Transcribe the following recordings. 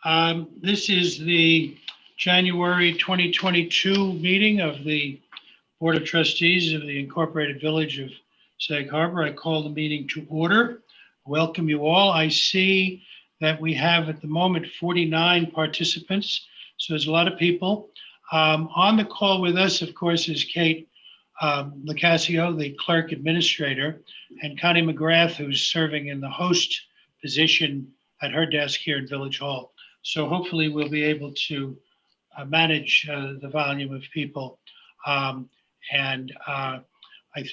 This is the January 2022 meeting of the Board of Trustees of the Incorporated Village of Sag Harbor. I call the meeting to order. Welcome you all. I see that we have at the moment 49 participants, so there's a lot of people. On the call with us, of course, is Kate Lacasio, the clerk administrator, and Connie McGrath, who's serving in the host position at her desk here in Village Hall. So hopefully we'll be able to manage the volume of people. I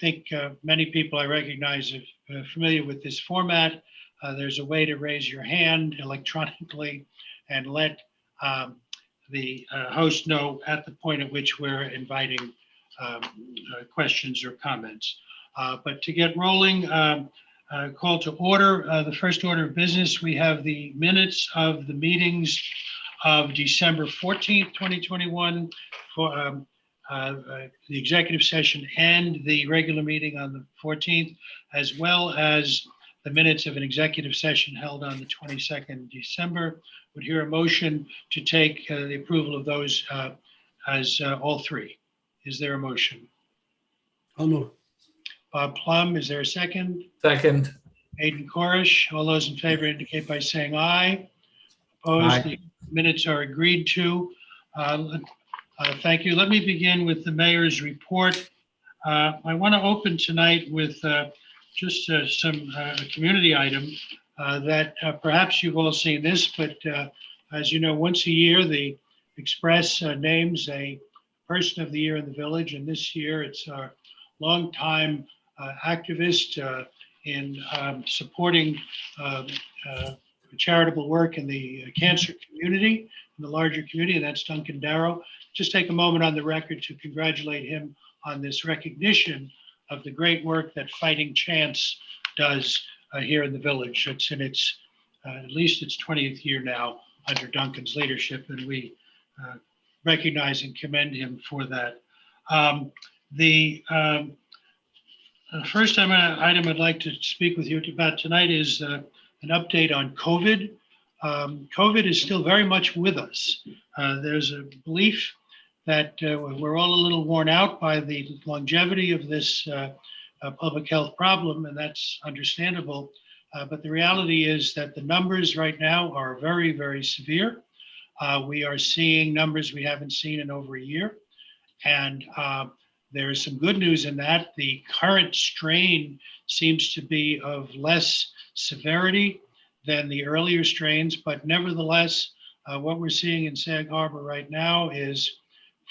think many people I recognize are familiar with this format. There's a way to raise your hand electronically and let the host know at the point at which we're inviting questions or comments. But to get rolling, call to order. The first order of business, we have the minutes of the meetings of December 14th, 2021 for the executive session and the regular meeting on the 14th, as well as the minutes of an executive session held on the 22nd December. Would hear a motion to take the approval of those as all three. Is there a motion? I'll move. Bob Plum, is there a second? Second. Aidan Corish, all those in favor indicate by saying aye. Opposed? Aye. The minutes are agreed to. Thank you. Let me begin with the mayor's report. I want to open tonight with just some community item that perhaps you've all seen this, but as you know, once a year, the Express names a person of the year in the village, and this year it's our longtime activist in supporting charitable work in the cancer community, in the larger community, and that's Duncan Darrow. Just take a moment on the record to congratulate him on this recognition of the great work that Fighting Chance does here in the village. It's in its, at least its 20th year now under Duncan's leadership, and we recognize and commend him for that. The first item I'd like to speak with you about tonight is an update on COVID. COVID is still very much with us. There's a belief that we're all a little worn out by the longevity of this public health problem, and that's understandable. But the reality is that the numbers right now are very, very severe. We are seeing numbers we haven't seen in over a year. And there is some good news in that. The current strain seems to be of less severity than the earlier strains, but nevertheless, what we're seeing in Sag Harbor right now is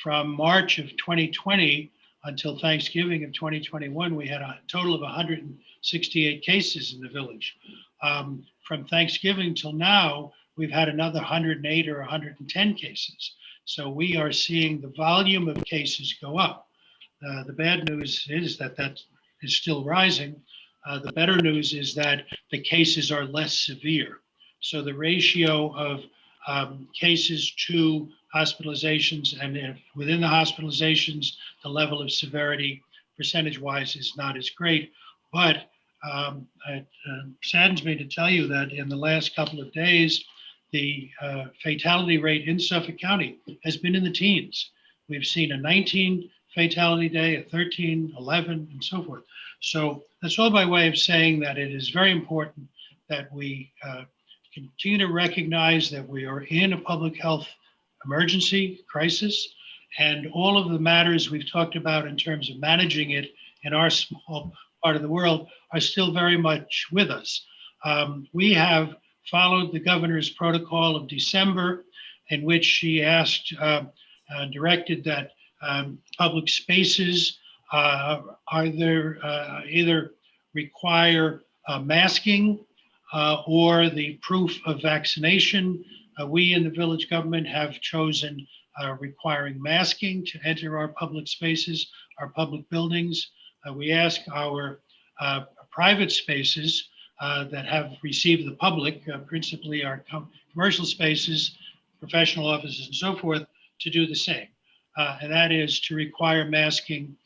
from March of 2020 until Thanksgiving of 2021, we had a total of 168 cases in the village. From Thanksgiving till now, we've had another 108 or 110 cases. So we are seeing the volume of cases go up. The bad news is that that is still rising. The better news is that the cases are less severe. So the ratio of cases to hospitalizations, and if within the hospitalizations, the level of severity percentage-wise is not as great. But it saddens me to tell you that in the last couple of days, the fatality rate in Suffolk County has been in the teens. We've seen a 19 fatality day, a 13, 11, and so forth. So that's all by way of saying that it is very important that we continue to recognize that we are in a public health emergency crisis, and all of the matters we've talked about in terms of managing it in our small part of the world are still very much with us. We have followed the governor's protocol of December, in which she asked, directed that public spaces either require masking or the proof of vaccination. We in the village government have chosen requiring masking to enter our public spaces, our public buildings. We ask our private spaces that have received the public, principally our commercial spaces, professional offices and so forth, to do the same. And that is to require masking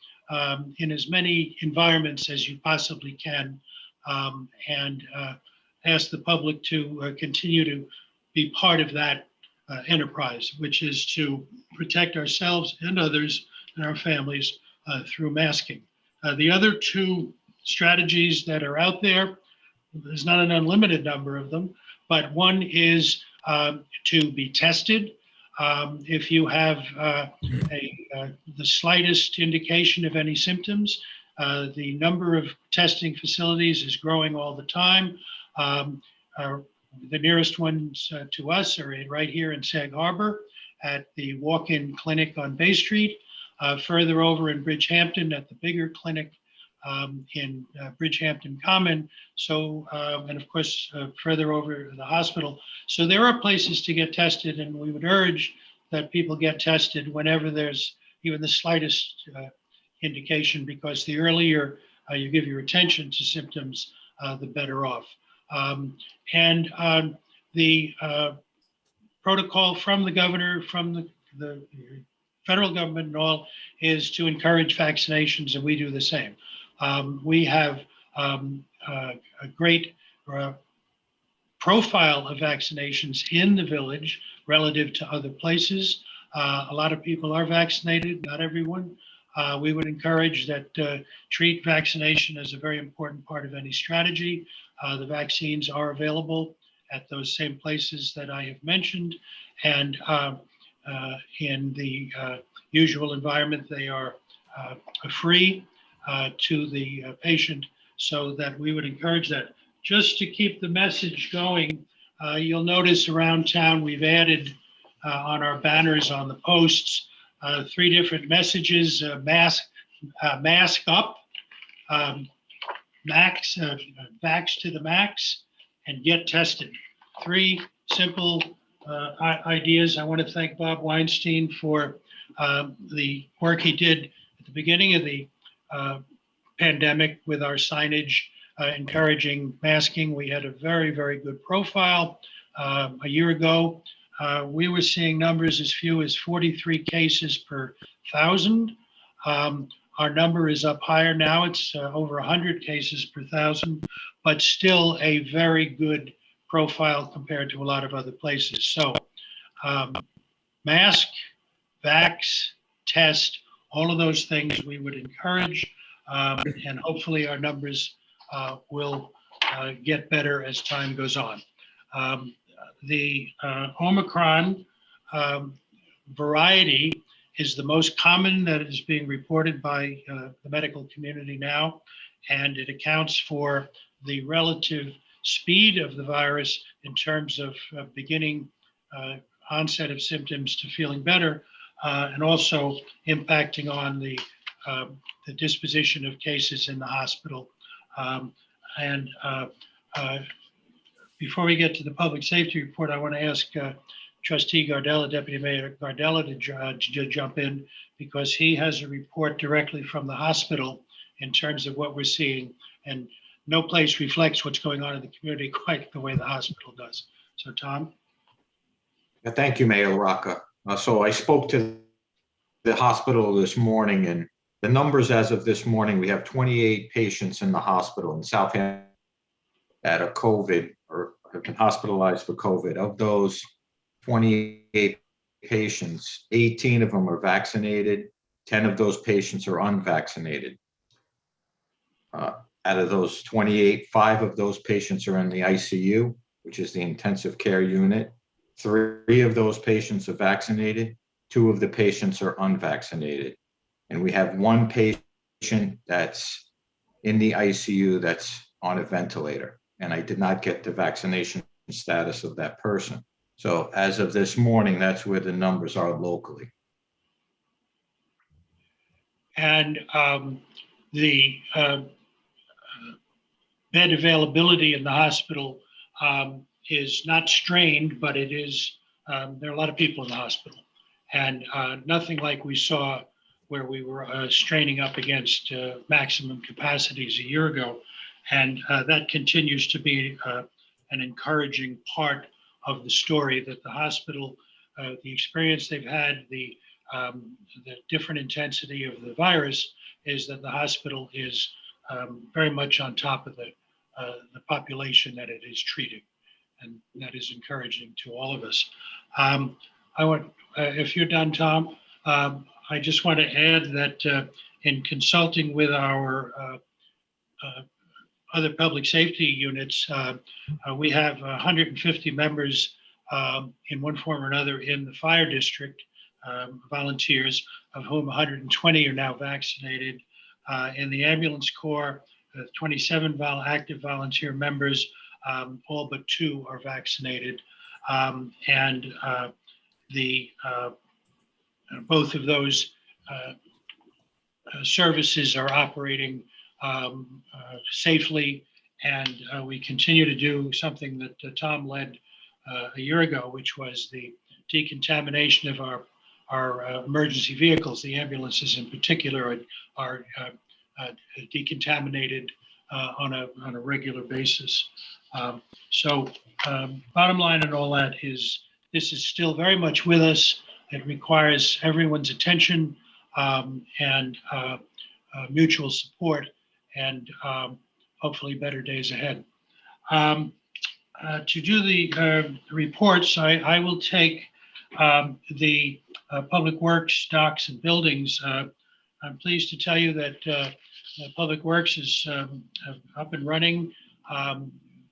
in as many environments as you possibly can, and ask the public to continue to be part of that enterprise, which is to protect ourselves and others and our families through masking. The other two strategies that are out there, there's not an unlimited number of them, but one is to be tested. If you have the slightest indication of any symptoms, the number of testing facilities is growing all the time. The nearest ones to us are right here in Sag Harbor at the walk-in clinic on Bay Street, further over in Bridgehampton at the bigger clinic in Bridgehampton Common. So, and of course, further over the hospital. So there are places to get tested, and we would urge that people get tested whenever there's even the slightest indication, because the earlier you give your attention to symptoms, the better off. The protocol from the governor, from the federal government and all, is to encourage vaccinations, and we do the same. We have a great profile of vaccinations in the village relative to other places. A lot of people are vaccinated, not everyone. We would encourage that treat vaccination as a very important part of any strategy. The vaccines are available at those same places that I have mentioned, and in the usual environment, they are free to the patient, so that we would encourage that. Just to keep the message going, you'll notice around town we've added on our banners on the posts 3 different messages: mask up, vax to the max, and get tested. 3 simple ideas. I want to thank Bob Weinstein for the work he did at the beginning of the pandemic with our signage encouraging masking. We had a very, very good profile. A year ago, we were seeing numbers as few as 43 cases per 1,000. Our number is up higher now. It's over 100 cases per 1,000, but still a very good profile compared to a lot of other places. So mask, vax, test, all of those things we would encourage, and hopefully our numbers will get better as time goes on. The Omicron variety is the most common that is being reported by the medical community now, and it accounts for the relative speed of the virus in terms of beginning onset of symptoms to feeling better, and also impacting on the disposition of cases in the hospital. Before we get to the public safety report, I want to ask Trustee Gardella, Deputy Mayor Gardella, to jump in, because he has a report directly from the hospital in terms of what we're seeing, and no place reflects what's going on in the community quite the way the hospital does. So, Tom? Thank you, Mayor Rocca. So I spoke to the hospital this morning, and the numbers as of this morning, we have 28 patients in the hospital in Southampton at a COVID, or have been hospitalized for COVID. Of those 28 patients, 18 of them are vaccinated. 10 of those patients are unvaccinated. Out of those 28, 5 of those patients are in the ICU, which is the intensive care unit. 3 of those patients are vaccinated. 2 of the patients are unvaccinated. And we have 1 patient that's in the ICU that's on a ventilator. And I did not get the vaccination status of that person. So as of this morning, that's where the numbers are locally. And the bed availability in the hospital is not strained, but it is, there are a lot of people in the hospital, and nothing like we saw where we were straining up against maximum capacities a year ago. And that continues to be an encouraging part of the story, that the hospital, the experience they've had, the different intensity of the virus, is that the hospital is very much on top of the population that it is treating. and that is encouraging to all of us. I want, if you're done, Tom, I just want to add that in consulting with our other public safety units, we have 150 members in one form or another in the fire district, volunteers, of whom 120 are now vaccinated. In the ambulance corps, 27 active volunteer members, all but 2 are vaccinated. And both of those services are operating safely, and we continue to do something that Tom led a year ago, which was the decontamination of our emergency vehicles. The ambulances in particular are decontaminated on a regular basis. So bottom line and all that is this is still very much with us. It requires everyone's attention and mutual support, and hopefully better days ahead. To do the reports, I will take the Public Works, Docks, and Buildings. I'm pleased to tell you that Public Works is up and running.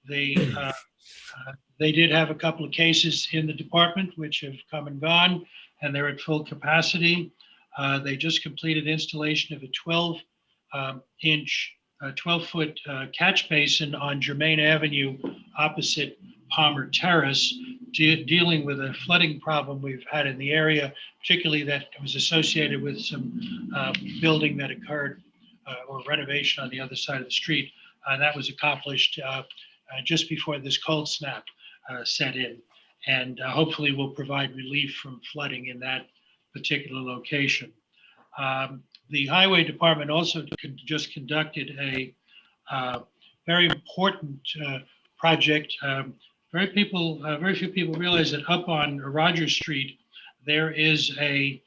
They did have a couple of cases in the department which have come and gone, and they're at full capacity. They just completed installation of a 12-foot catch basin on Germain Avenue opposite Palmer Terrace, dealing with a flooding problem we've had in the area, particularly that was associated with some building that occurred or renovation on the other side of the street. That was accomplished just before this cold snap set in, and hopefully will provide relief from flooding in that particular location. The Highway Department also just conducted a very important project. Very few people realize that up on Rogers Street, there is a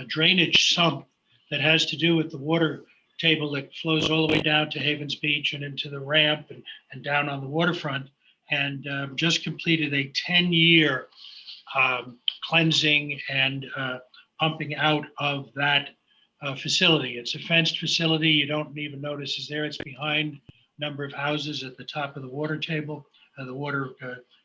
drainage sump that has to do with the water table that flows all the way down to Havens Beach and into the ramp and down on the waterfront, and just completed a 10-year cleansing and pumping out of that facility. It's a fenced facility. You don't even notice it's there. It's behind a number of houses at the top of the water table, the water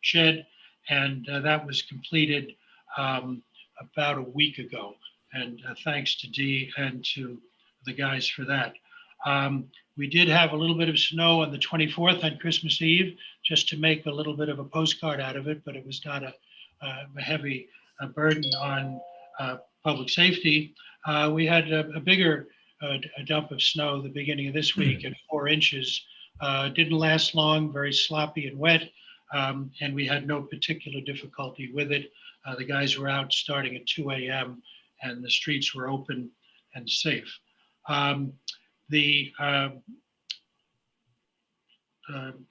shed, and that was completed about a week ago. And thanks to Dee and to the guys for that. We did have a little bit of snow on the 24th on Christmas Eve, just to make a little bit of a postcard out of it, but it was not a heavy burden on public safety. We had a bigger dump of snow the beginning of this week at 4 inches. Didn't last long, very sloppy and wet, and we had no particular difficulty with it. The guys were out starting at 2 a.m. and the streets were open and safe. The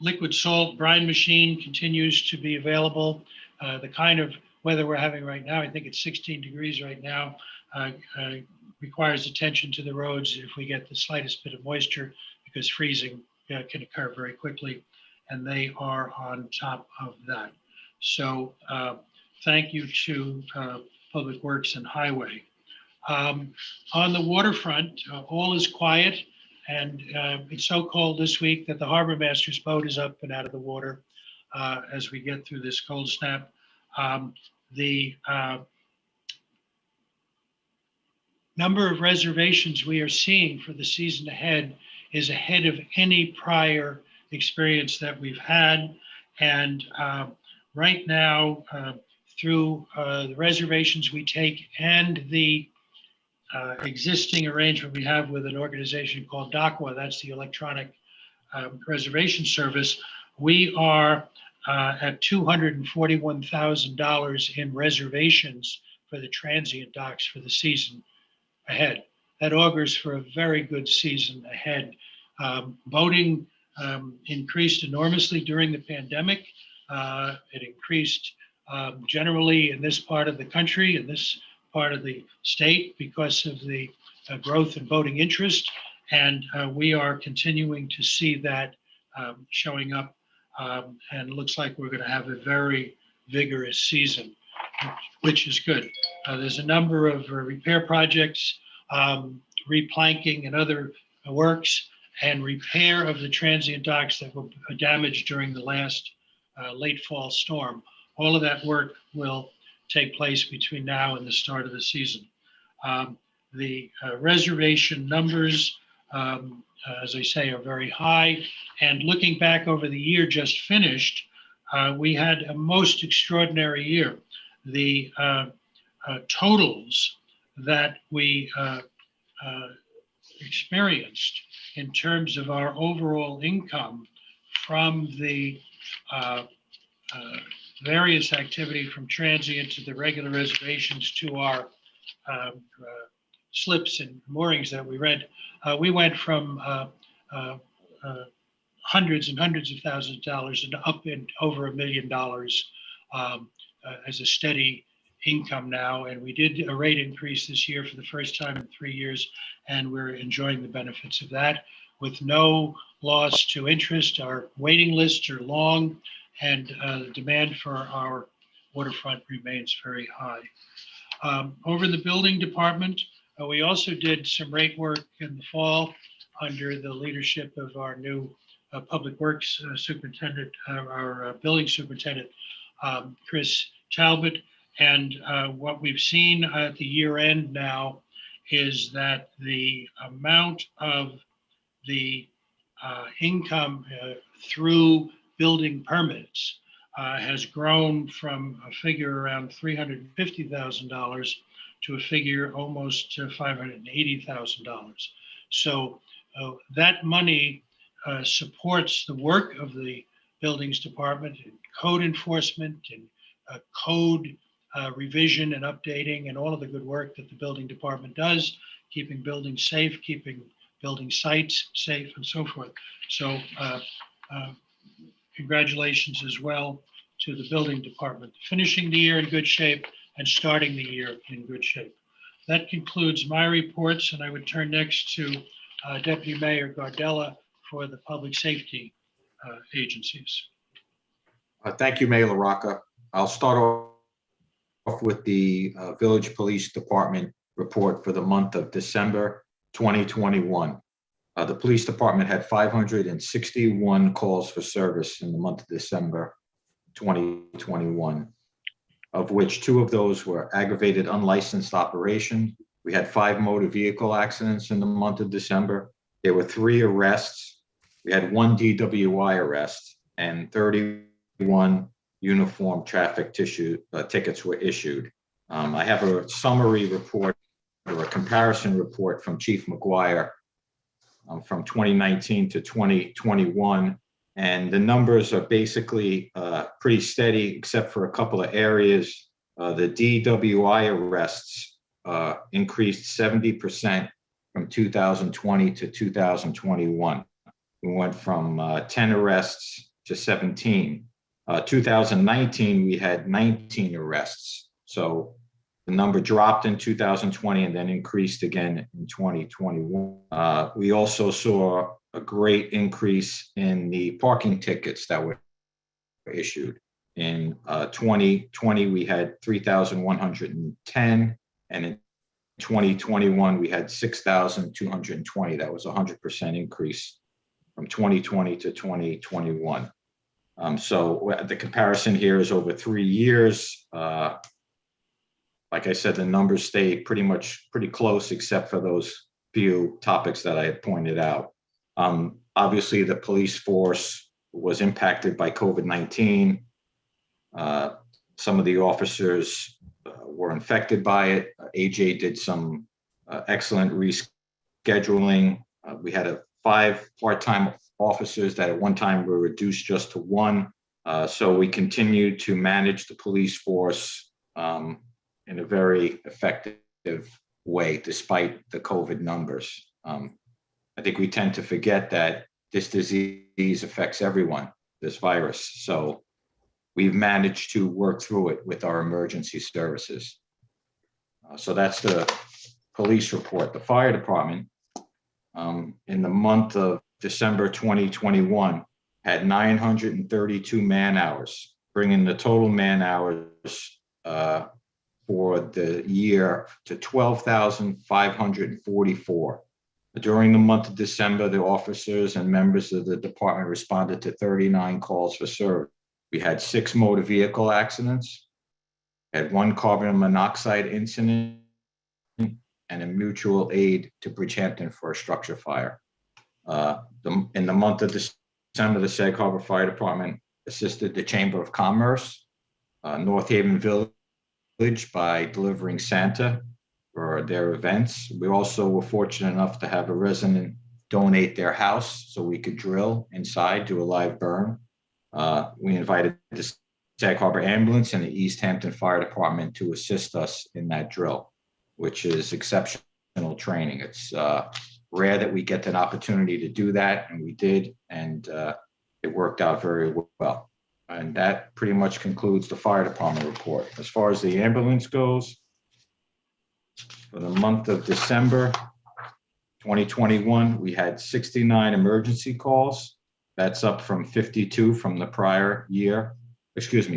liquid salt brine machine continues to be available. The kind of weather we're having right now, I think it's 16 degrees right now, requires attention to the roads if we get the slightest bit of moisture, because freezing can occur very quickly, and they are on top of that. So thank you to Public Works and Highway. On the waterfront, all is quiet, and it's so cold this week that the harbor master's boat is up and out of the water as we get through this cold snap. The number of reservations we are seeing for the season ahead is ahead of any prior experience that we've had. And right now, through the reservations we take and the existing arrangement we have with an organization called DACWA, that's the electronic reservation service, we are at $241,000 in reservations for the transient docks for the season ahead. That augurs for a very good season ahead. Boating increased enormously during the pandemic. It increased generally in this part of the country, in this part of the state, because of the growth in boating interest. And we are continuing to see that showing up and it looks like we're going to have a very vigorous season, which is good. There's a number of repair projects, replanking and other works, and repair of the transient docks that were damaged during the last late fall storm. All of that work will take place between now and the start of the season. The reservation numbers, as I say, are very high. And looking back over the year just finished, we had a most extraordinary year. The totals that we experienced in terms of our overall income from the various activity, from transient to the regular reservations to our slips and moorings that we rent, we went from hundreds and hundreds of thousands of dollars and up and over $1 million as a steady income now. And we did a rate increase this year for the first time in 3 years, and we're enjoying the benefits of that with no loss to interest. Our waiting lists are long, and the demand for our waterfront remains very high. Over in the building department, we also did some rate work in the fall under the leadership of our new Public Works superintendent, our building superintendent, Chris Talbot. And what we've seen at the year end now is that the amount of the income through building permits has grown from a figure around $350,000 to a figure almost $580,000. So that money supports the work of the buildings department in code enforcement and code revision and updating and all of the good work that the building department does, keeping buildings safe, keeping building sites safe, and so forth. So congratulations as well to the building department, finishing the year in good shape and starting the year in good shape. That concludes my reports, and I would turn next to Deputy Mayor Gardella for the public safety agencies. Thank you, Mayor LaRocca. I'll start off with the Village Police Department report for the month of December 2021. The police department had 561 calls for service in the month of December 2021, of which 2 of those were aggravated unlicensed operation. We had 5 motor vehicle accidents in the month of December. There were 3 arrests. We had 1 DWI arrest and 31 uniform traffic tickets were issued. I have a summary report or a comparison report from Chief McGuire from 2019 to 2021. And the numbers are basically pretty steady, except for a couple of areas. The DWI arrests increased 70% from 2020 to 2021. We went from 10 arrests to 17. 2019, we had 19 arrests. So the number dropped in 2020 and then increased again in 2021. We also saw a great increase in the parking tickets that were issued. In 2020, we had 3,110, and in 2021, we had 6,220. That was a 100% increase from 2020 to 2021. So the comparison here is over 3 years. Like I said, the numbers stay pretty close, except for those few topics that I had pointed out. Obviously, the police force was impacted by COVID-19. Some of the officers were infected by it. AJ did some excellent rescheduling. We had 5 part-time officers that at one time were reduced just to 1. So we continued to manage the police force in a very effective way, despite the COVID numbers. I think we tend to forget that this disease affects everyone, this virus. So we've managed to work through it with our emergency services. So that's the police report. The fire department, in the month of December 2021, had 932 man hours, bringing the total man hours for the year to 12,544. During the month of December, the officers and members of the department responded to 39 calls for service. We had 6 motor vehicle accidents, had 1 carbon monoxide incident, and a mutual aid to Bridgehampton for a structure fire. In the month of December, the Sag Harbor Fire Department assisted the Chamber of Commerce, North Haven Village, by delivering Santa for their events. We also were fortunate enough to have a resident donate their house so we could drill inside, do a live burn. We invited the Sag Harbor Ambulance and the East Hampton Fire Department to assist us in that drill, which is exceptional training. It's rare that we get an opportunity to do that, and we did, and it worked out very well. And that pretty much concludes the fire department report. As far as the ambulance goes, for the month of December 2021, we had 69 emergency calls. That's up from 52 from the prior year,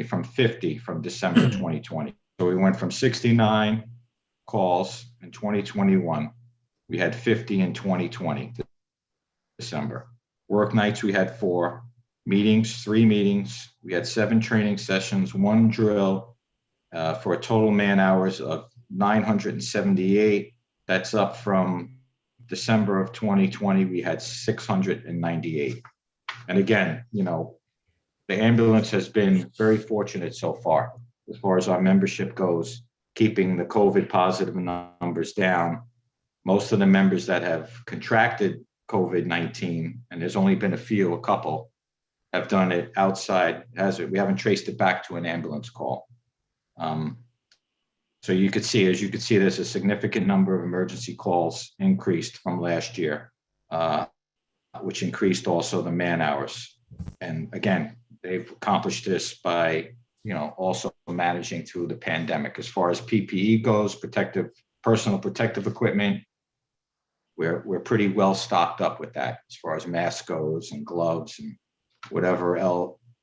from 50 from December 2020. So we went from 69 calls in 2021. We had 50 in 2020, December. Work nights, we had 4. Meetings, 3 meetings. We had 7 training sessions, 1 drill, for a total man hours of 978. That's up from December of 2020. We had 698. And again, the ambulance has been very fortunate so far as our membership goes, keeping the COVID positive numbers down. Most of the members that have contracted COVID-19, and there's only been a couple, have done it outside hazard. We haven't traced it back to an ambulance call. So you could see, there's a significant number of emergency calls increased from last year, which increased also the man hours. And again, they've accomplished this by, also managing through the pandemic. As far as PPE goes, personal protective equipment, we're pretty well stocked up with that as far as masks goes and gloves and whatever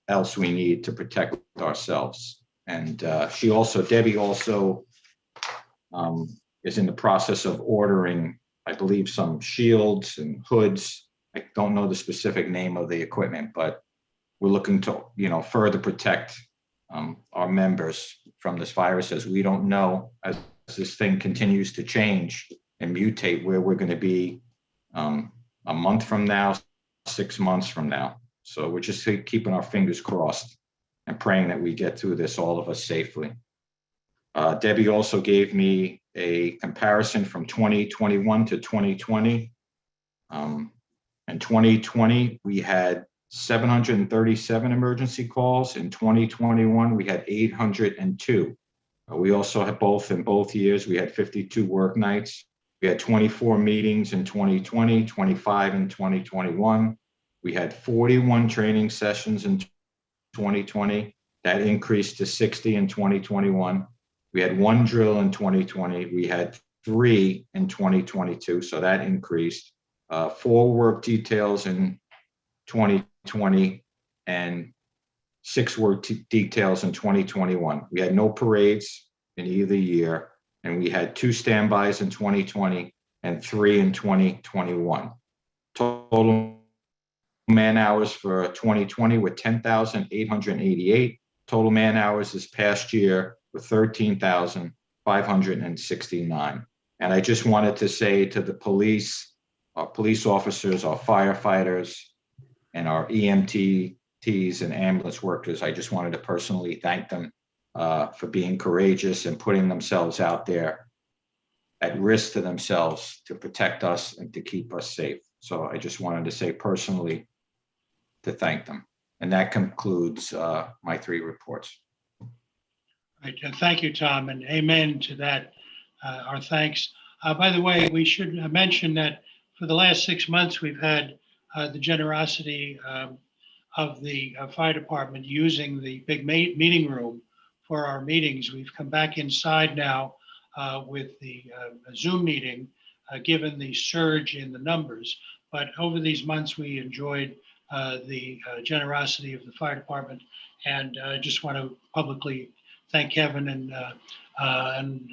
else we need to protect ourselves. And Debbie also is in the process of ordering, I believe, some shields and hoods. I don't know the specific name of the equipment, but we're looking to, further protect our members from this virus, as we don't know, as this thing continues to change and mutate, where we're going to be a month from now, 6 months from now. So we're just keeping our fingers crossed and praying that we get through this, all of us, safely. Debbie also gave me a comparison from 2021 to 2020. In 2020, we had 737 emergency calls. In 2021, we had 802. We also had in both years, we had 52 work nights. We had 24 meetings in 2020, 25 in 2021. We had 41 training sessions in 2020. That increased to 60 in 2021. We had 1 drill in 2020. We had 3 in 2022, so that increased. 4 work details in 2020 and 6 work details in 2021. We had no parades in either year, and we had 2 standbys in 2020 and 3 in 2021. Total man hours for 2020 were 10,888. Total man hours this past year were 13,569. And I just wanted to say to the police, our police officers, our firefighters, and our EMTs and ambulance workers, I just wanted to personally thank them for being courageous and putting themselves out there at risk to themselves to protect us and to keep us safe. So I just wanted to say personally to thank them. And that concludes my 3 reports. Right. Thank you, Tom, and amen to that. Our thanks. By the way, we should mention that for the last 6 months, we've had the generosity of the fire department using the big meeting room for our meetings. We've come back inside now with the Zoom meeting, given the surge in the numbers. But over these months, we enjoyed the generosity of the fire department, and I just want to publicly thank Kevin and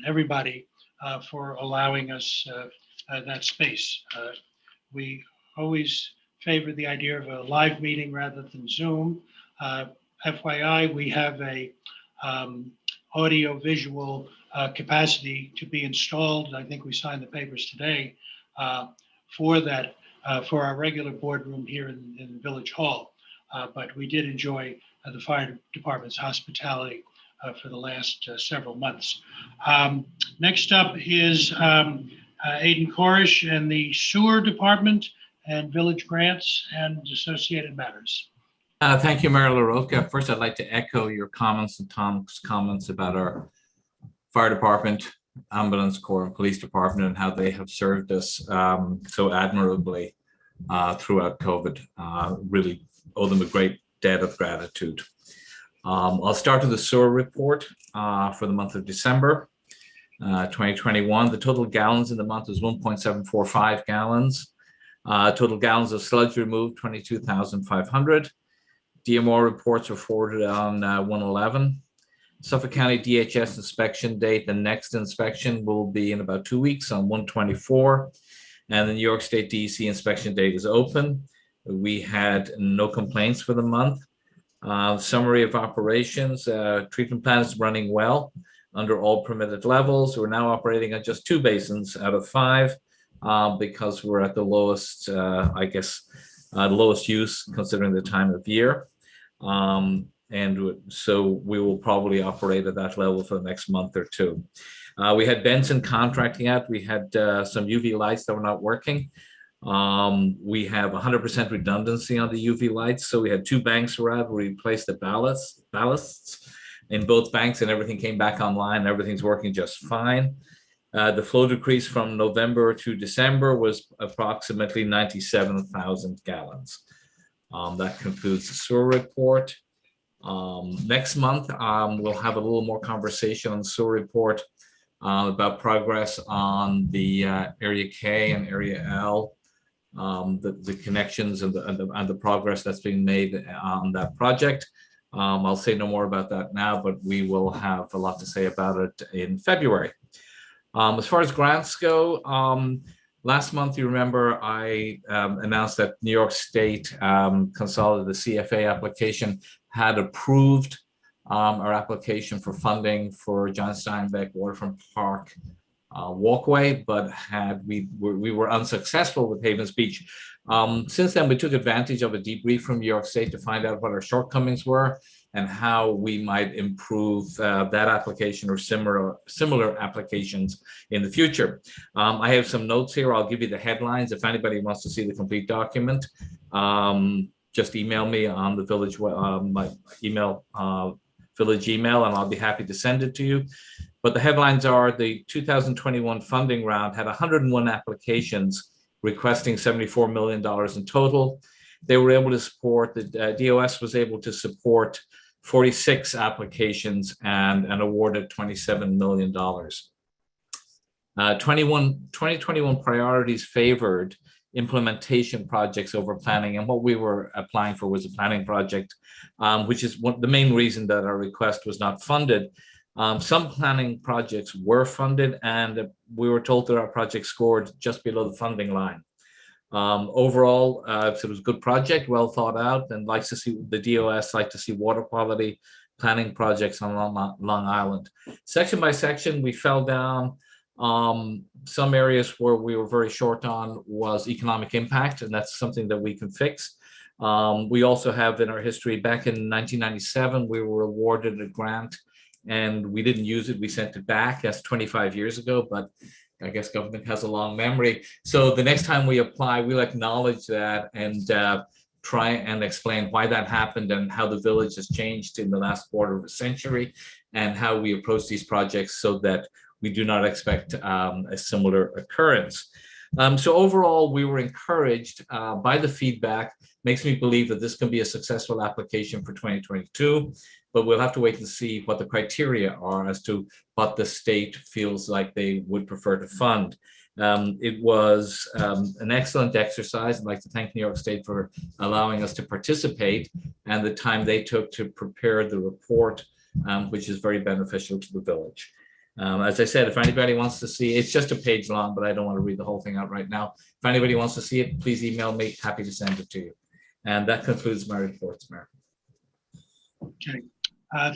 everybody for allowing us that space. We always favor the idea of a live meeting rather than Zoom. FYI, we have a audio-visual capacity to be installed. I think we signed the papers today for that, for our regular boardroom here in Village Hall. But we did enjoy the fire department's hospitality for the last several months. Next up is Aidan Corish and the Sewer Department and Village Grants and Associated Matters. Thank you, Mayor LaRocca. First, I'd like to echo your comments and Tom's comments about our fire department, ambulance corps, and police department, and how they have served us so admirably throughout COVID. Really owe them a great debt of gratitude. I'll start with the sewer report for the month of December 2021. The total gallons in the month was 1.745 gallons. Total gallons of sludge removed, 22,500. DMR reports were forwarded on 111. Suffolk County DHS inspection date, the next inspection will be in about 2 weeks on 124. And the New York State DEC inspection date is open. We had no complaints for the month. Summary of operations, treatment plant is running well under all permitted levels. We're now operating on just 2 basins out of 5 because we're at the lowest, lowest use considering the time of year. And so we will probably operate at that level for the next month or 2. We had Benson contracting out. We had some UV lights that were not working. We have 100% redundancy on the UV lights. So we had 2 banks around. We replaced the ballasts in both banks and everything came back online. Everything's working just fine. The flow decrease from November to December was approximately 97,000 gallons. That concludes the sewer report. Next month, we'll have a little more conversation on the sewer report about progress on the Area K and Area L, the connections and the progress that's being made on that project. I'll say no more about that now, but we will have a lot to say about it in February. As far as grants go, last month, you remember I announced that New York State consolidated the CFA application, had approved our application for funding for John Steinbeck Waterfront Park walkway, but we were unsuccessful with Havens Beach. Since then, we took advantage of a debrief from New York State to find out what our shortcomings were and how we might improve that application or similar applications in the future. I have some notes here. I'll give you the headlines. If anybody wants to see the complete document, just email me on the village, my email, village email, and I'll be happy to send it to you. But the headlines are the 2021 funding round had 101 applications requesting $74 million in total. They were able to support, the DOS was able to support 46 applications and awarded $27 million. 2021 priorities favored implementation projects over planning. And what we were applying for was a planning project, which is the main reason that our request was not funded. Some planning projects were funded and we were told that our project scored just below the funding line. Overall, so it was a good project, well thought out, and likes to see the DOS like to see water quality planning projects on Long Island. Section by section, we fell down. Some areas where we were very short on was economic impact, and that's something that we can fix. We also have in our history, back in 1997, we were awarded a grant and we didn't use it. We sent it back. That's 25 years ago, but I guess government has a long memory. So the next time we apply, we'll acknowledge that and try and explain why that happened and how the village has changed in the last quarter of a century and how we approach these projects so that we do not expect a similar occurrence. So overall, we were encouraged by the feedback. Makes me believe that this can be a successful application for 2022. but we'll have to wait and see what the criteria are as to what the state feels like they would prefer to fund. It was an excellent exercise. I'd like to thank New York State for allowing us to participate and the time they took to prepare the report, which is very beneficial to the village. As I said, if anybody wants to see, it's just a page long, but I don't want to read the whole thing out right now. If anybody wants to see it, please email me. Happy to send it to you. And that concludes my reports, Mayor. Okay.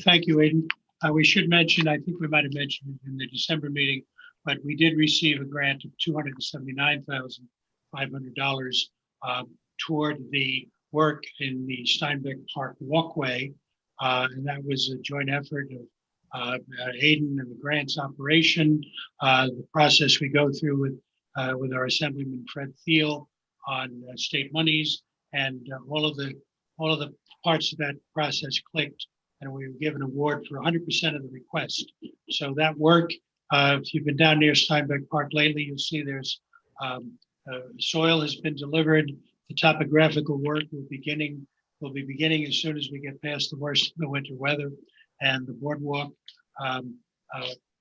Thank you, Aidan. We should mention, I think we might have mentioned it in the December meeting, but we did receive a grant of $279,500 toward the work in the Steinbeck Park walkway. And that was a joint effort of Aidan and the grants operation, the process we go through with our Assemblyman Fred Thiel on state monies, and all of the parts of that process clicked, and we were given an award for 100% of the request. So that work, if you've been down near Steinbeck Park lately, you'll see there's soil has been delivered. The topographical work will be beginning as soon as we get past the worst of the winter weather, and the boardwalk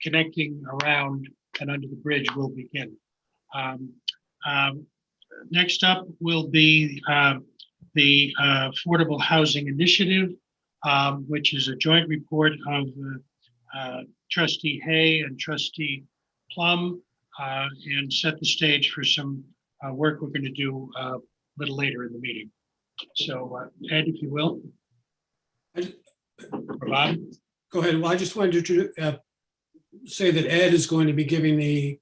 connecting around and under the bridge will begin. Next up will be the Affordable Housing Initiative, which is a joint report of Trustee Hay and Trustee Plum, and set the stage for some work we're going to do a little later in the meeting. So Ed, if you will. Bob? Go ahead. Well, I just wanted to say that Ed is going to be giving the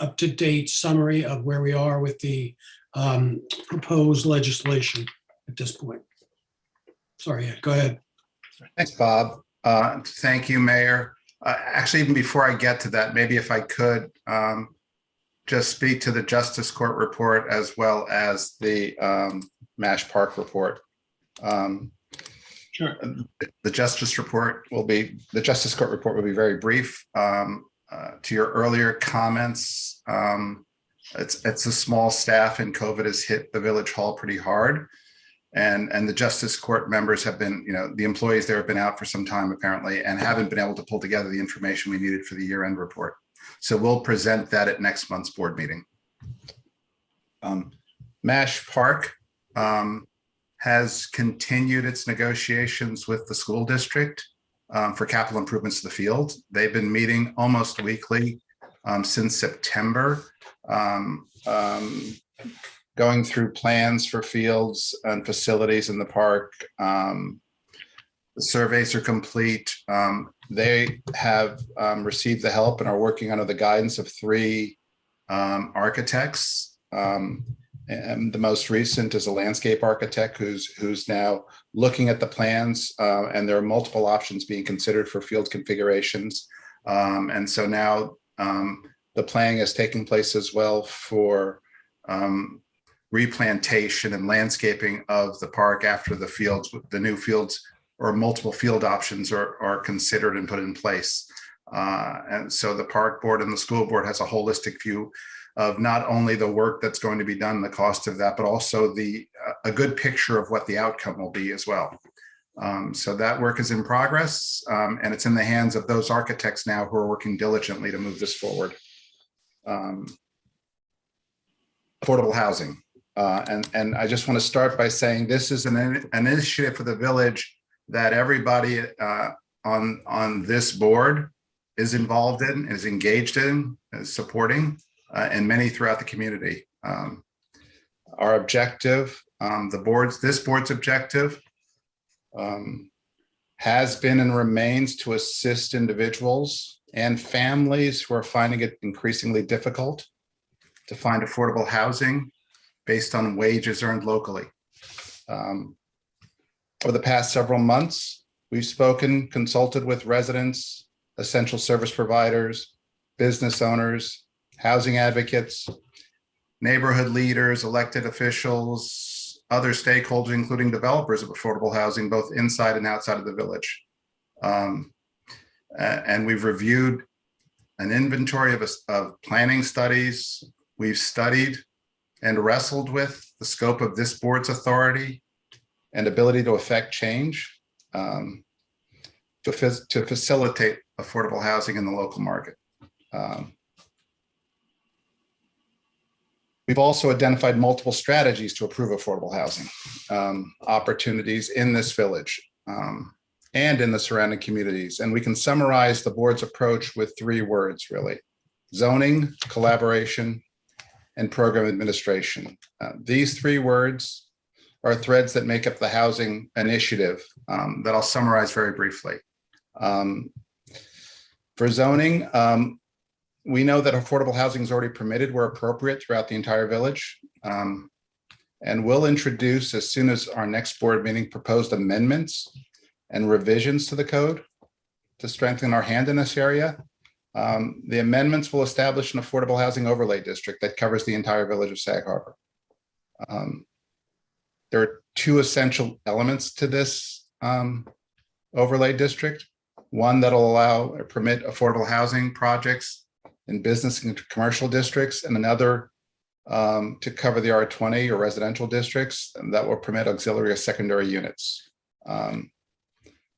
up-to-date summary of where we are with the proposed legislation at this point. Sorry, Ed, go ahead. Thanks, Bob. Thank you, Mayor. Actually, even before I get to that, maybe if I could just speak to the Justice Court report as well as the MASH Park report. Sure. The Justice Court report will be very brief. To your earlier comments, it's a small staff, and COVID has hit the Village Hall pretty hard. And the Justice Court members have been, the employees there have been out for some time apparently, and haven't been able to pull together the information we needed for the year-end report. So we'll present that at next month's board meeting. MASH Park has continued its negotiations with the school district for capital improvements to the field. They've been meeting almost weekly since September, going through plans for fields and facilities in the park. The surveys are complete. They have received the help and are working under the guidance of 3 architects. And the most recent is a landscape architect who's now looking at the plans, and there are multiple options being considered for field configurations. And so now the planning is taking place as well for replantation and landscaping of the park after the fields, the new fields or multiple field options are considered and put in place. And so the park board and the school board has a holistic view of not only the work that's going to be done, the cost of that, but also a good picture of what the outcome will be as well. So that work is in progress, and it's in the hands of those architects now who are working diligently to move this forward. Affordable housing. And I just want to start by saying this is an initiative for the village that everybody on this board is involved in, is engaged in, is supporting, and many throughout the community. Our objective, this board's objective has been and remains to assist individuals and families who are finding it increasingly difficult to find affordable housing based on wages earned locally. Over the past several months, we've consulted with residents, essential service providers, business owners, housing advocates, neighborhood leaders, elected officials, other stakeholders, including developers of affordable housing, both inside and outside of the village. And we've reviewed an inventory of planning studies. We've studied and wrestled with the scope of this board's authority and ability to affect change. to facilitate affordable housing in the local market. We've also identified multiple strategies to improve affordable housing opportunities in this village and in the surrounding communities. And we can summarize the board's approach with 3 words, really: zoning, collaboration, and program administration. These 3 words are threads that make up the housing initiative that I'll summarize very briefly. For zoning, we know that affordable housing is already permitted where appropriate throughout the entire village. And we'll introduce, as soon as our next board meeting, proposed amendments and revisions to the code to strengthen our hand in this area. The amendments will establish an affordable housing overlay district that covers the entire village of Sag Harbor. There are 2 essential elements to this overlay district. One that'll allow or permit affordable housing projects in business and commercial districts, and another to cover the R20 or residential districts, and that will permit auxiliary or secondary units.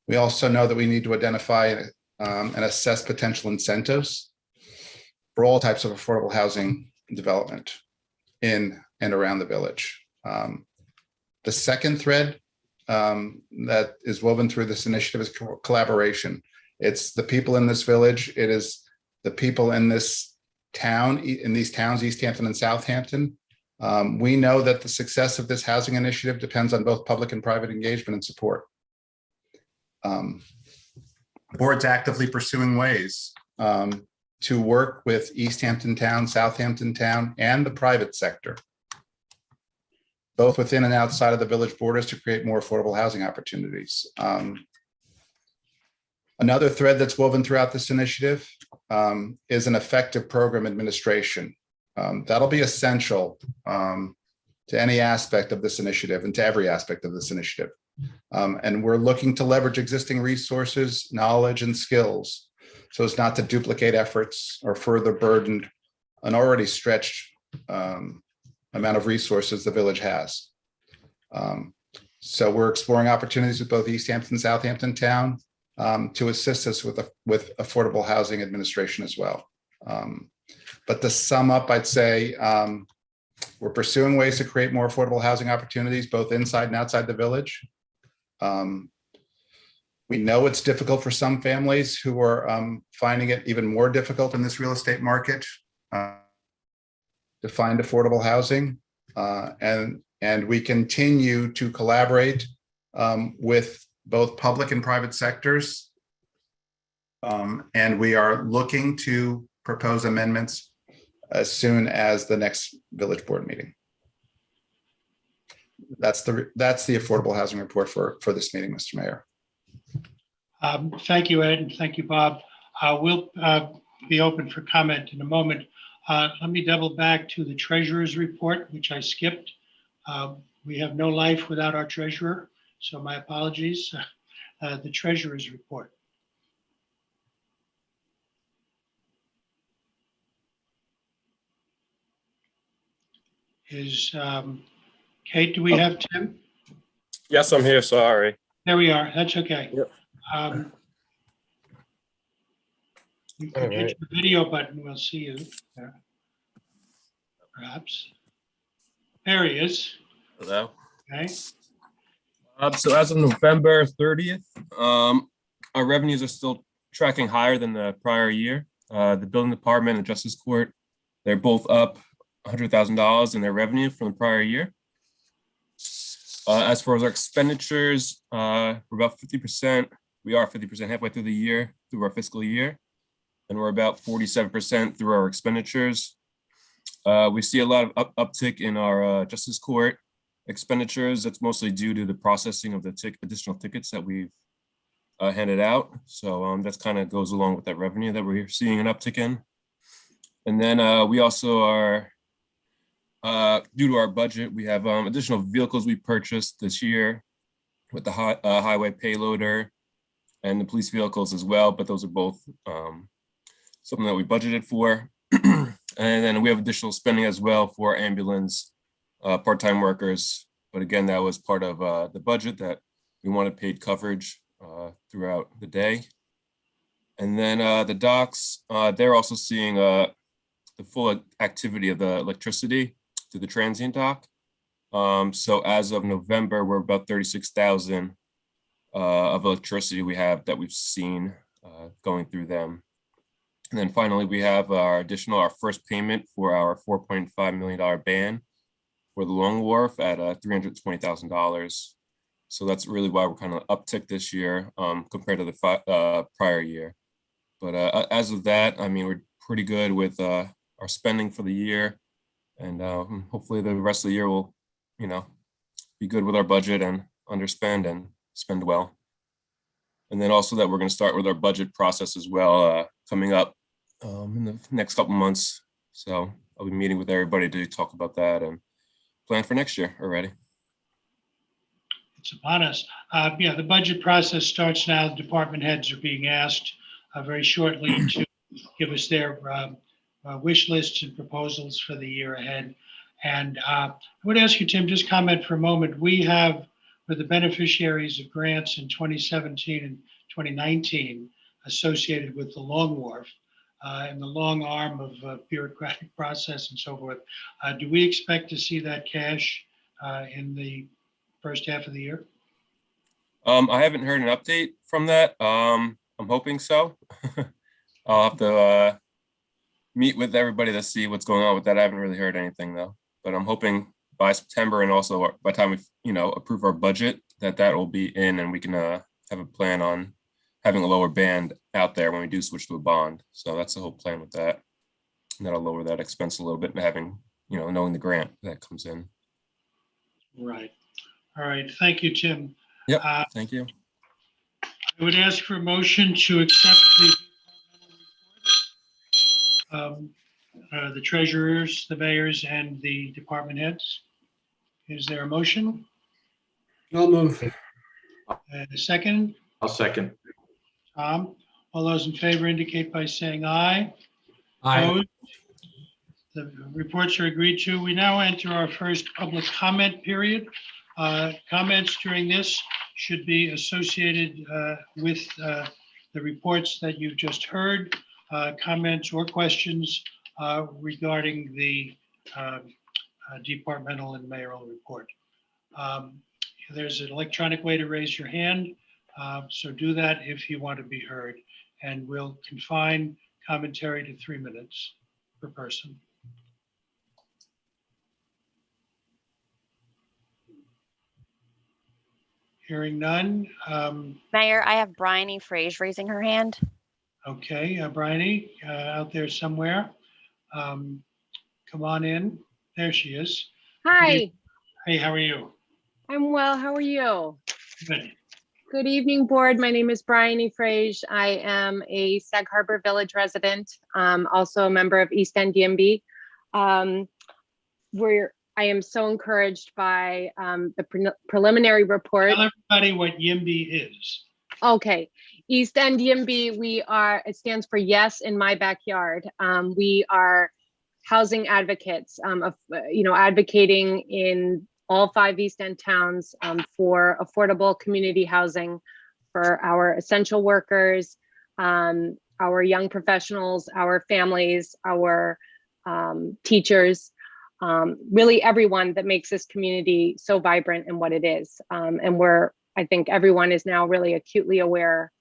We also know that we need to identify and assess potential incentives for all types of affordable housing development in and around the village. The second thread that is woven through this initiative is collaboration. It's the people in this village. It is the people in this town, in these towns, East Hampton and Southampton. We know that the success of this housing initiative depends on both public and private engagement and support. The board's actively pursuing ways to work with East Hampton Town, Southampton Town, and the private sector, both within and outside of the village borders, to create more affordable housing opportunities. Another thread that's woven throughout this initiative is an effective program administration. That'll be essential to any aspect of this initiative and to every aspect of this initiative. And we're looking to leverage existing resources, knowledge, and skills so as not to duplicate efforts or further burden an already stretched amount of resources the village has. So we're exploring opportunities with both East Hampton and Southampton Town to assist us with affordable housing administration as well. But to sum up, I'd say we're pursuing ways to create more affordable housing opportunities, both inside and outside the village. We know it's difficult for some families who are finding it even more difficult in this real estate market to find affordable housing. And we continue to collaborate with both public and private sectors. And we are looking to propose amendments as soon as the next village board meeting. That's the affordable housing report for this meeting, Mr. Mayor. Thank you, Ed, and thank you, Bob. We'll be open for comment in a moment. Let me double back to the treasurer's report, which I skipped. We have no life without our treasurer, so my apologies. The treasurer's report. Is Kate, do we have Tim? Yes, I'm here. Sorry. There we are. That's okay. Yep. You can hit the video button. We'll see you there. Perhaps. There he is. Hello. Okay. So as of November 30th, our revenues are still tracking higher than the prior year. The building department and justice court, they're both up $100,000 in their revenue from the prior year. As far as our expenditures, we're about 50%. We are 50% halfway through the year, through our fiscal year, and we're about 47% through our expenditures. We see a lot of uptick in our justice court expenditures. That's mostly due to the processing of the additional tickets that we've handed out. So that's kind of goes along with that revenue that we're seeing an uptick in. And then we also are, due to our budget, we have additional vehicles we purchased this year with the highway payloader and the police vehicles as well, but those are both something that we budgeted for. And then we have additional spending as well for ambulance part-time workers. But again, that was part of the budget that we wanted paid coverage throughout the day. And then the docks, they're also seeing the full activity of the electricity to the transient dock. So as of November, we're about 36,000 of electricity that we've seen going through them. And then finally, we have our first payment for our $4.5 million ban for the Long Wharf at $320,000. So that's really why we're kind of uptick this year compared to the prior year. But as of that, I mean, we're pretty good with our spending for the year, and hopefully the rest of the year will, be good with our budget and underspend and spend well. And then also that we're going to start with our budget process as well coming up in the next couple months. So I'll be meeting with everybody to talk about that and plan for next year already. It's upon us. Yeah, the budget process starts now. The department heads are being asked very shortly to give us their wish lists and proposals for the year ahead. And I would ask you, Tim, just comment for a moment. We have, for the beneficiaries of grants in 2017 and 2019 associated with the Long Wharf and the long arm of bureaucratic process and so forth, do we expect to see that cash in the first half of the year? I haven't heard an update from that. I'm hoping so. I'll have to meet with everybody to see what's going on with that. I haven't really heard anything though, but I'm hoping by September and also by the time we, approve our budget, that will be in and we can have a plan on having a lower band out there when we do switch to a bond. So that's the whole plan with that. And that'll lower that expense a little bit and having, knowing the grant that comes in. Right. All right. Thank you, Tim. Yep. Thank you. I would ask for a motion to accept the treasurers, the mayors, and the department heads. Is there a motion? I'll move. A second? I'll second. Tom, all those in favor indicate by saying aye. Aye. Opposed? The reports are agreed to. We now enter our first public comment period. Comments during this should be associated with the reports that you've just heard. Comments or questions regarding the departmental and mayoral report. There's an electronic way to raise your hand, so do that if you want to be heard, and we'll confine commentary to 3 minutes per person. Hearing none. Mayor, I have Bryony Frage raising her hand. Okay, Bryony, out there somewhere. Come on in. There she is. Hi, Hey, how are you? I'm well. How are you? Good. Good evening, board. My name is Bryony Frage. I am a Sag Harbor Village resident, also a member of East End DMB. I am so encouraged by the preliminary report. Tell everybody what YIMBY is. Okay, East End DMB, it stands for Yes in My Backyard. We are housing advocates, advocating in all 5 East End towns for affordable community housing for our essential workers, our young professionals, our families, our teachers, really everyone that makes this community so vibrant in what it is. And I think everyone is now really acutely aware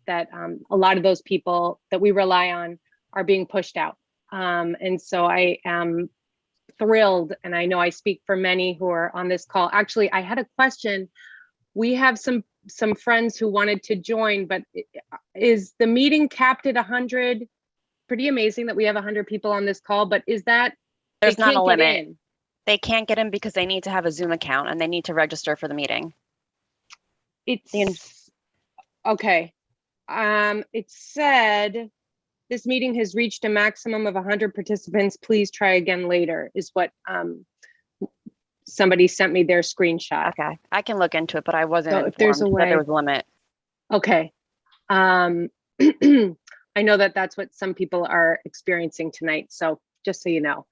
that a lot of those people that we rely on are being pushed out. And so I am thrilled, and I know I speak for many who are on this call. Actually, I had a question. We have some friends who wanted to join, but is the meeting capped at 100? Pretty amazing that we have 100 people on this call, but is that There's not a limit. They can't get in because they need to have a Zoom account and they need to register for the meeting. It's okay. It said this meeting has reached a maximum of 100 participants. Please try again later, is what somebody sent me their screenshot. Okay, I can look into it, but I wasn't So if there's a informed way, that there was a limit. Okay. I know that that's what some people are experiencing tonight. So just so you know.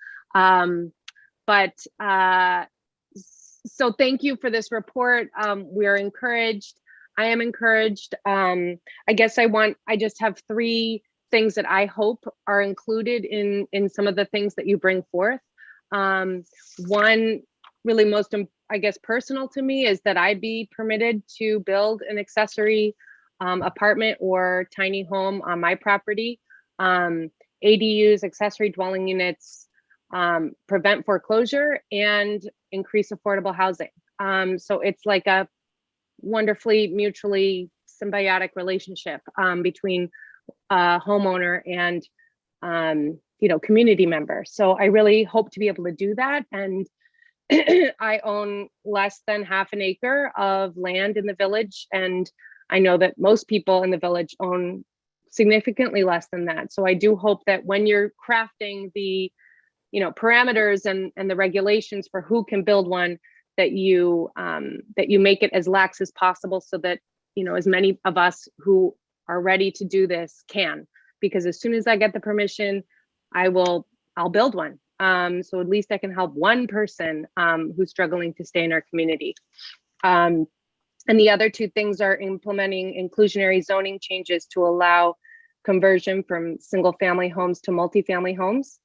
So thank you for this report. We're encouraged. I am encouraged. I guess I just have three things that I hope are included in some of the things that you bring forth. One really most, I guess, personal to me is that I be permitted to build an accessory apartment or tiny home on my property. ADUs, accessory dwelling units, prevent foreclosure and increase affordable housing. So it's like a wonderfully mutually symbiotic relationship between homeowner and community member. So I really hope to be able to do that. And I own less than half an acre of land in the village, and I know that most people in the village own significantly less than that. So I do hope that when you're crafting the parameters and the regulations for who can build one, that you make it as lax as possible, so that as many of us who are ready to do this can. Because as soon as I get the permission, I'll build one. So at least I can help one person who's struggling to stay in our community. And the other two things are implementing inclusionary zoning changes to allow conversion from single family homes to multifamily homes.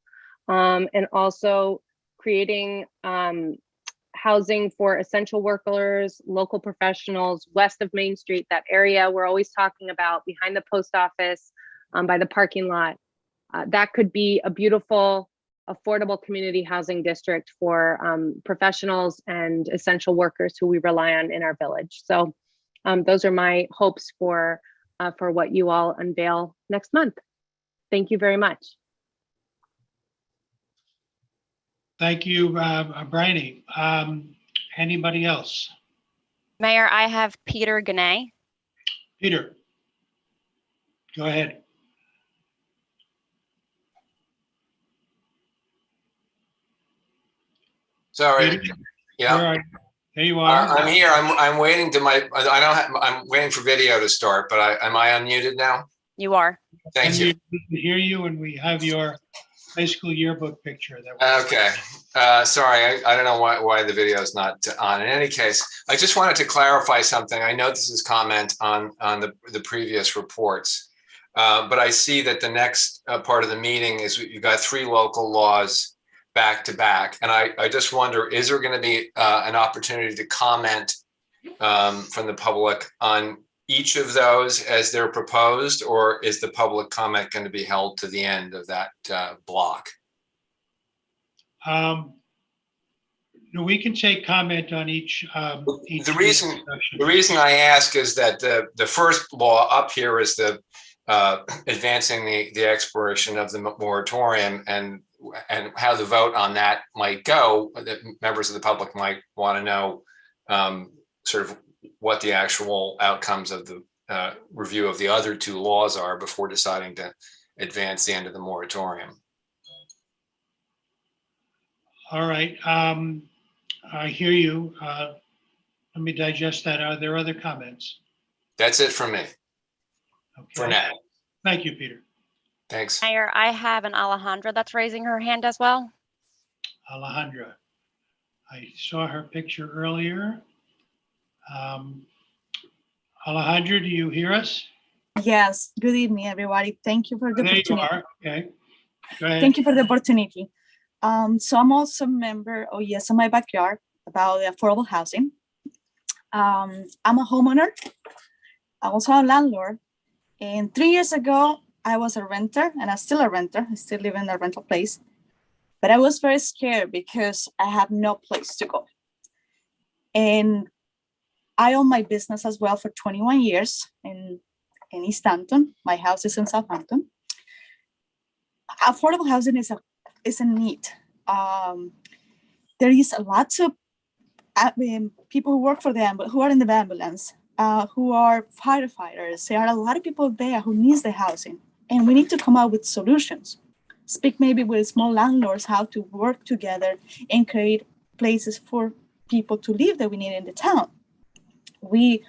And also creating housing for essential workers, local professionals, west of Main Street, that area we're always talking about, behind the post office, by the parking lot. That could be a beautiful, affordable community housing district for professionals and essential workers who we rely on in our village. So those are my hopes for what you all unveil next month. Thank you very much. Thank you, Bryony. Anybody else? Mayor, I have Peter Ganay. Peter, go ahead. Sorry. Peter, Yeah. where are you? There you are. I'm here. I'm waiting to I'm waiting for video to start, but am I unmuted now? You are. Thank you. We can hear you, and we have your high school yearbook picture. Okay. Sorry, I don't know why the video is not on. In any case, I just wanted to clarify something. I know this is comment on the previous reports, but I see that the next part of the meeting is you've got 3 local laws back to back. And I just wonder, is there going to be an opportunity to comment from the public on each of those as they're proposed, or is the public comment going to be held to the end of that block? We can take comment on each. The reason I ask is that the first law up here is the advancing the expiration of the moratorium, and how the vote on that might go. That members of the public might want to know sort of what the actual outcomes of the review of the other 2 laws are before deciding to advance the end of the moratorium. All right. I hear you. Let me digest that. Are there other comments? That's it from me. Okay. For now. Thank you, Peter. Thanks. Mayor, I have an Alejandra that's raising her hand as well. Alejandra. I saw her picture earlier. Alejandra, do you hear us? Yes, good evening, everybody. Thank you for the There you opportunity. are. Okay. Go ahead. Thank you for the opportunity. So I'm also a member of Yes in My Backyard about affordable housing. I'm a homeowner. I'm also a landlord. And 3 years ago, I was a renter, and I'm still a renter. I still live in a rental place. But I was very scared because I have no place to go. And I own my business as well for 21 years in East Hampton. My house is in Southampton. Affordable housing is a need. There is a lot of people who work for them, who are in the ambulance, who are firefighters. There are a lot of people there who needs the housing, and we need to come up with solutions. Speak maybe with small landlords how to work together and create places for people to live that we need in the town. We,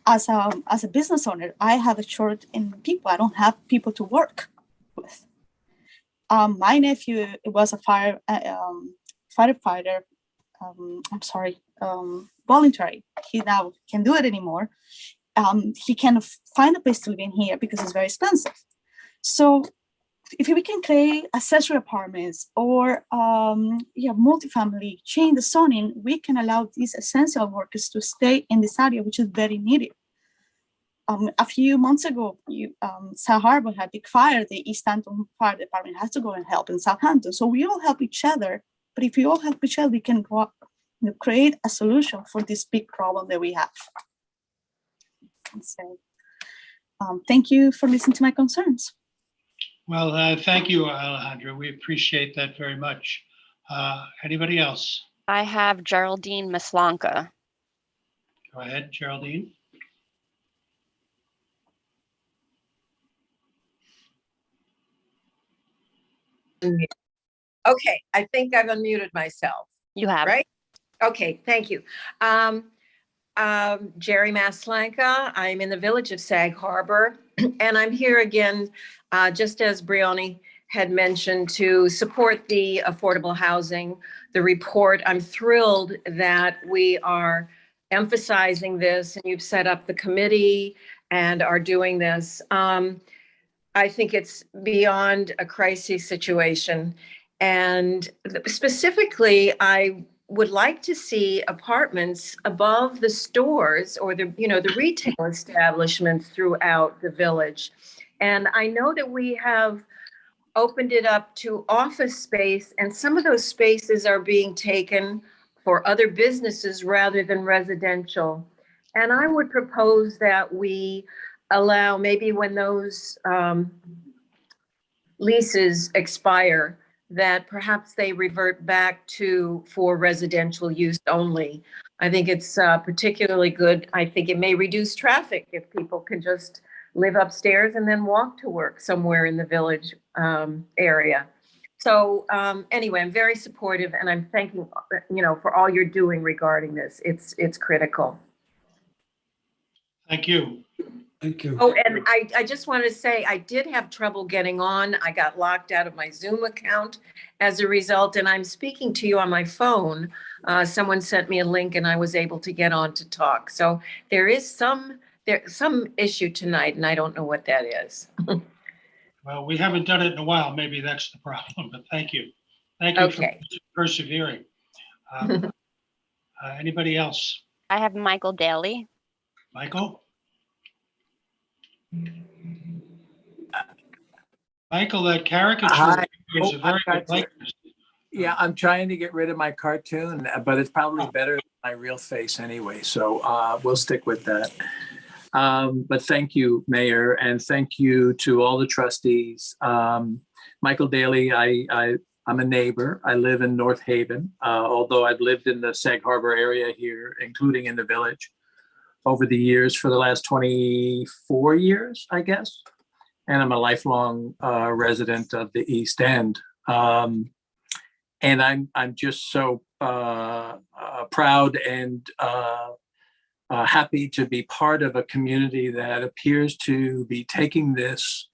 as a business owner, I have a short in people. I don't have people to work with. My nephew was a firefighter. Voluntary. He now can't do it anymore. he can find a place to live in here because it's very expensive. So if we can create accessory apartments or multifamily, change the zoning, we can allow these essential workers to stay in this area, which is very needed. A few months ago, Sag Harbor had a big fire. The East Hampton Fire Department has to go and help in Southampton. So we all help each other. But if we all help each other, we can create a solution for this big problem that we have. So, thank you for listening to my concerns. Well, thank you, Alejandra. We appreciate that very much. Anybody else? I have Geraldine Maslanka. Go ahead, Geraldine. Okay, I think I've unmuted myself, You have. right? Okay, thank you. Jerry Maslanka, I'm in the village of Sag Harbor, and I'm here again, just as Brioni had mentioned, to support the affordable housing, the report. I'm thrilled that we are emphasizing this, and you've set up the committee and are doing this. I think it's beyond a crisis situation. And specifically, I would like to see apartments above the stores or the retail establishments throughout the village. And I know that we have opened it up to office space, and some of those spaces are being taken for other businesses rather than residential. And I would propose that we allow, maybe when those leases expire, that perhaps they revert back to for residential use only. I think it's particularly good. I think it may reduce traffic if people can just live upstairs and then walk to work somewhere in the village area. So anyway, I'm very supportive, and I'm thanking for all you're doing regarding this. It's critical. Thank you. Thank you. Oh, and I just wanted to say, I did have trouble getting on. I got locked out of my Zoom account as a result, and I'm speaking to you on my phone. Someone sent me a link and I was able to get on to talk. So there is some issue tonight, and I don't know what that is. Well, we haven't done it in a while. Maybe that's the problem, but thank you. Thank you Okay. for persevering. Anybody else? I have Michael Daly. Michael? Michael, that caricature Hi. is a very good likeness. Yeah, I'm trying to get rid of my cartoon, but it's probably better than my real face anyway. So we'll stick with that. But thank you, Mayor, and thank you to all the trustees. Michael Daly, I'm a neighbor. I live in North Haven, although I've lived in the Sag Harbor area here, including in the village, over the years for the last 24 years, I guess. And I'm a lifelong resident of the East End. And I'm just so proud and happy to be part of a community that appears to be taking this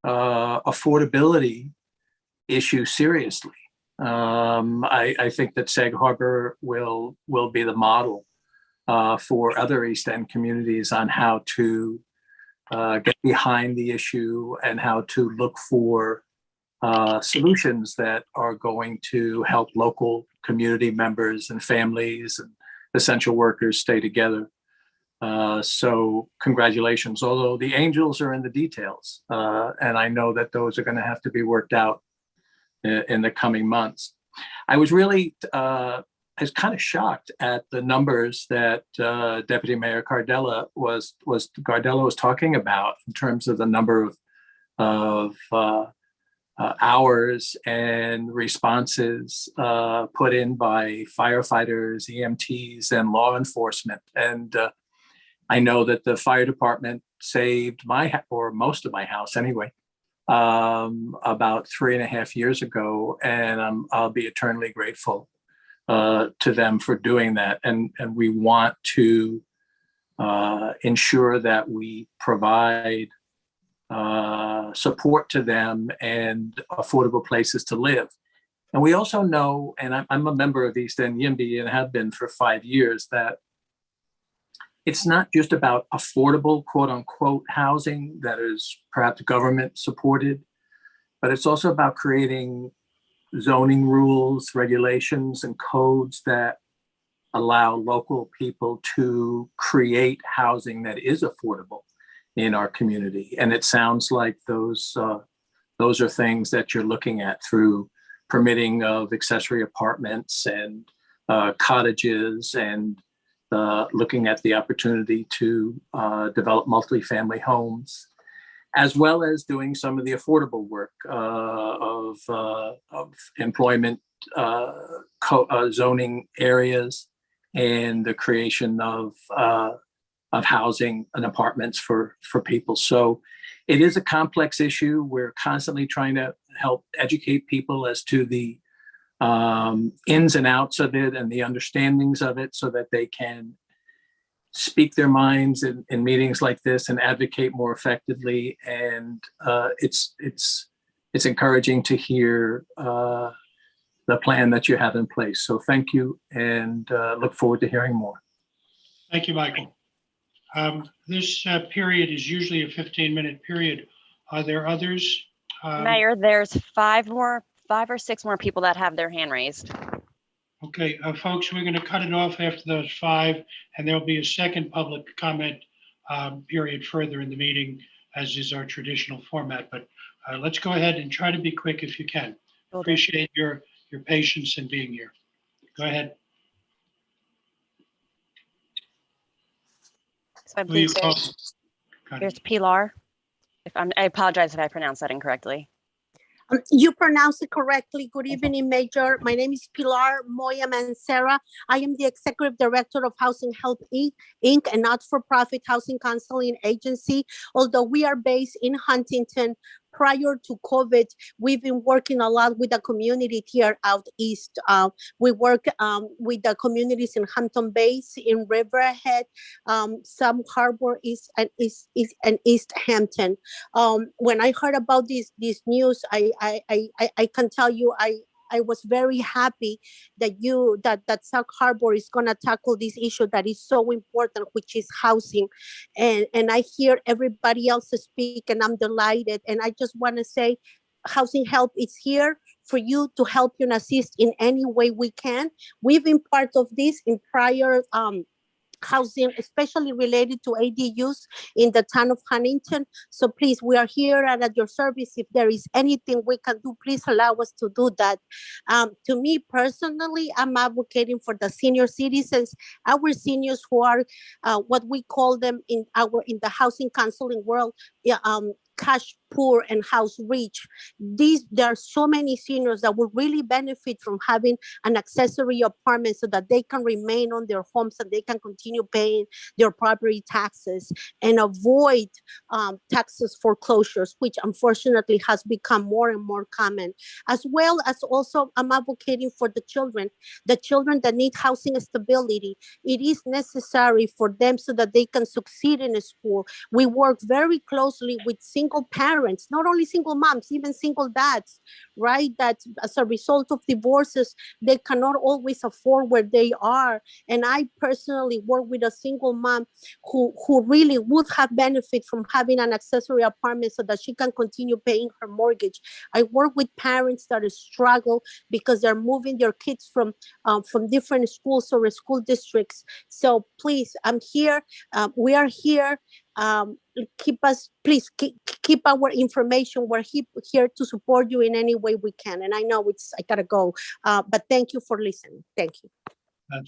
affordability issue seriously. I think that Sag Harbor will be the model for other East End communities on how to get behind the issue and how to look for solutions that are going to help local community members and families and essential workers stay together. So congratulations, although the angels are in the details. And I know that those are going to have to be worked out in the coming months. I was really kind of shocked at the numbers that Deputy Mayor Cardella was talking about in terms of the number of hours and responses put in by firefighters, EMTs, and law enforcement. And I know that the fire department saved most of my house anyway, about 3.5 years ago, and I'll be eternally grateful to them for doing that. And we want to ensure that we provide support to them and affordable places to live. And we also know, and I'm a member of East End YIMBY and have been for 5 years, that it's not just about affordable, quote unquote, housing that is perhaps government supported, but it's also about creating zoning rules, regulations, and codes that allow local people to create housing that is affordable in our community. And it sounds like those are things that you're looking at through permitting of accessory apartments and cottages, and looking at the opportunity to develop multifamily homes, as well as doing some of the affordable work of employment zoning areas, and the creation of housing and apartments for people. So it is a complex issue. We're constantly trying to help educate people as to the ins and outs of it and the understandings of it, so that they can speak their minds in meetings like this and advocate more effectively. And it's encouraging to hear the plan that you have in place. So thank you, and look forward to hearing more. Thank you, Michael. This period is usually a 15-minute period. Are there others? Mayor, there's five or six more people that have their hand raised. Okay, folks, we're going to cut it off after those 5, and there'll be a second public comment period further in the meeting, as is our traditional format. But let's go ahead and try to be quick if you can. Appreciate your patience in being here. Go ahead. So I believe there's Pilar. I apologize if I pronounced that incorrectly. You pronounce it correctly. Good evening, Major. My name is Pilar Moya Mancera. I am the Executive Director of Housing Help Inc., a not-for-profit housing counseling agency. Although we are based in Huntington, prior to COVID, we've been working a lot with the community here out east. We work with the communities in Hampton Bays, in Riverhead, some Harbor East and East Hampton. When I heard about this news, I can tell you I was very happy that Sag Harbor is going to tackle this issue that is so important, which is housing. And I hear everybody else speak, and I'm delighted. And I just want to say, Housing Help is here for you, to help you and assist in any way we can. We've been part of this in prior housing, especially related to ADUs in the town of Huntington. So please, we are here and at your service. If there is anything we can do, please allow us to do that. To me personally, I'm advocating for the senior citizens, our seniors who are what we call them in the housing counseling world, cash poor and house rich. There are so many seniors that will really benefit from having an accessory apartment, so that they can remain on their homes and they can continue paying their property taxes and avoid taxes foreclosures, which unfortunately has become more and more common. As well as also, I'm advocating for the children that need housing stability. It is necessary for them so that they can succeed in school. We work very closely with single parents, not only single moms, even single dads, right? That as a result of divorces, they cannot always afford where they are. And I personally work with a single mom who really would have benefit from having an accessory apartment so that she can continue paying her mortgage. I work with parents that struggle because they're moving their kids from different schools or school districts. So please, I'm here. We are here. Keep our information. We're here to support you in any way we can. And I know I gotta go, but thank you for listening. Thank you.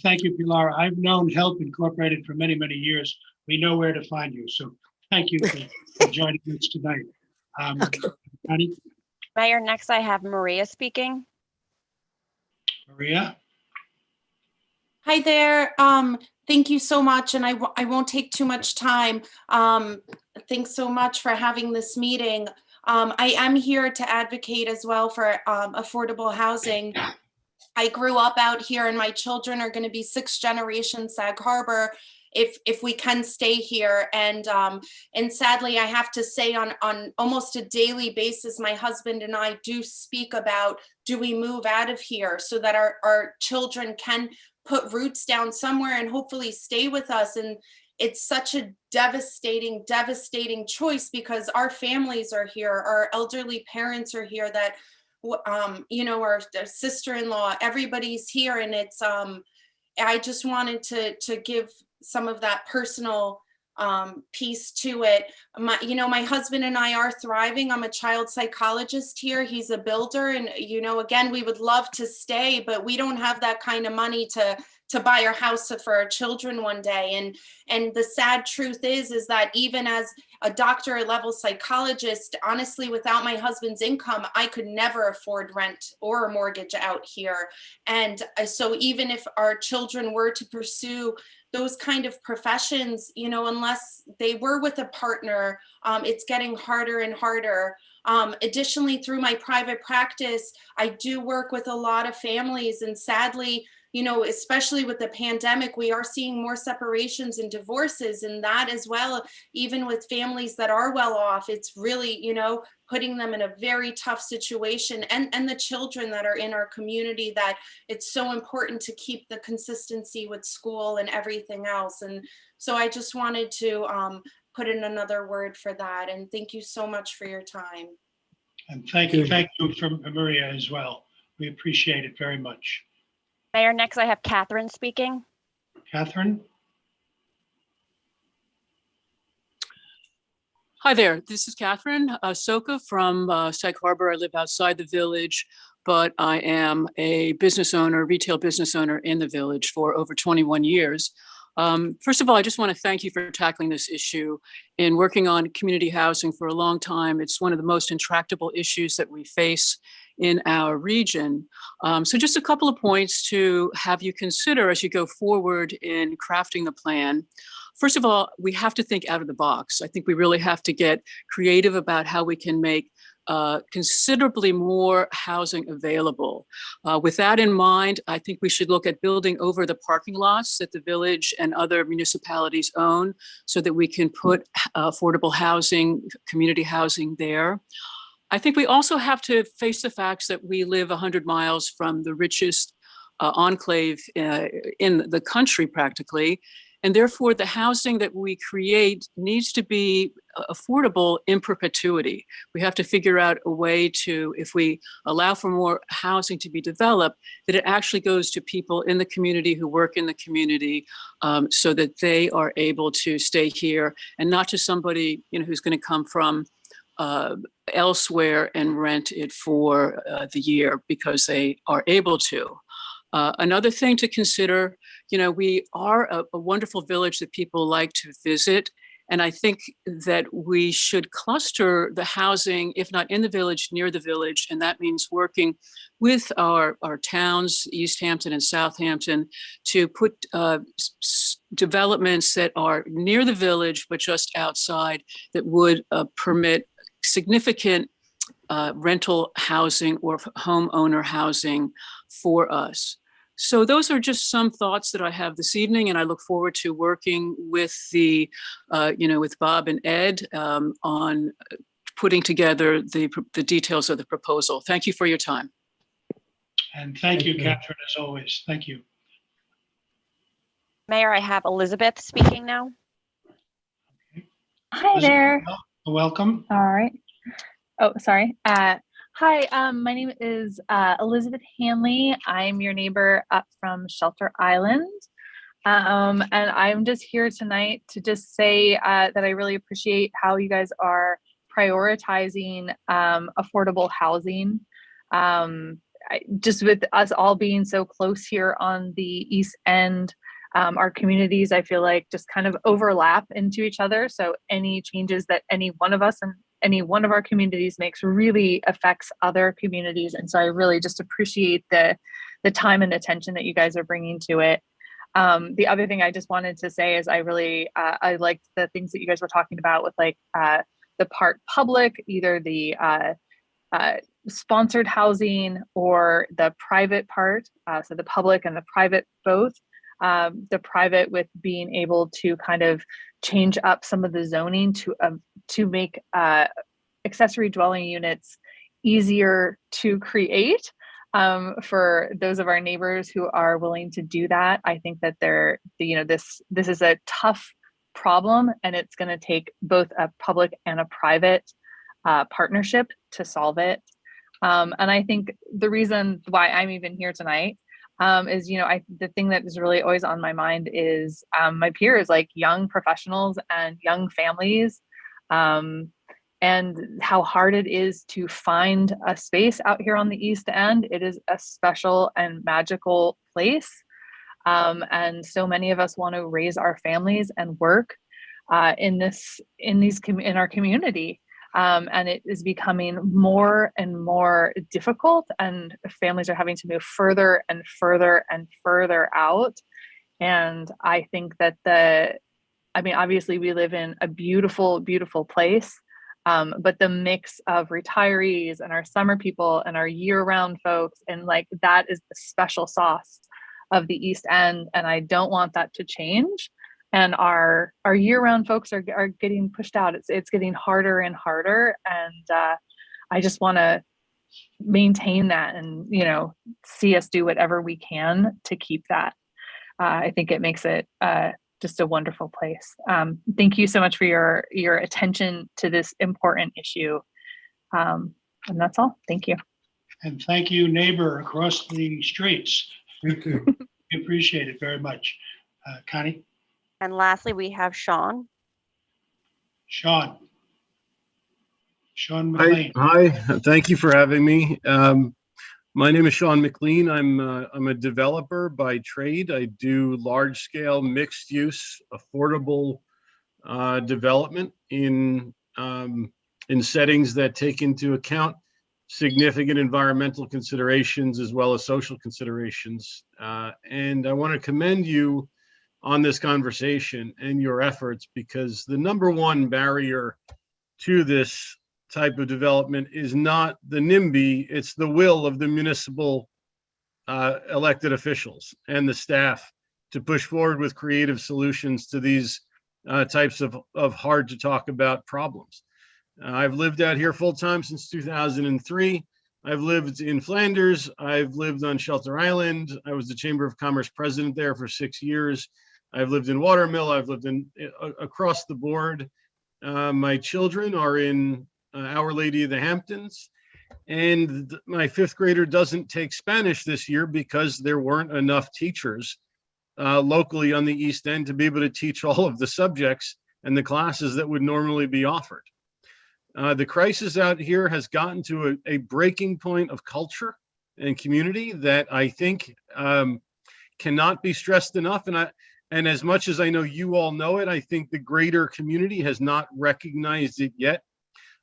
Thank you, Pilar. I've known Help Incorporated for many, many years. We know where to find you. So thank you for joining us tonight. Connie? Mayor, next I have Maria speaking. Maria? Hi there. Thank you so much. And I won't take too much time. Thanks so much for having this meeting. I am here to advocate as well for affordable housing. I grew up out here, and my children are going to be 6th generation Sag Harbor if we can stay here. And sadly, I have to say on almost a daily basis, my husband and I do speak about, do we move out of here so that our children can put roots down somewhere and hopefully stay with us. And it's such a devastating choice, because our families are here, our elderly parents are here, that our sister-in-law, everybody's here, and it's I just wanted to give some of that personal piece to it. My husband and I are thriving. I'm a child psychologist here. He's a builder, and again, we would love to stay, but we don't have that kind of money to buy our house for our children one day. And the sad truth is that even as a doctorate level psychologist, honestly, without my husband's income, I could never afford rent or a mortgage out here. And so even if our children were to pursue those kind of professions, unless they were with a partner, it's getting harder and harder. Additionally, through my private practice, I do work with a lot of families, and sadly, especially with the pandemic, we are seeing more separations and divorces, and that as well, even with families that are well off, it's really, putting them in a very tough situation, and the children that are in our community, that it's so important to keep the consistency with school and everything else. And so I just wanted to put in another word for that. And thank you so much for your time. And thank you for Maria as well. We appreciate it very much. Mayor, next I have Catherine speaking. Catherine? Hi there, this is Catherine Soka from Sag Harbor. I live outside the village, but I am a business owner, retail business owner in the village for over 21 years. First of all, I just want to thank you for tackling this issue. In working on community housing for a long time, it's one of the most intractable issues that we face in our region. So just a couple of points to have you consider as you go forward in crafting the plan. First of all, we have to think out of the box. I think we really have to get creative about how we can make considerably more housing available. With that in mind, I think we should look at building over the parking lots that the village and other municipalities own, so that we can put affordable housing, community housing there. I think we also have to face the facts that we live 100 miles from the richest enclave in the country practically. And therefore, the housing that we create needs to be affordable in perpetuity. We have to figure out a way to, if we allow for more housing to be developed, that it actually goes to people in the community who work in the community, so that they are able to stay here, and not to somebody who's going to come from elsewhere and rent it for the year because they are able to. Another thing to consider, we are a wonderful village that people like to visit. And I think that we should cluster the housing, if not in the village, near the village. And that means working with our towns, East Hampton and Southampton, to put developments that are near the village, but just outside, that would permit significant rental housing or homeowner housing for us. So those are just some thoughts that I have this evening, and I look forward to working with with Bob and Ed on putting together the details of the proposal. Thank you for your time. And thank you, Catherine, as always. Thank you. Mayor, I have Elizabeth speaking now. Hi there. Welcome. All right. Oh, sorry. Hi, my name is Elizabeth Hanley. I'm your neighbor up from Shelter Island. And I'm just here tonight to just say that I really appreciate how you guys are prioritizing affordable housing. Just with us all being so close here on the East End, our communities, I feel like, just kind of overlap into each other. So any changes that any one of us and any one of our communities makes really affects other communities. And so I really just appreciate the time and attention that you guys are bringing to it. The other thing I just wanted to say is I really, I liked the things that you guys were talking about with like the part public, either the sponsored housing or the private part. So the public and the private both. The private with being able to kind of change up some of the zoning to make accessory dwelling units easier to create for those of our neighbors who are willing to do that. I think that this is a tough problem, and it's going to take both a public and a private partnership to solve it. And I think the reason why I'm even here tonight is, the thing that is really always on my mind is my peers, like young professionals and young families, and how hard it is to find a space out here on the East End. It is a special and magical place. And so many of us want to raise our families and work in our community. And it is becoming more and more difficult, and families are having to move further and further and further out. And I think that obviously we live in a beautiful, beautiful place. But the mix of retirees and our summer people and our year-round folks, and like that is the special sauce of the East End. And I don't want that to change. And our year-round folks are getting pushed out. It's getting harder and harder. And I just want to maintain that and, see us do whatever we can to keep that. I think it makes it just a wonderful place. Thank you so much for your attention to this important issue. And that's all. Thank you. And thank you, neighbor across the streets. Thank you. We appreciate it very much. Connie? And lastly, we have Sean. Sean Hi, McLean. hi. Thank you for having me. My name is Sean McLean. I'm a developer by trade. I do large-scale, mixed-use, affordable development in settings that take into account significant environmental considerations as well as social considerations. And I want to commend you on this conversation and your efforts, because the number one barrier to this type of development is not the NIMBY, it's the will of the municipal elected officials and the staff to push forward with creative solutions to these types of hard to talk about problems. I've lived out here full time since 2003. I've lived in Flanders. I've lived on Shelter Island. I was the Chamber of Commerce president there for 6 years. I've lived in Watermill. I've lived in across the board. My children are in Our Lady of the Hamptons, and my 5th grader doesn't take Spanish this year because there weren't enough teachers locally on the East End to be able to teach all of the subjects and the classes that would normally be offered. The crisis out here has gotten to a breaking point of culture and community that I think cannot be stressed enough. And as much as I know you all know it, I think the greater community has not recognized it yet.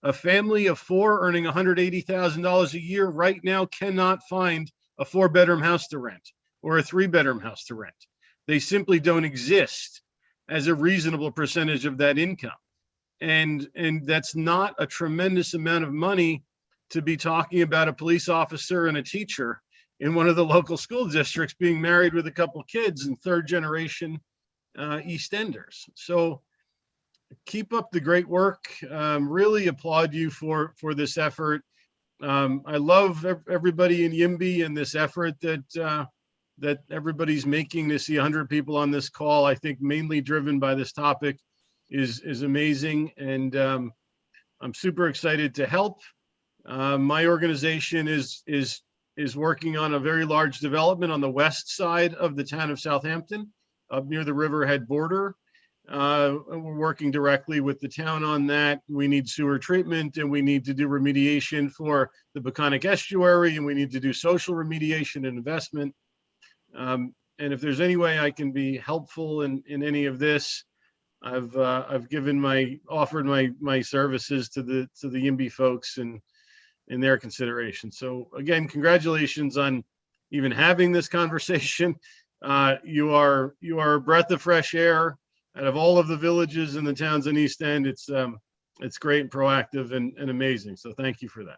A family of 4 earning $180,000 a year right now cannot find a 4-bedroom house to rent or a 3-bedroom house to rent. They simply don't exist as a reasonable percentage of that income. And that's not a tremendous amount of money to be talking about a police officer and a teacher in one of the local school districts being married with a couple kids and 3rd generation East Enders. So keep up the great work. Really applaud you for this effort. I love everybody in YIMBY and this effort that everybody's making to see 100 people on this call. I think mainly driven by this topic is amazing, and I'm super excited to help. My organization is working on a very large development on the west side of the town of Southampton, up near the Riverhead border. We're working directly with the town on that. We need sewer treatment, and we need to do remediation for the Peconic Estuary, and we need to do social remediation and investment. And if there's any way I can be helpful in any of this, I've offered my services to the YIMBY folks and in their consideration. So again, congratulations on even having this conversation. You are a breath of fresh air out of all of the villages and the towns in East End. It's great and proactive and amazing. So thank you for that.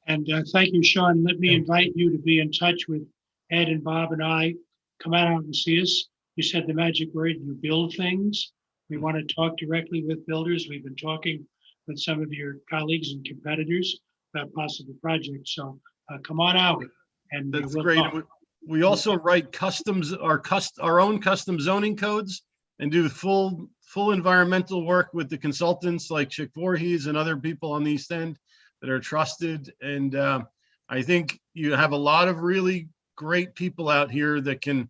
And thank you, Sean. Let me invite you to be in touch with Ed and Bob and I. Come out and see us. You said the magic word, you build things. We want to talk directly with builders. We've been talking with some of your colleagues and competitors about possible projects. So come on out. And that's we'll great. talk. We also write our own custom zoning codes and do the full environmental work with the consultants like Chick Voorhees and other people on the East End that are trusted. And I think you have a lot of really great people out here that can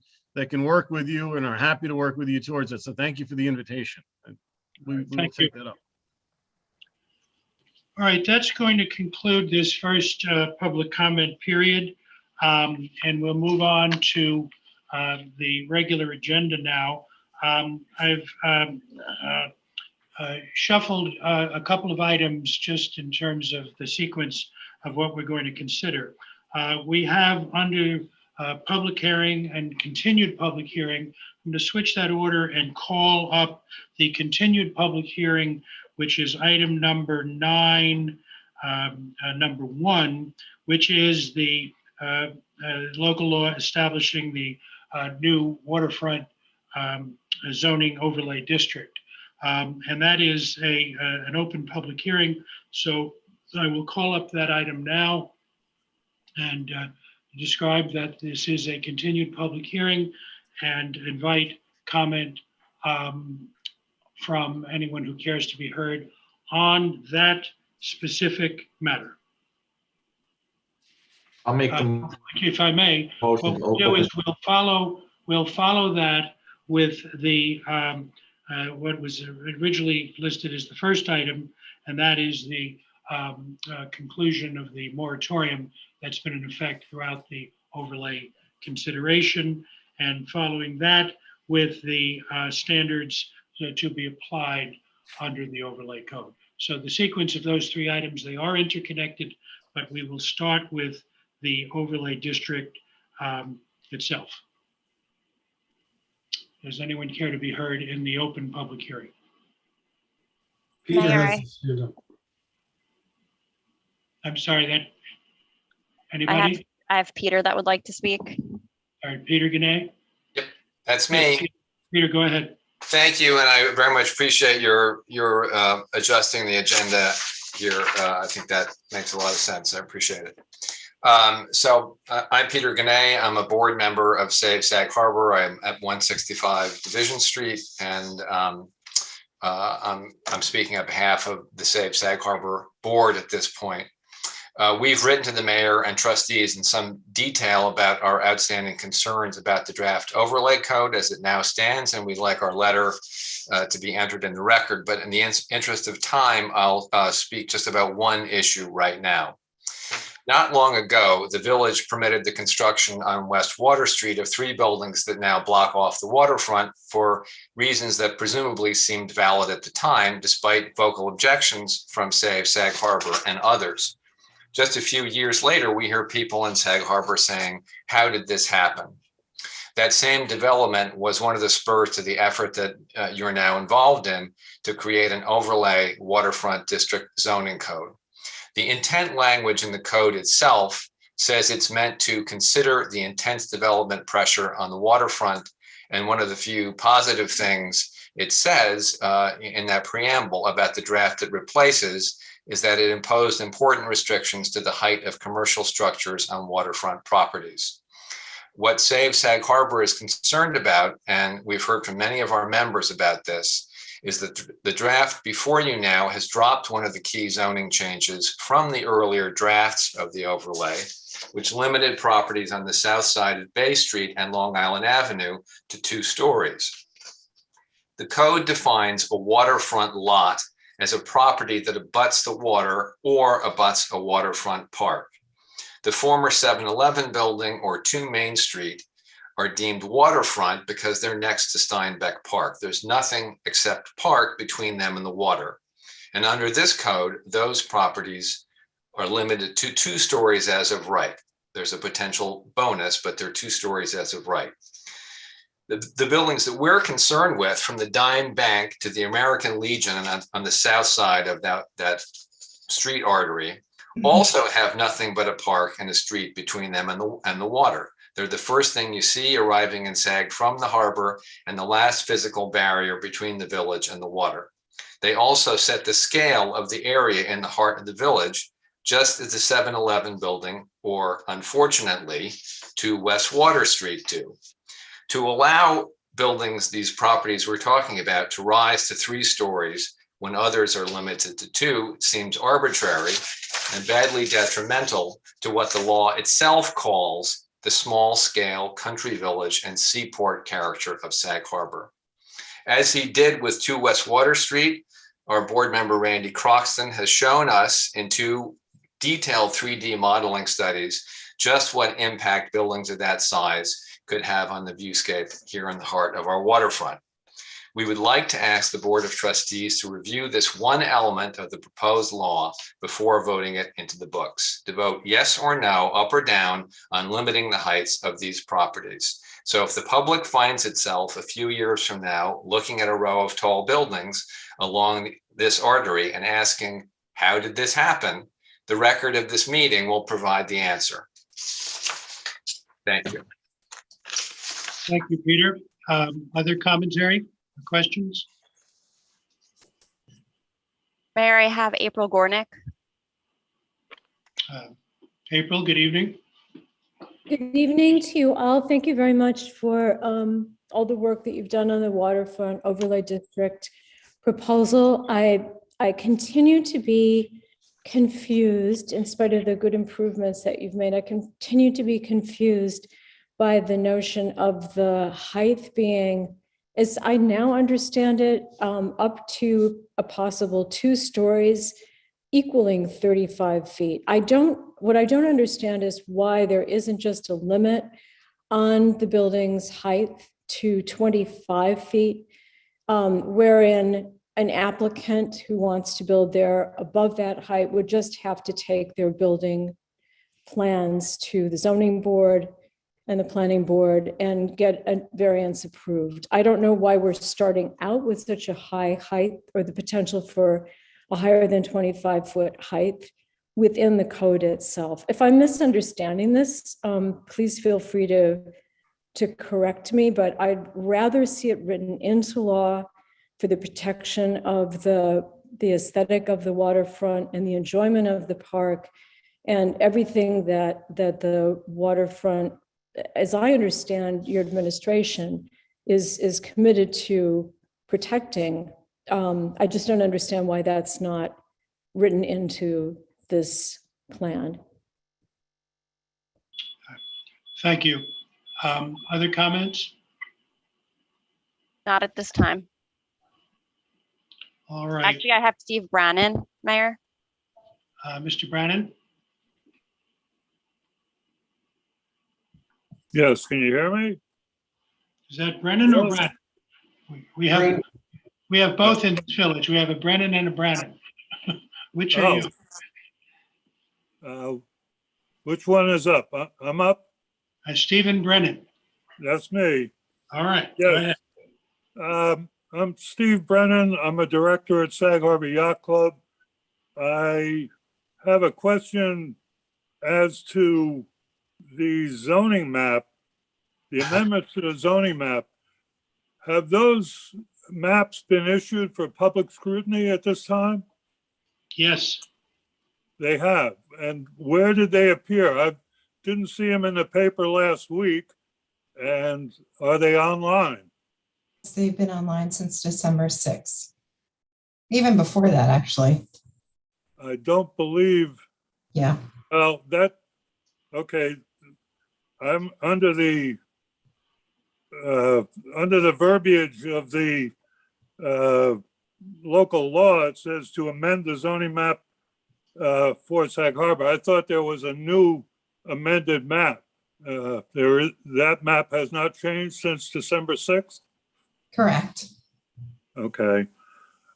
work with you and are happy to work with you towards it. So thank you for the invitation. We will take that up. All right, that's going to conclude this first public comment period. And we'll move on to the regular agenda now. I've shuffled a couple of items just in terms of the sequence of what we're going to consider. We have under public hearing and continued public hearing, I'm going to switch that order and call up the continued public hearing, which is item number 9, number 1, which is the local law establishing the new waterfront zoning overlay district. And that is an open public hearing. So I will call up that item now and describe that this is a continued public hearing and invite comment from anyone who cares to be heard on that specific matter. I'll make the If I may, what motion. we'll do is we'll follow that with the what was originally listed as the first item, and that is the conclusion of the moratorium that's been in effect throughout the overlay consideration, and following that with the standards to be applied under the overlay code. So the sequence of those 3 items, they are interconnected, but we will start with the overlay district itself. Does anyone care to be heard in the open public hearing? Peter Mayor, has his hand up. I'm sorry, that, anybody? I have Peter that would like to speak. All right, Peter Gannay? That's me. Peter, go ahead. Thank you, and I very much appreciate your adjusting the agenda here. I think that makes a lot of sense. I appreciate it. So I'm Peter Gannay. I'm a board member of Save Sag Harbor. I'm at 165 Division Street, and I'm speaking on behalf of the Save Sag Harbor board at this point. We've written to the mayor and trustees in some detail about our outstanding concerns about the draft overlay code as it now stands, and we'd like our letter to be entered in the record. But in the interest of time, I'll speak just about one issue right now. Not long ago, the village permitted the construction on West Water Street of 3 buildings that now block off the waterfront for reasons that presumably seemed valid at the time, despite vocal objections from Save Sag Harbor and others. Just a few years later, we hear people in Sag Harbor saying, how did this happen? That same development was one of the spurs to the effort that you're now involved in to create an overlay waterfront district zoning code. The intent language in the code itself says it's meant to consider the intense development pressure on the waterfront. And one of the few positive things it says in that preamble about the draft it replaces is that it imposed important restrictions to the height of commercial structures on waterfront properties. What Save Sag Harbor is concerned about, and we've heard from many of our members about this, is that the draft before you now has dropped one of the key zoning changes from the earlier drafts of the overlay, which limited properties on the south side of Bay Street and Long Island Avenue to 2 stories. The code defines a waterfront lot as a property that abuts the water or abuts a waterfront park. The former 7-Eleven building or 2 Main Street are deemed waterfront because they're next to Steinbeck Park. There's nothing except park between them and the water. And under this code, those properties are limited to 2 stories as of right. There's a potential bonus, but they're 2 stories as of right. The buildings that we're concerned with, from the Dime Bank to the American Legion and on the south side of that street artery, also have nothing but a park and a street between them and the water. They're the first thing you see arriving in Sag from the harbor and the last physical barrier between the village and the water. They also set the scale of the area in the heart of the village, just as the 7-Eleven building, or unfortunately, to West Water Street do. To allow buildings, these properties we're talking about, to rise to 3 stories when others are limited to 2 seems arbitrary and badly detrimental to what the law itself calls the small-scale country village and seaport character of Sag Harbor. As he did with 2 West Water Street, our board member Randy Croxton has shown us in 2 detailed 3D modeling studies just what impact buildings of that size could have on the viewscape here in the heart of our waterfront. We would like to ask the Board of Trustees to review this one element of the proposed law before voting it into the books, to vote yes or no, up or down, on limiting the heights of these properties. So if the public finds itself a few years from now looking at a row of tall buildings along this artery and asking, how did this happen? The record of this meeting will provide the answer. Thank you. Thank you, Peter. Other commentary or questions? Mayor, I have April Gornick. April, good evening. Good evening to you all. Thank you very much for all the work that you've done on the waterfront overlay district proposal. I continue to be confused in spite of the good improvements that you've made. I continue to be confused by the notion of the height being, as I now understand it, up to a possible 2 stories equaling 35 feet. What I don't understand is why there isn't just a limit on the building's height to 25 feet, wherein an applicant who wants to build there above that height would just have to take their building plans to the zoning board and the planning board and get a variance approved. I don't know why we're starting out with such a high height or the potential for a higher than 25-foot height within the code itself. If I'm misunderstanding this, please feel free to correct me, but I'd rather see it written into law for the protection of the aesthetic of the waterfront and the enjoyment of the park and everything that the waterfront, as I understand your administration, is committed to protecting. I just don't understand why that's not written into this plan. Thank you. Other comments? Not at this time. All right. Actually, I have Steve Brannan, Mayor. Mr. Brannan? Yes, can you hear me? Is that Brennan or Brannan? We have both in this village. We have a Brennan and a Brannan. Which are you? Which one is up? I'm up? Stephen Brennan. That's me. All right. Go Yes. ahead. I'm Steve Brennan. I'm a director at Sag Harbor Yacht Club. I have a question as to the zoning map, the amendments to the zoning map. Have those maps been issued for public scrutiny at this time? Yes. They have. And where did they appear? I didn't see them in the paper last week. And are they online? They've been online since December 6th. Even before that, actually. I don't believe. Yeah. Well, okay. I'm under the verbiage of the local law. It says to amend the zoning map for Sag Harbor. I thought there was a new amended map. That map has not changed since December 6th? Correct. Okay.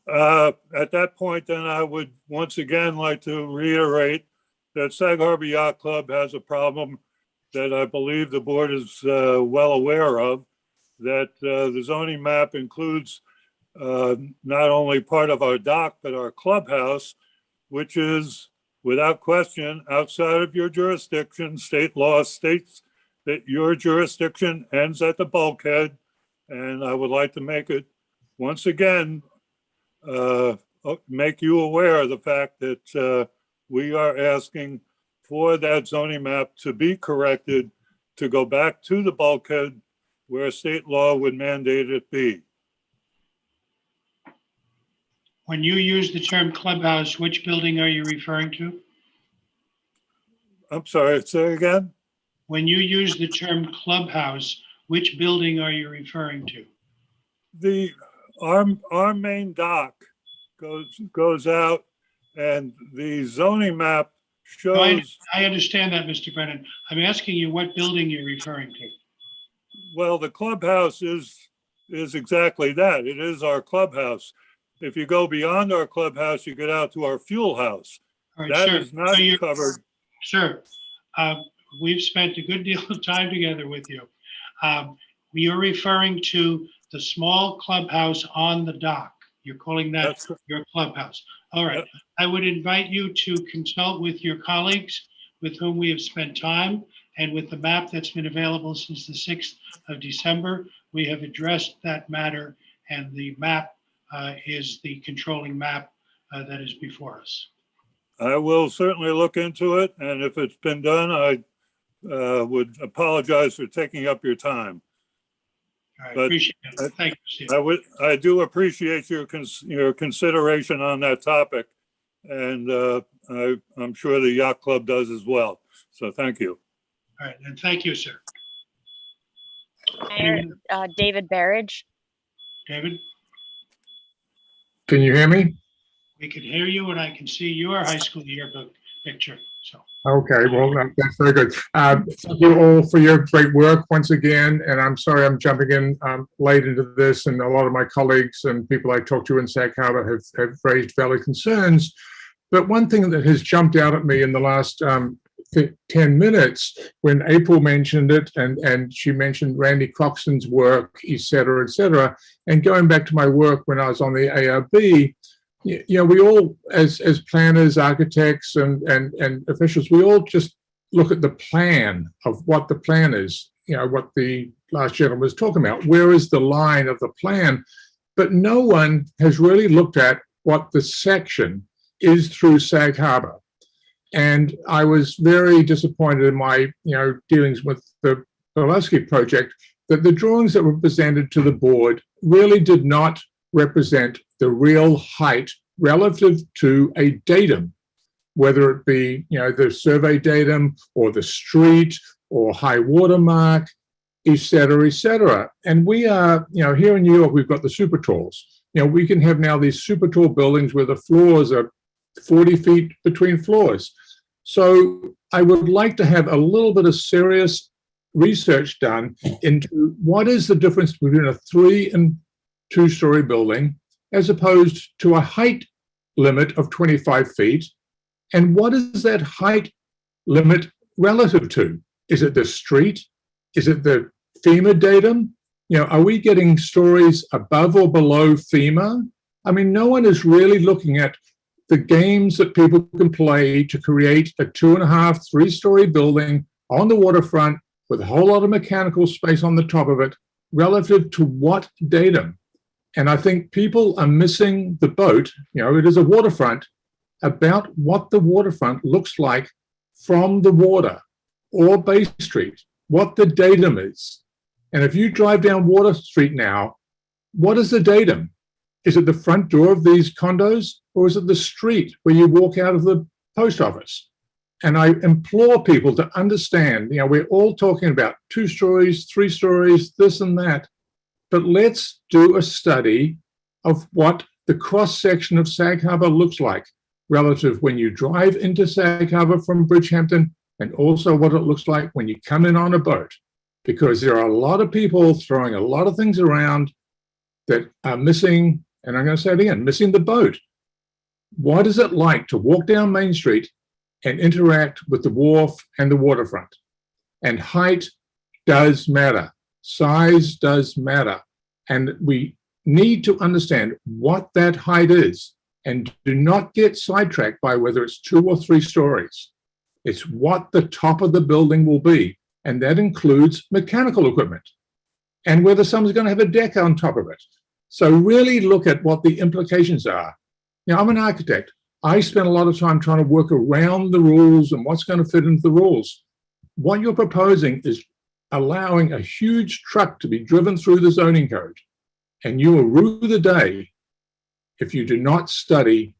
At that point, then I would once again like to reiterate that Sag Harbor Yacht Club has a problem that I believe the board is well aware of, that the zoning map includes not only part of our dock, but our clubhouse, which is without question outside of your jurisdiction. State law states that your jurisdiction ends at the bulkhead. And I would like to make it, once again, make you aware of the fact that we are asking for that zoning map to be corrected, to go back to the bulkhead where state law would mandate it be. When you use the term clubhouse, which building are you referring to? I'm sorry, say again? When you use the term clubhouse, which building are you referring to? Our main dock goes out, and the zoning map shows. I understand that, Mr. Brennan. I'm asking you what building you're referring to. Well, the clubhouse is exactly that. It is our clubhouse. If you go beyond our clubhouse, you get out to our fuel house. All right, That sir. is not covered. Sir, we've spent a good deal of time together with you. We are referring to the small clubhouse on the dock. You're calling that your clubhouse. All right. I would invite you to consult with your colleagues with whom we have spent time, and with the map that's been available since the 6th of December. We have addressed that matter, and the map is the controlling map that is before us. I will certainly look into it, and if it's been done, I would apologize for taking up your time. I appreciate it. Thank you, Steve. I do appreciate your consideration on that topic, and I'm sure the Yacht Club does as well. So thank you. All right, and thank you, sir. Mayor, David Barrage. David? Can you hear me? We can hear you, and I can see your high school yearbook picture. So. Okay, well, that's very good. Thank you all for your great work once again, and I'm sorry I'm jumping in late into this, and a lot of my colleagues and people I talked to in Sag Harbor have raised valid concerns. But one thing that has jumped out at me in the last 10 minutes, when April mentioned it, and she mentioned Randy Croxton's work, et cetera, and going back to my work when I was on the ARB, you know, we all, as planners, architects, and officials, we all just look at the plan of what the plan is, you know, what the last gentleman was talking about. Where is the line of the plan? But no one has really looked at what the section is through Sag Harbor. And I was very disappointed in my, dealings with the Pulaski project, that the drawings that were presented to the board really did not represent the real height relative to a datum, whether it be, the survey datum or the street or high water mark, et cetera. And we are, here in New York, we've got the super talls. We can have now these super tall buildings where the floors are 40 feet between floors. So I would like to have a little bit of serious research done into what is the difference between a 3- and 2-story building as opposed to a height limit of 25 feet. And what is that height limit relative to? Is it the street? Is it the FEMA datum? Are we getting stories above or below FEMA? I mean, no one is really looking at the games that people can play to create a 2.5, 3-story building on the waterfront with a whole lot of mechanical space on the top of it relative to what datum. And I think people are missing the boat, it is a waterfront, about what the waterfront looks like from the water or Bay Street, what the datum is. And if you drive down Water Street now, what is the datum? Is it the front door of these condos, or is it the street where you walk out of the post office? And I implore people to understand, we're all talking about 2 stories, 3 stories, this and that, but let's do a study of what the cross-section of Sag Harbor looks like relative when you drive into Sag Harbor from Bridgehampton, and also what it looks like when you come in on a boat, because there are a lot of people throwing a lot of things around that are missing, and I'm going to say it again, missing the boat. What is it like to walk down Main Street and interact with the wharf and the waterfront? And height does matter. Size does matter. And we need to understand what that height is, and do not get sidetracked by whether it's 2 or 3 stories. It's what the top of the building will be. And that includes mechanical equipment and whether someone's going to have a deck on top of it. So really look at what the implications are. I'm an architect. I spend a lot of time trying to work around the rules and what's going to fit into the rules. What you're proposing is allowing a huge truck to be driven through the zoning code. And you will rue the day if you do not study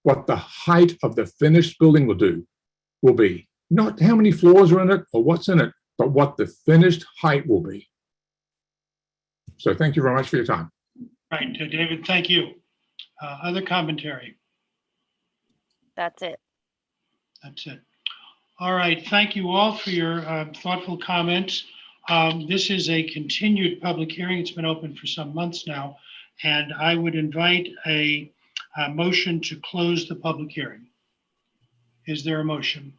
what the height of the finished building will be. Not how many floors are in it or what's in it, but what the finished height will be. So thank you very much for your time. Right, David, thank you. Other commentary? That's it. That's it. All right, thank you all for your thoughtful comments. This is a continued public hearing. It's been open for some months now, and I would invite a motion to close the public hearing. Is there a motion?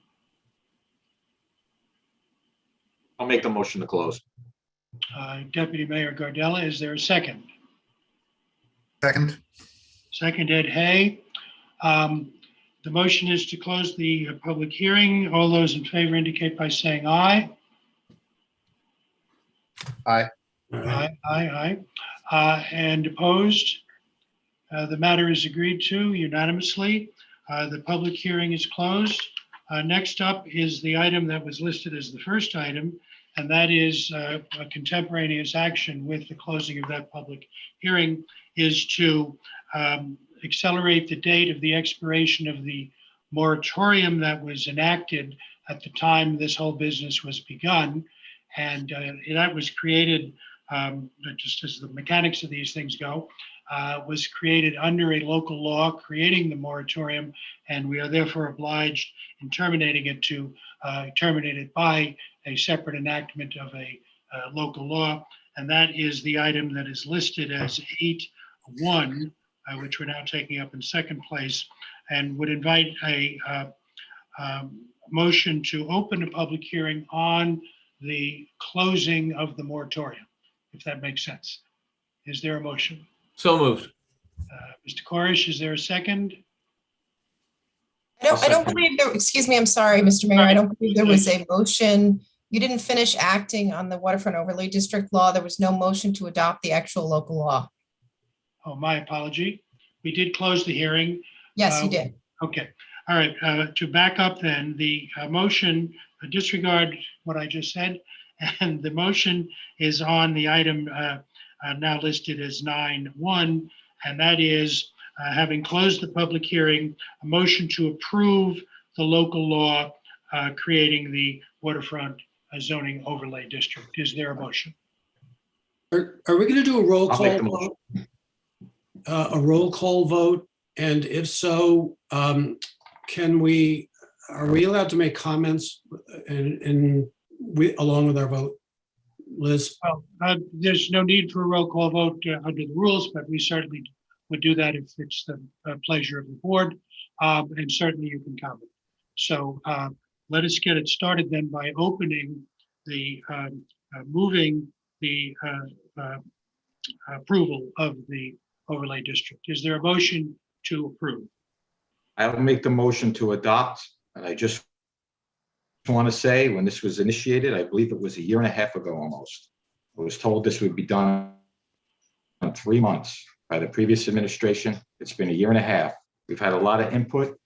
I'll make the motion to close. Deputy Mayor Gardella, is there a second? Second. Second, Ed Hay. The motion is to close the public hearing. All those in favor indicate by saying aye. Aye. Aye. And opposed? The matter is agreed to unanimously. The public hearing is closed. Next up is the item that was listed as the first item, and that is a contemporaneous action with the closing of that public hearing is to accelerate the date of the expiration of the moratorium that was enacted at the time this whole business was begun. And that was created, just as the mechanics of these things go, was created under a local law creating the moratorium, and we are therefore obliged in terminating it to terminate it by a separate enactment of a local law. And that is the item that is listed as 8.1, which we're now taking up in second place, and would invite a motion to open a public hearing on the closing of the moratorium, if that makes sense. Is there a motion? So moved. Mr. Corish, is there a second? I don't believe there, excuse me, I'm sorry, Mr. Mayor, I don't believe there was a motion. You didn't finish acting on the waterfront overlay district law. There was no motion to adopt the actual local law. Oh, my apology. We did close the hearing. Yes, you did. Okay. All right. To back up then, the motion, disregard what I just said, and the motion is on the item now listed as 9.1, and that is having closed the public hearing, a motion to approve the local law creating the waterfront zoning overlay district. Is there a motion? Are we going to do a roll I'll make the call motion. vote? A roll call vote? And if so, are we allowed to make comments along with our vote? Liz? Well, there's no need for a roll call vote under the rules, but we certainly would do that if it's the pleasure of the board, and certainly you can comment. So let us get it started then by opening the, moving the approval of the overlay district. Is there a motion to approve? I will make the motion to adopt, and I just want to say, when this was initiated, I believe it was 1.5 years ago almost, I was told this would be done in 3 months by the previous administration. It's been 1.5 years. We've had a lot of input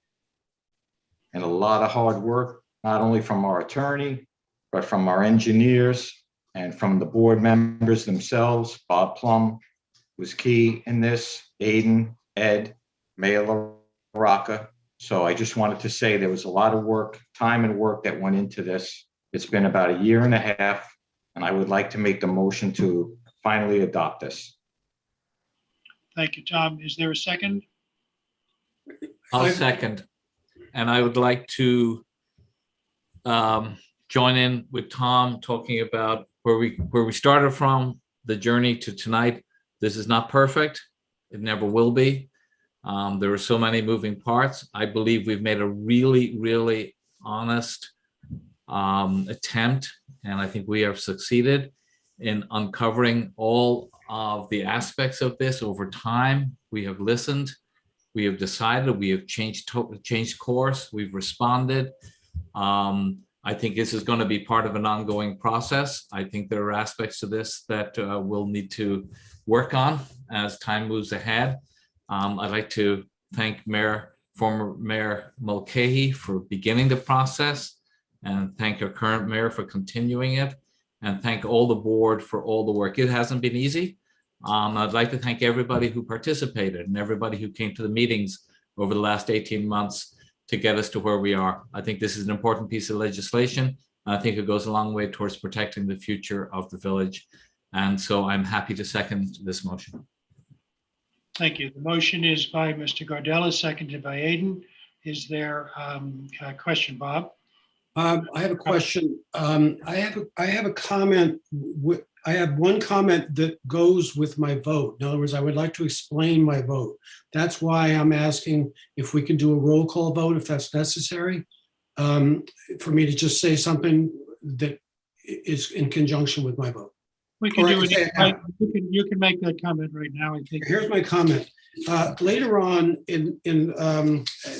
and a lot of hard work, not only from our attorney, but from our engineers and from the board members themselves. Bob Plum was key in this, Aiden, Ed, Mayor LaRocca. So I just wanted to say there was a lot of work, time and work that went into this. It's been about 1.5 years, and I would like to make the motion to finally adopt this. Thank you, Tom. Is there a second? I'll second. And I would like to join in with Tom talking about where we started from, the journey to tonight. This is not perfect. It never will be. There are so many moving parts. I believe we've made a really, really honest attempt, and I think we have succeeded in uncovering all of the aspects of this over time. We have listened, we have decided, we have changed course, we've responded. I think this is going to be part of an ongoing process. I think there are aspects to this that we'll need to work on as time moves ahead. I'd like to thank former Mayor Mulcahy for beginning the process, and thank our current mayor for continuing it. and thank all the board for all the work. It hasn't been easy. I'd like to thank everybody who participated and everybody who came to the meetings over the last 18 months to get us to where we are. I think this is an important piece of legislation. I think it goes a long way towards protecting the future of the village. And so I'm happy to second this motion. Thank you. The motion is by Mr. Gardella, seconded by Aiden. Is there a question, Bob? I have a question. I have a comment. I have one comment that goes with my vote. In other words, I would like to explain my vote. That's why I'm asking if we can do a roll call vote, if that's necessary, for me to just say something that is in conjunction with my vote. We can do it. You can make that comment right now. I think. Here's my comment. Later on in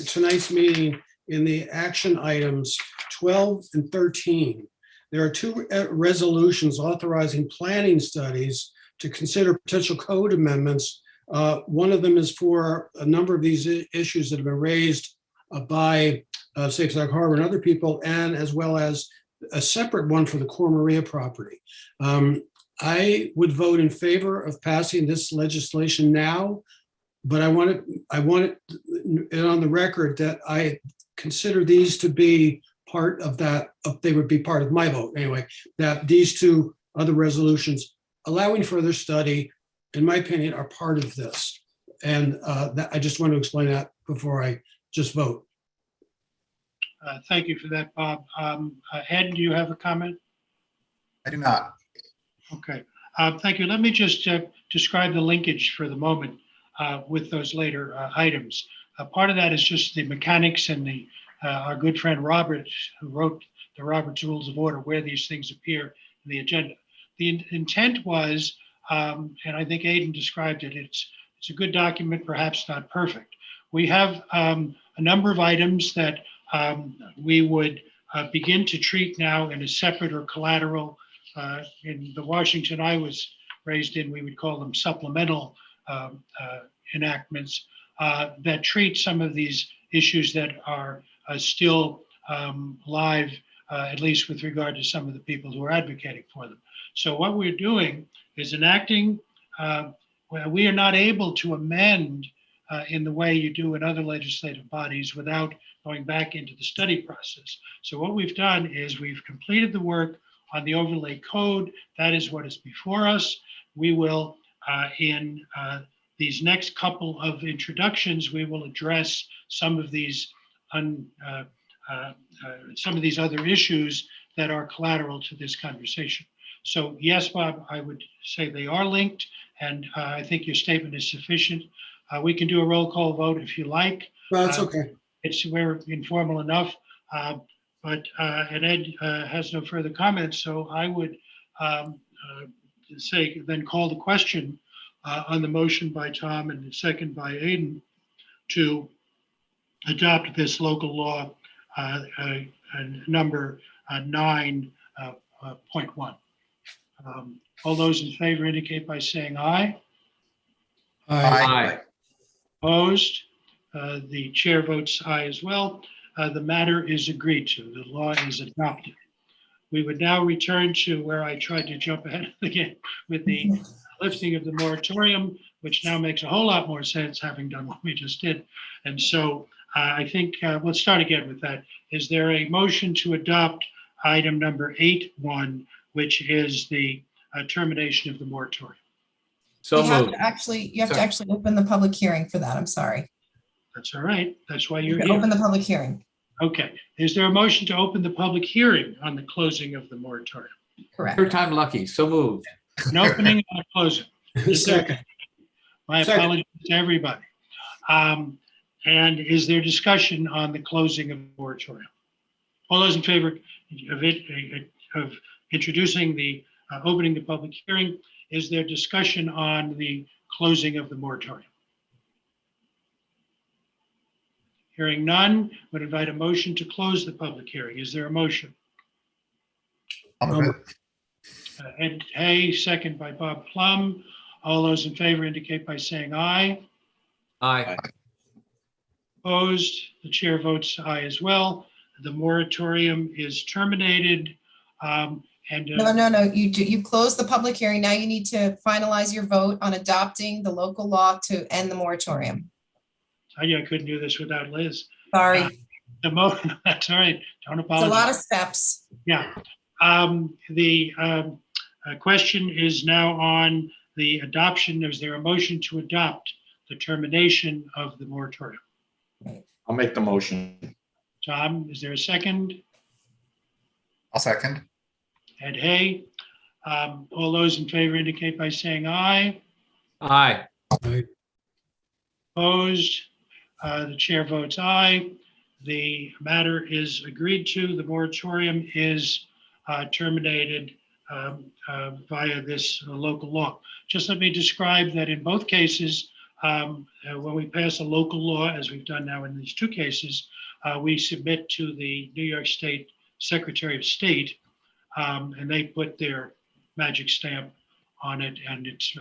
tonight's meeting, in the action items 12 and 13, there are two resolutions authorizing planning studies to consider potential code amendments. One of them is for a number of these issues that have been raised by Safe Sag Harbor and other people, and as well as a separate one for the Cor Maria property. I would vote in favor of passing this legislation now, but I want it on the record that I consider these to be part of that, they would be part of my vote anyway, that these two other resolutions allowing further study, in my opinion, are part of this. And I just want to explain that before I just vote. Thank you for that, Bob. Ed, do you have a comment? I do not. Okay, thank you. Let me just describe the linkage for the moment with those later items. Part of that is just the mechanics and our good friend Robert, who wrote the Robert's Rules of Order, where these things appear in the agenda. The intent was, and I think Aiden described it, it's a good document, perhaps not perfect. We have a number of items that we would begin to treat now in a separate or collateral. In the Washington I was raised in, we would call them supplemental enactments that treat some of these issues that are still live, at least with regard to some of the people who are advocating for them. So what we're doing is enacting, we are not able to amend in the way you do in other legislative bodies without going back into the study process. So what we've done is we've completed the work on the overlay code. That is what is before us. We will, in these next couple of introductions, we will address some of these other issues that are collateral to this conversation. So yes, Bob, I would say they are linked, and I think your statement is sufficient. We can do a roll call vote if you like. Well, that's okay. We're informal enough, but and Ed has no further comments, so I would say then call the question on the motion by Tom and the second by Aiden to adopt this local law number 9.1. All those in favor indicate by saying aye. Aye. Opposed? The chair votes aye as well. The matter is agreed to. The law is adopted. We would now return to where I tried to jump ahead again with the lifting of the moratorium, which now makes a whole lot more sense having done what we just did. And so I think let's start again with that. Is there a motion to adopt item number 8.1, which is the termination of the moratorium? So You have moved. to actually open the public hearing for that. I'm sorry. That's all right. That's why you're You here. open the public hearing. Okay. Is there a motion to open the public hearing on the closing of the moratorium? Correct. Third time lucky. So moved. An opening and a closing. Second. My apologies to everybody. And is there discussion on the closing of the moratorium? All those in favor of introducing the opening the public hearing, is there discussion on the closing of the moratorium? Hearing none, would invite a motion to close the public hearing. Is there a motion? Ed Hay, second by Bob Plum. All those in favor indicate by saying aye. Aye. Opposed? The chair votes aye as well. The moratorium is terminated. No, you closed the public hearing. Now you need to finalize your vote on adopting the local law to end the moratorium. I knew I couldn't do this without Liz. Sorry. That's all right. Don't It's a apologize. lot of steps. Yeah. The question is now on the adoption. Is there a motion to adopt the termination of the moratorium? I'll make the motion. Tom, is there a second? I'll second. Ed Hay. All those in favor indicate by saying aye. Aye. Opposed? The chair votes aye. The matter is agreed to. The moratorium is terminated via this local law. Just let me describe that in both cases, when we pass a local law, as we've done now in these two cases, we submit to the New York State Secretary of State, and they put their magic stamp on it, and it's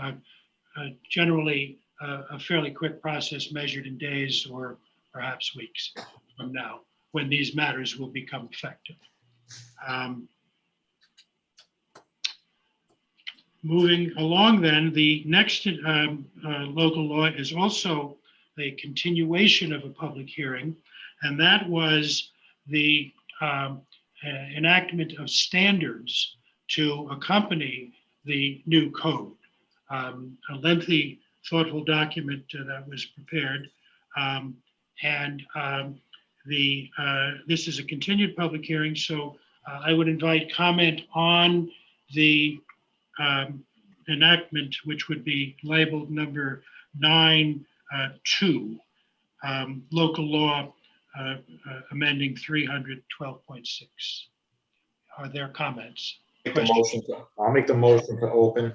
generally a fairly quick process measured in days or perhaps weeks from now, when these matters will become effective. Moving along then, the next local law is also a continuation of a public hearing, and that was the enactment of standards to accompany the new code. A lengthy, thoughtful document that was prepared. This is a continued public hearing, so I would invite comment on the enactment, which would be labeled number 9.2, local law amending 312.6. Are there comments? I'll make the motion to open.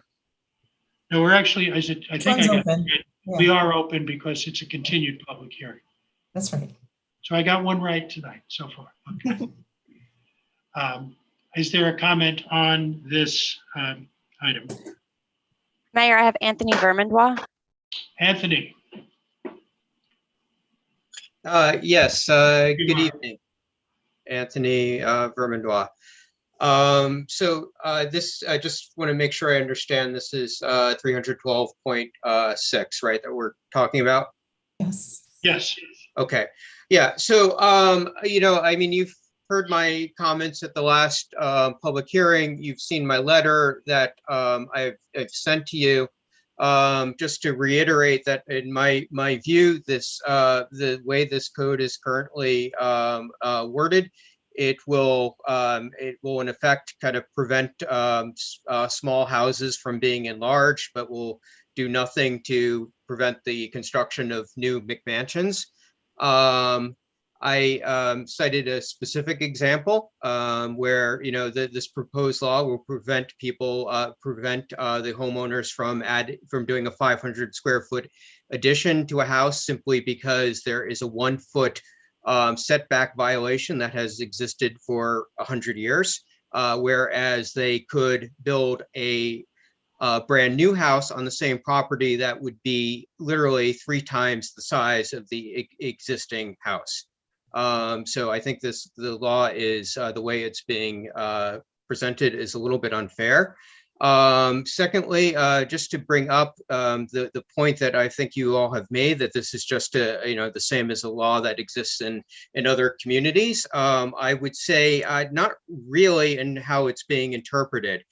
No, we're actually, I think One's open. we are open because it's a continued public hearing. That's right. So I got one right tonight so far. Okay. Is there a comment on this item? Mayor, I have Anthony Vermandois. Anthony. Yes, good evening, Anthony Vermandois. This, I just want to make sure I understand, this is 312.6, right, that we're talking about? Yes. Yes. Okay, yeah, so, I mean, you've heard my comments at the last public hearing. You've seen my letter that I've sent to you. Just to reiterate that in my view, this the way this code is currently worded, it will in effect kind of prevent small houses from being enlarged, but will do nothing to prevent the construction of new McMansions. I cited a specific example where, this proposed law will prevent the homeowners from doing a 500 square foot addition to a house simply because there is a 1 foot setback violation that has existed for 100 years, whereas they could build a brand new house on the same property that would be literally 3 times the size of the existing house. So I think the law is, the way it's being presented is a little bit unfair. Secondly, just to bring up the point that I think you all have made, that this is just the same as a law that exists in other communities. I would say not really in how it's being interpreted.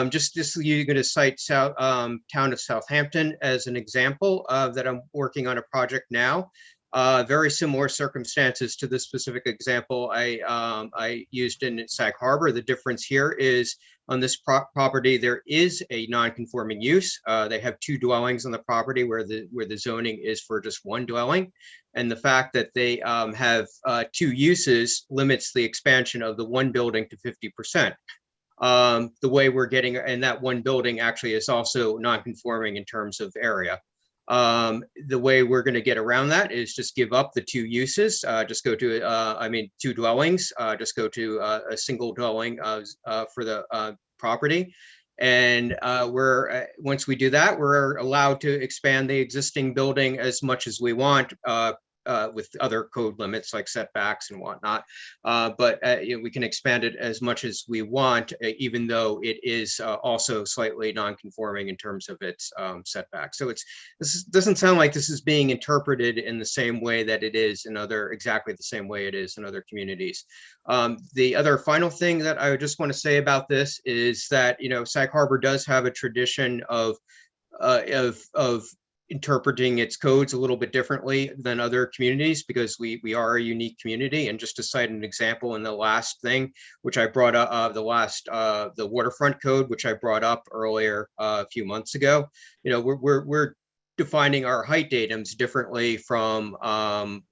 Just you're going to cite town of Southampton as an example that I'm working on a project now. Very similar circumstances to this specific example I used in Sag Harbor. The difference here is on this property, there is a non-conforming use. They have 2 dwellings on the property where the zoning is for just 1 dwelling. And the fact that they have 2 uses limits the expansion of the 1 building to 50%. The way we're getting, and that 1 building actually is also non-conforming in terms of area. The way we're going to get around that is just give up the 2 uses, just go to 2 dwellings, just go to a single dwelling for the property. And once we do that, we're allowed to expand the existing building as much as we want, with other code limits like setbacks and whatnot. But we can expand it as much as we want, even though it is also slightly non-conforming in terms of its setback. So this doesn't sound like this is being interpreted in the same way that it is in exactly the same way it is in other communities. The other final thing that I would just want to say about this is that, Sag Harbor does have a tradition of interpreting its codes a little bit differently than other communities, because we are a unique community. And just to cite an example, in the last thing, which I brought up, the waterfront code, which I brought up earlier a few months ago, we're defining our height datums differently from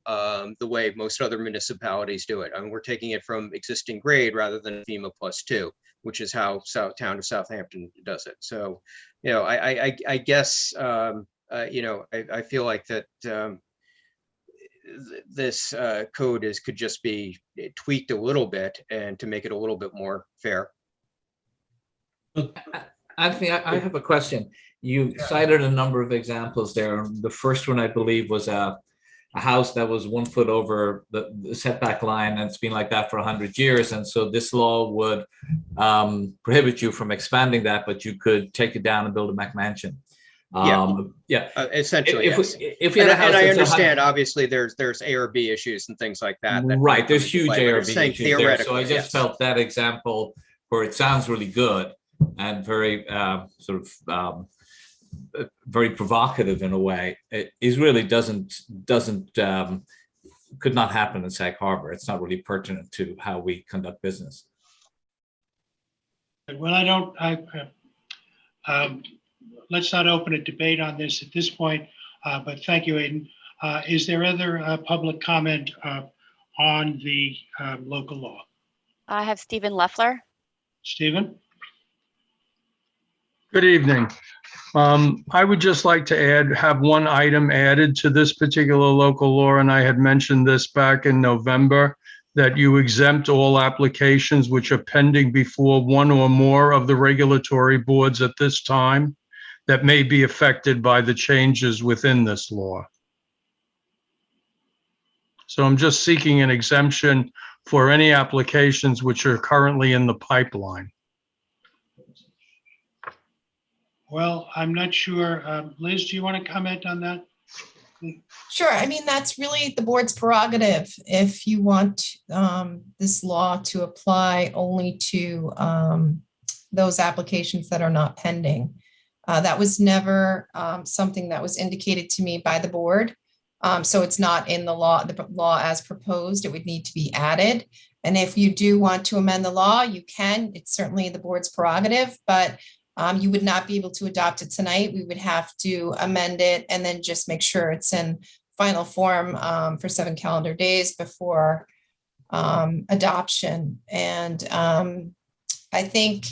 the way most other municipalities do it. I mean, we're taking it from existing grade rather than FEMA +2, which is how town of Southampton does it. So, I guess, I feel like that this code could just be tweaked a little bit and to make it a little bit more fair. Anthony, I have a question. You cited a number of examples there. The first one, I believe, was a house that was 1 foot over the setback line, and it's been like that for 100 years. And so this law would prohibit you from expanding that, but you could take it down and build a McMansion. Essentially, yes. If you had a house, and I understand, obviously, there's A or B issues and things like that. Right, there's huge A or B issues there. So I just yes. felt that example, where it sounds really good and very very provocative in a way, it is really could not happen in Sag Harbor. It's not really pertinent to how we conduct business. Well, let's not open a debate on this at this point, but thank you, Aidan. Is there other public comment on the local law? I have Stephen Leffler. Stephen? Good evening. I would just like to have one item added to this particular local law, and I had mentioned this back in November, that you exempt all applications which are pending before one or more of the regulatory boards at this time that may be affected by the changes within this law. So I'm just seeking an exemption for any applications which are currently in the pipeline. Well, I'm not sure. Liz, do you want to comment on that? Sure. I mean, that's really the board's prerogative. If you want this law to apply only to those applications that are not pending. That was never something that was indicated to me by the board. So it's not in the law as proposed. It would need to be added. And if you do want to amend the law, you can. It's certainly the board's prerogative, but you would not be able to adopt it tonight. We would have to amend it and then just make sure it's in final form for 7 calendar days before adoption. And I think,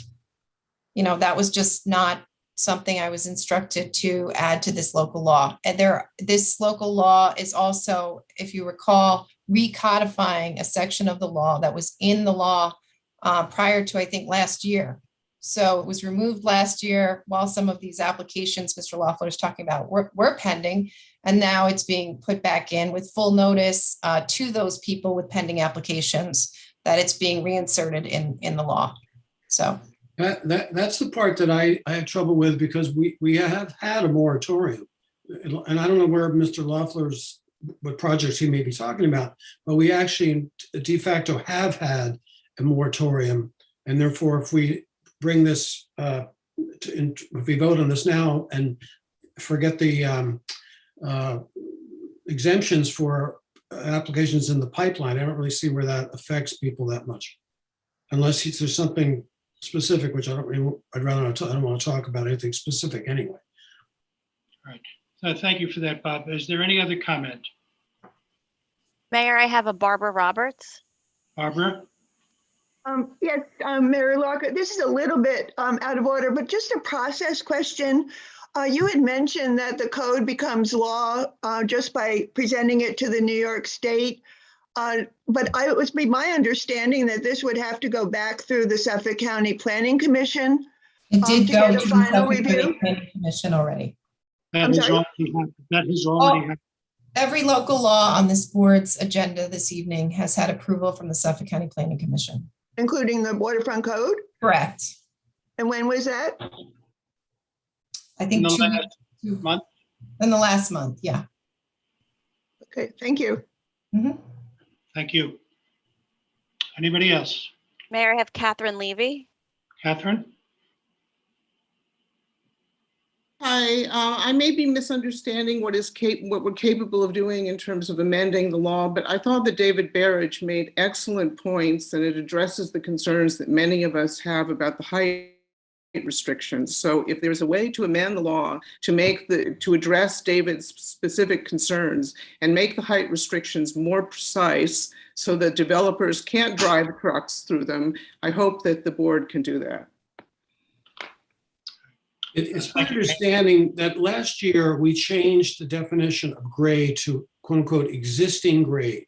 that was just not something I was instructed to add to this local law. And this local law is also, if you recall, recodifying a section of the law that was in the law prior to, I think, last year. So it was removed last year while some of these applications Mr. Loeffler is talking about were pending. And now it's being put back in with full notice to those people with pending applications that it's being reinserted in the law. So that's the part that I have trouble with, because we have had a moratorium. And I don't know where Mr. Loeffler's, what projects he may be talking about, but we actually de facto have had a moratorium. And therefore, if we bring this, if we vote on this now and forget the exemptions for applications in the pipeline, I don't really see where that affects people that much. Unless there's something specific, which I don't want to talk about anything specific anyway. All right. So thank you for that, Bob. Is there any other comment? Mayor, I have a Barbara Roberts. Barbara? Yes, Mayor Locker, this is a little bit out of order, but just a process question. You had mentioned that the code becomes law just by presenting it to the New York State. But it was my understanding that this would have to go back through the Suffolk County Planning Commission. it did to go get to a the final Suffolk County review. Planning Commission already. That has already happened. Every local law on this board's agenda this evening has had approval from the Suffolk County Planning Commission. Including the waterfront code? Correct. And when was that? I think In the last month. in the last month, yeah. Okay, thank you. Mhm. Thank you. Anybody else? Mayor, I have Catherine Levy. Catherine? Hi, I may be misunderstanding what we're capable of doing in terms of amending the law, but I thought that David Berridge made excellent points and it addresses the concerns that many of us have about the height restrictions. So if there's a way to amend the law to address David's specific concerns and make the height restrictions more precise so that developers can't drive trucks through them, I hope that the board can do that. It's my understanding that last year we changed the definition of grade to quote unquote existing grade.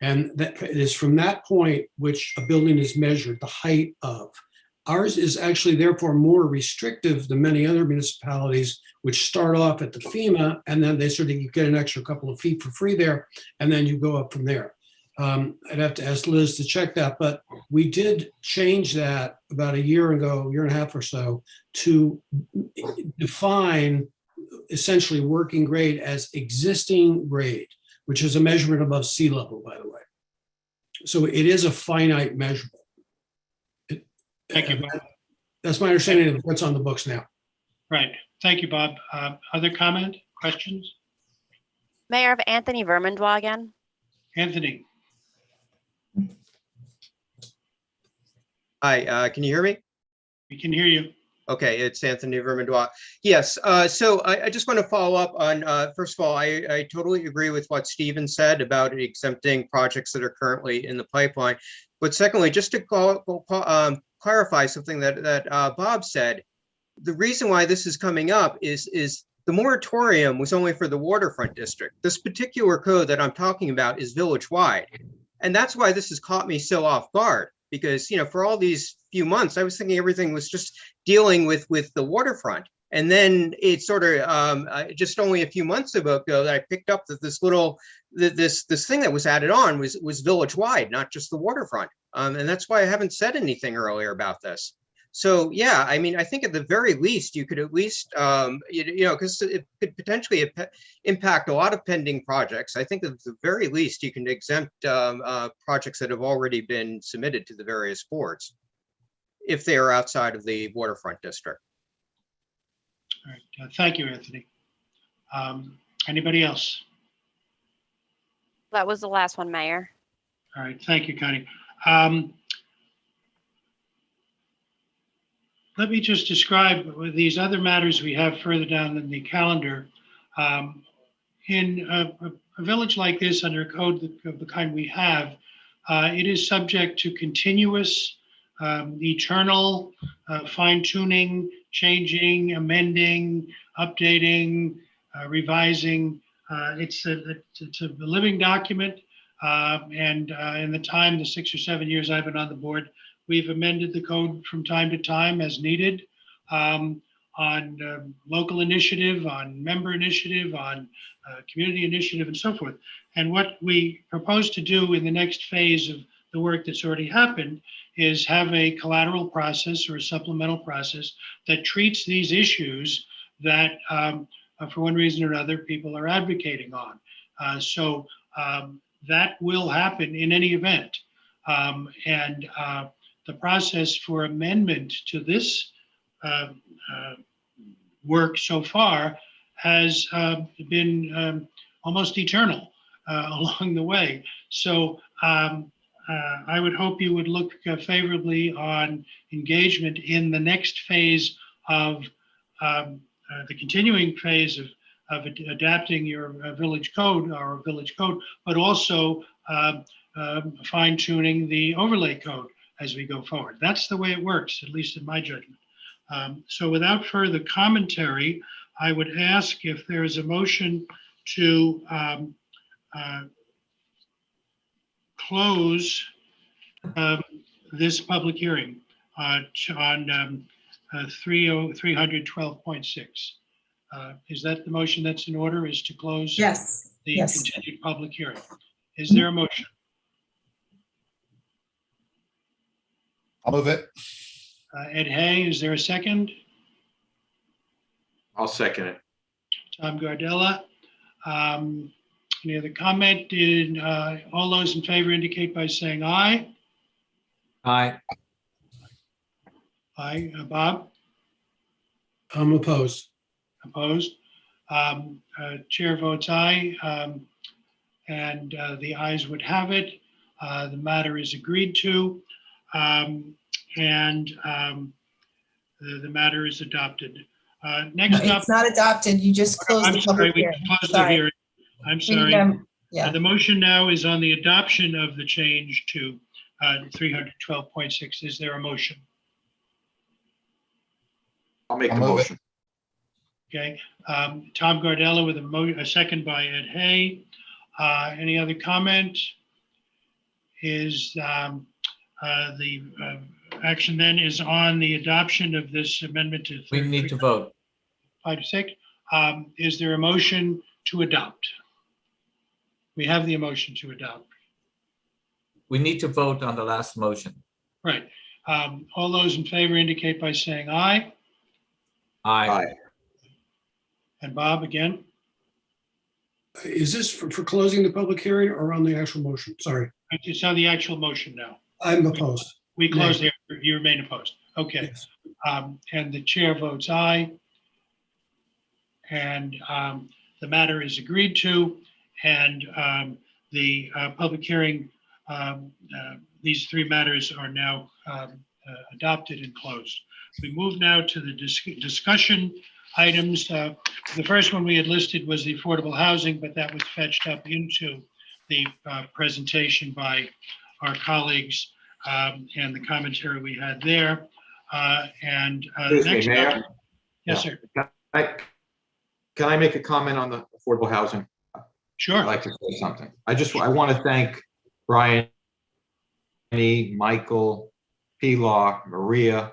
And that it is from that point which a building is measured, the height of. Ours is actually therefore more restrictive than many other municipalities, which start off at the FEMA and then they sort of, you get an extra couple of feet for free there, and then you go up from there. I'd have to ask Liz to check that, but we did change that about a year ago, year and a half or so, to define essentially working grade as existing grade, which is a measurement above sea level, by the way. So it is a finite measurement. Thank you, Bob. That's my understanding of what's on the books now. Right. Thank you, Bob. Other comment, questions? Mayor, I have Anthony Vermandois again. Anthony? Hi, can you hear me? We can hear you. Okay, it's Anthony Vermandois. Yes, so I just want to follow up on, first of all, I totally agree with what Stephen said about exempting projects that are currently in the pipeline. But secondly, just to clarify something that Bob said, the reason why this is coming up is the moratorium was only for the waterfront district. This particular code that I'm talking about is village-wide. And that's why this has caught me so off guard, because, you know, for all these few months, I was thinking everything was just dealing with the waterfront. And then it's sort of just only a few months ago that I picked up that this little, this thing that was added on was village-wide, not just the waterfront. And that's why I haven't said anything earlier about this. So, yeah, I mean, I think at the very least, you could at least, you know, because it could potentially impact a lot of pending projects. I think at the very least, you can exempt projects that have already been submitted to the various boards if they are outside of the waterfront district. All right. Thank you, Anthony. Anybody else? That was the last one, Mayor. All right. Thank you, Connie. Let me just describe these other matters we have further down in the calendar. In a village like this, under a code of the kind we have, it is subject to continuous, eternal fine-tuning, changing, amending, updating, revising. It's a living document. And in the time, the 6 or 7 years I've been on the board, we've amended the code from time to time as needed, on local initiative, on member initiative, on community initiative, and so forth. And what we propose to do in the next phase of the work that's already happened is have a collateral process or a supplemental process that treats these issues that, for one reason or another, people are advocating on. So that will happen in any event. The process for amendment to this work so far has been almost eternal along the way. So I would hope you would look favorably on engagement in the next phase of the continuing phase of adapting your village code, but also fine-tuning the overlay code as we go forward. That's the way it works, at least in my judgment. So without further commentary, I would ask if there is a motion to close this public hearing on 312.6. Is that the motion that's in order, is to close Yes, the yes. continued public hearing? Is there a motion? I'll move it. Ed Hay, is there a second? I'll second it. Tom Gardella. Any other comment? All those in favor indicate by saying aye. Aye. Aye. Bob? I'm opposed. Opposed? Chair votes aye, and the ayes would have it. The matter is agreed to, and the matter is adopted. Next up. It's not adopted. You just closed I'm the sorry, public we hearing. closed the Sorry. hearing. I'm sorry. Yeah. The motion now is on the adoption of the change to 312.6. Is there a motion? I'll make I'll the move it. motion. Okay, Tom Gardella with a second by Ed Hay. Any other comment? Is the action then is on the adoption of this amendment to We need to vote. 5 to 6. Is there a motion to adopt? We have the motion to adopt. We need to vote on the last motion. Right. All those in favor indicate by saying aye. Aye. And Bob again? Is this for closing the public hearing or on the actual motion? Sorry, It's on the actual motion now. I'm opposed. We closed there. You remain opposed. Okay. Yes. And the chair votes aye. And the matter is agreed to. And the public hearing, these three matters are now adopted and closed. We move now to the discussion items. The first one we had listed was the affordable housing, but that was fetched up into the presentation by our colleagues and the commentary we had there. Excuse me, Next Mayor? up, yes, sir. Can I make a comment on the affordable housing? Sure. I'd like to say something. I want to thank Brian, Michael, Pilar, Maria,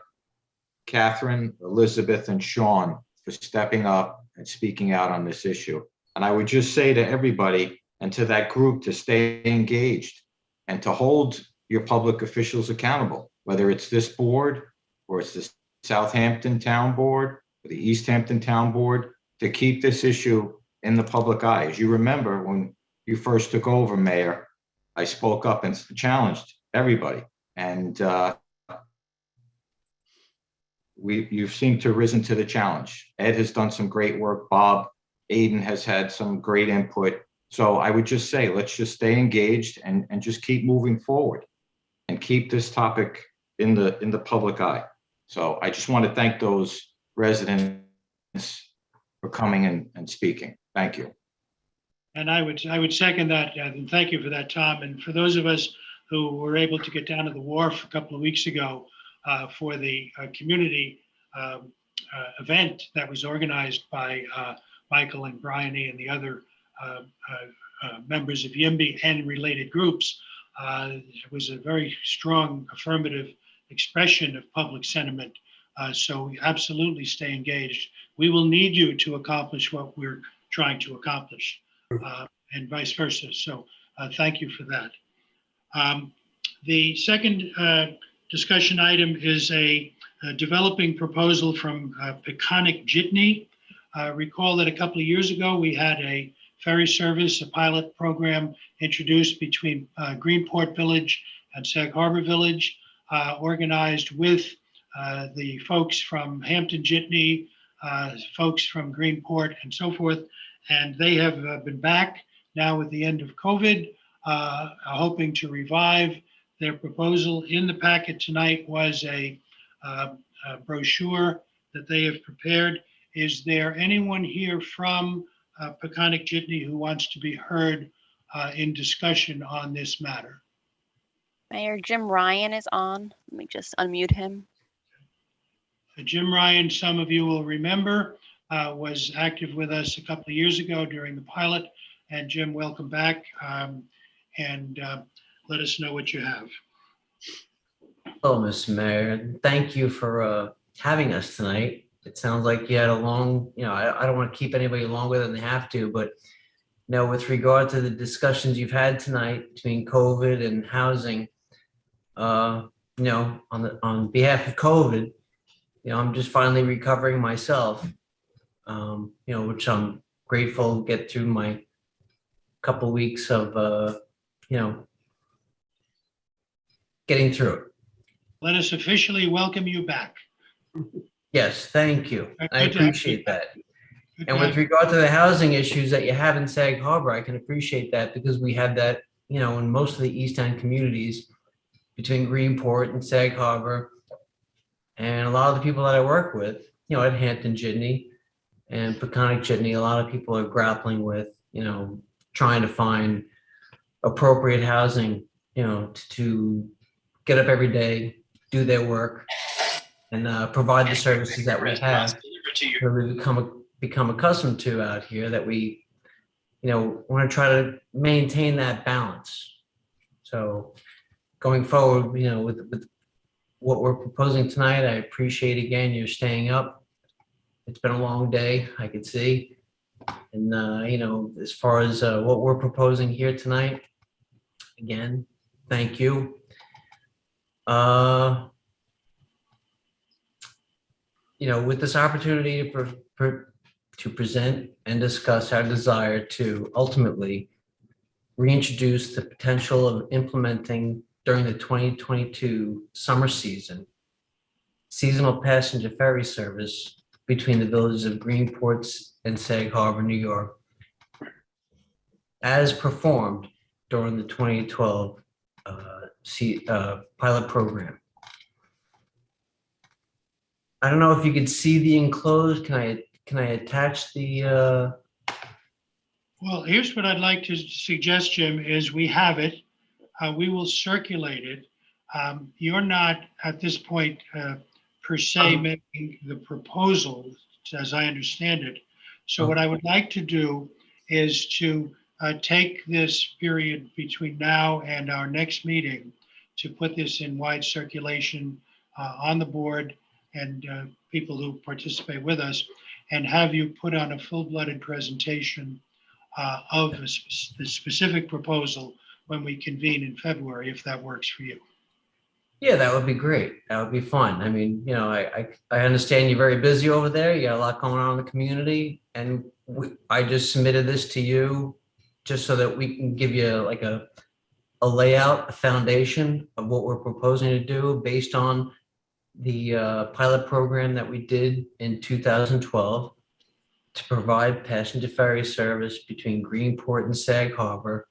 Catherine, Elizabeth, and Sean for stepping up and speaking out on this issue. And I would just say to everybody and to that group to stay engaged and to hold your public officials accountable, whether it's this board or it's the Southampton Town Board or the East Hampton Town Board, to keep this issue in the public eye. As you remember, when you first took over, Mayor, I spoke up and challenged everybody. And you've seemed to have risen to the challenge. Ed has done some great work. Bob, Aiden has had some great input. So I would just say, let's just stay engaged and just keep moving forward and keep this topic in the public eye. So I just want to thank those residents for coming and speaking. Thank you. And I would second that. And thank you for that, Tom. And for those of us who were able to get down to the wharf a couple of weeks ago for the community event that was organized by Michael and Bryony and the other members of YIMBY and related groups, it was a very strong affirmative expression of public sentiment. So we absolutely stay engaged. We will need you to accomplish what we're trying to accomplish and vice versa. So thank you for that. The second discussion item is a developing proposal from Peconic Jitney. Recall that a couple of years ago, we had a ferry service, a pilot program introduced between Greenport Village and Sag Harbor Village, organized with the folks from Hampton Jitney, folks from Greenport and so forth. And they have been back now at the end of COVID, hoping to revive their proposal. In the packet tonight was a brochure that they have prepared. Is there anyone here from Peconic Jitney who wants to be heard in discussion on this matter? Mayor Jim Ryan is on. Let me just unmute him. Jim Ryan, some of you will remember, was active with us a couple of years ago during the pilot. And Jim, welcome back. And let us know what you have. Hello, Mr. Mayor. Thank you for having us tonight. it sounds like you had a long, I don't want to keep anybody longer than they have to, but with regard to the discussions you've had tonight between COVID and housing, on behalf of COVID, I'm just finally recovering myself, which I'm grateful to get through my couple weeks of, getting through it. Let us officially welcome you back. Yes, thank you. I Good to have you appreciate back. that. Good And to with have you. regard to the housing issues that you have in Sag Harbor, I can appreciate that because we have that, in most of the East End communities between Greenport and Sag Harbor. And a lot of the people that I work with, at Hampton Jitney and Peconic Jitney, a lot of people are grappling with, trying to find appropriate housing, to get up every day, do their work, and provide the services that we have that we become accustomed to out here, that we, want to try to maintain that balance. So going forward, with what we're proposing tonight, I appreciate again you're staying up. It's been a long day, I could see. And, as far as what we're proposing here tonight, again, thank you. With this opportunity to present and discuss our desire to ultimately reintroduce the potential of implementing during the 2022 summer season, seasonal passenger ferry service between the villages of Greenport and Sag Harbor, New York, as performed during the 2012 pilot program. I don't know if you could see the enclosed. Can I attach the? Well, here's what I'd like to suggest, Jim, is we have it. We will circulate it. You're not at this point per se making the proposal, as I understand it. So what I would like to do is to take this period between now and our next meeting to put this in wide circulation on the board and people who participate with us, and have you put on a full-blooded presentation of the specific proposal when we convene in February, if that works for you. Yeah, that would be great. That would be fun. I mean, I understand you're very busy over there. You got a lot going on in the community, and I just submitted this to you just so that we can give you like a layout, a foundation of what we're proposing to do based on the pilot program that we did in 2012 to provide passenger ferry service between Greenport and Sag Harbor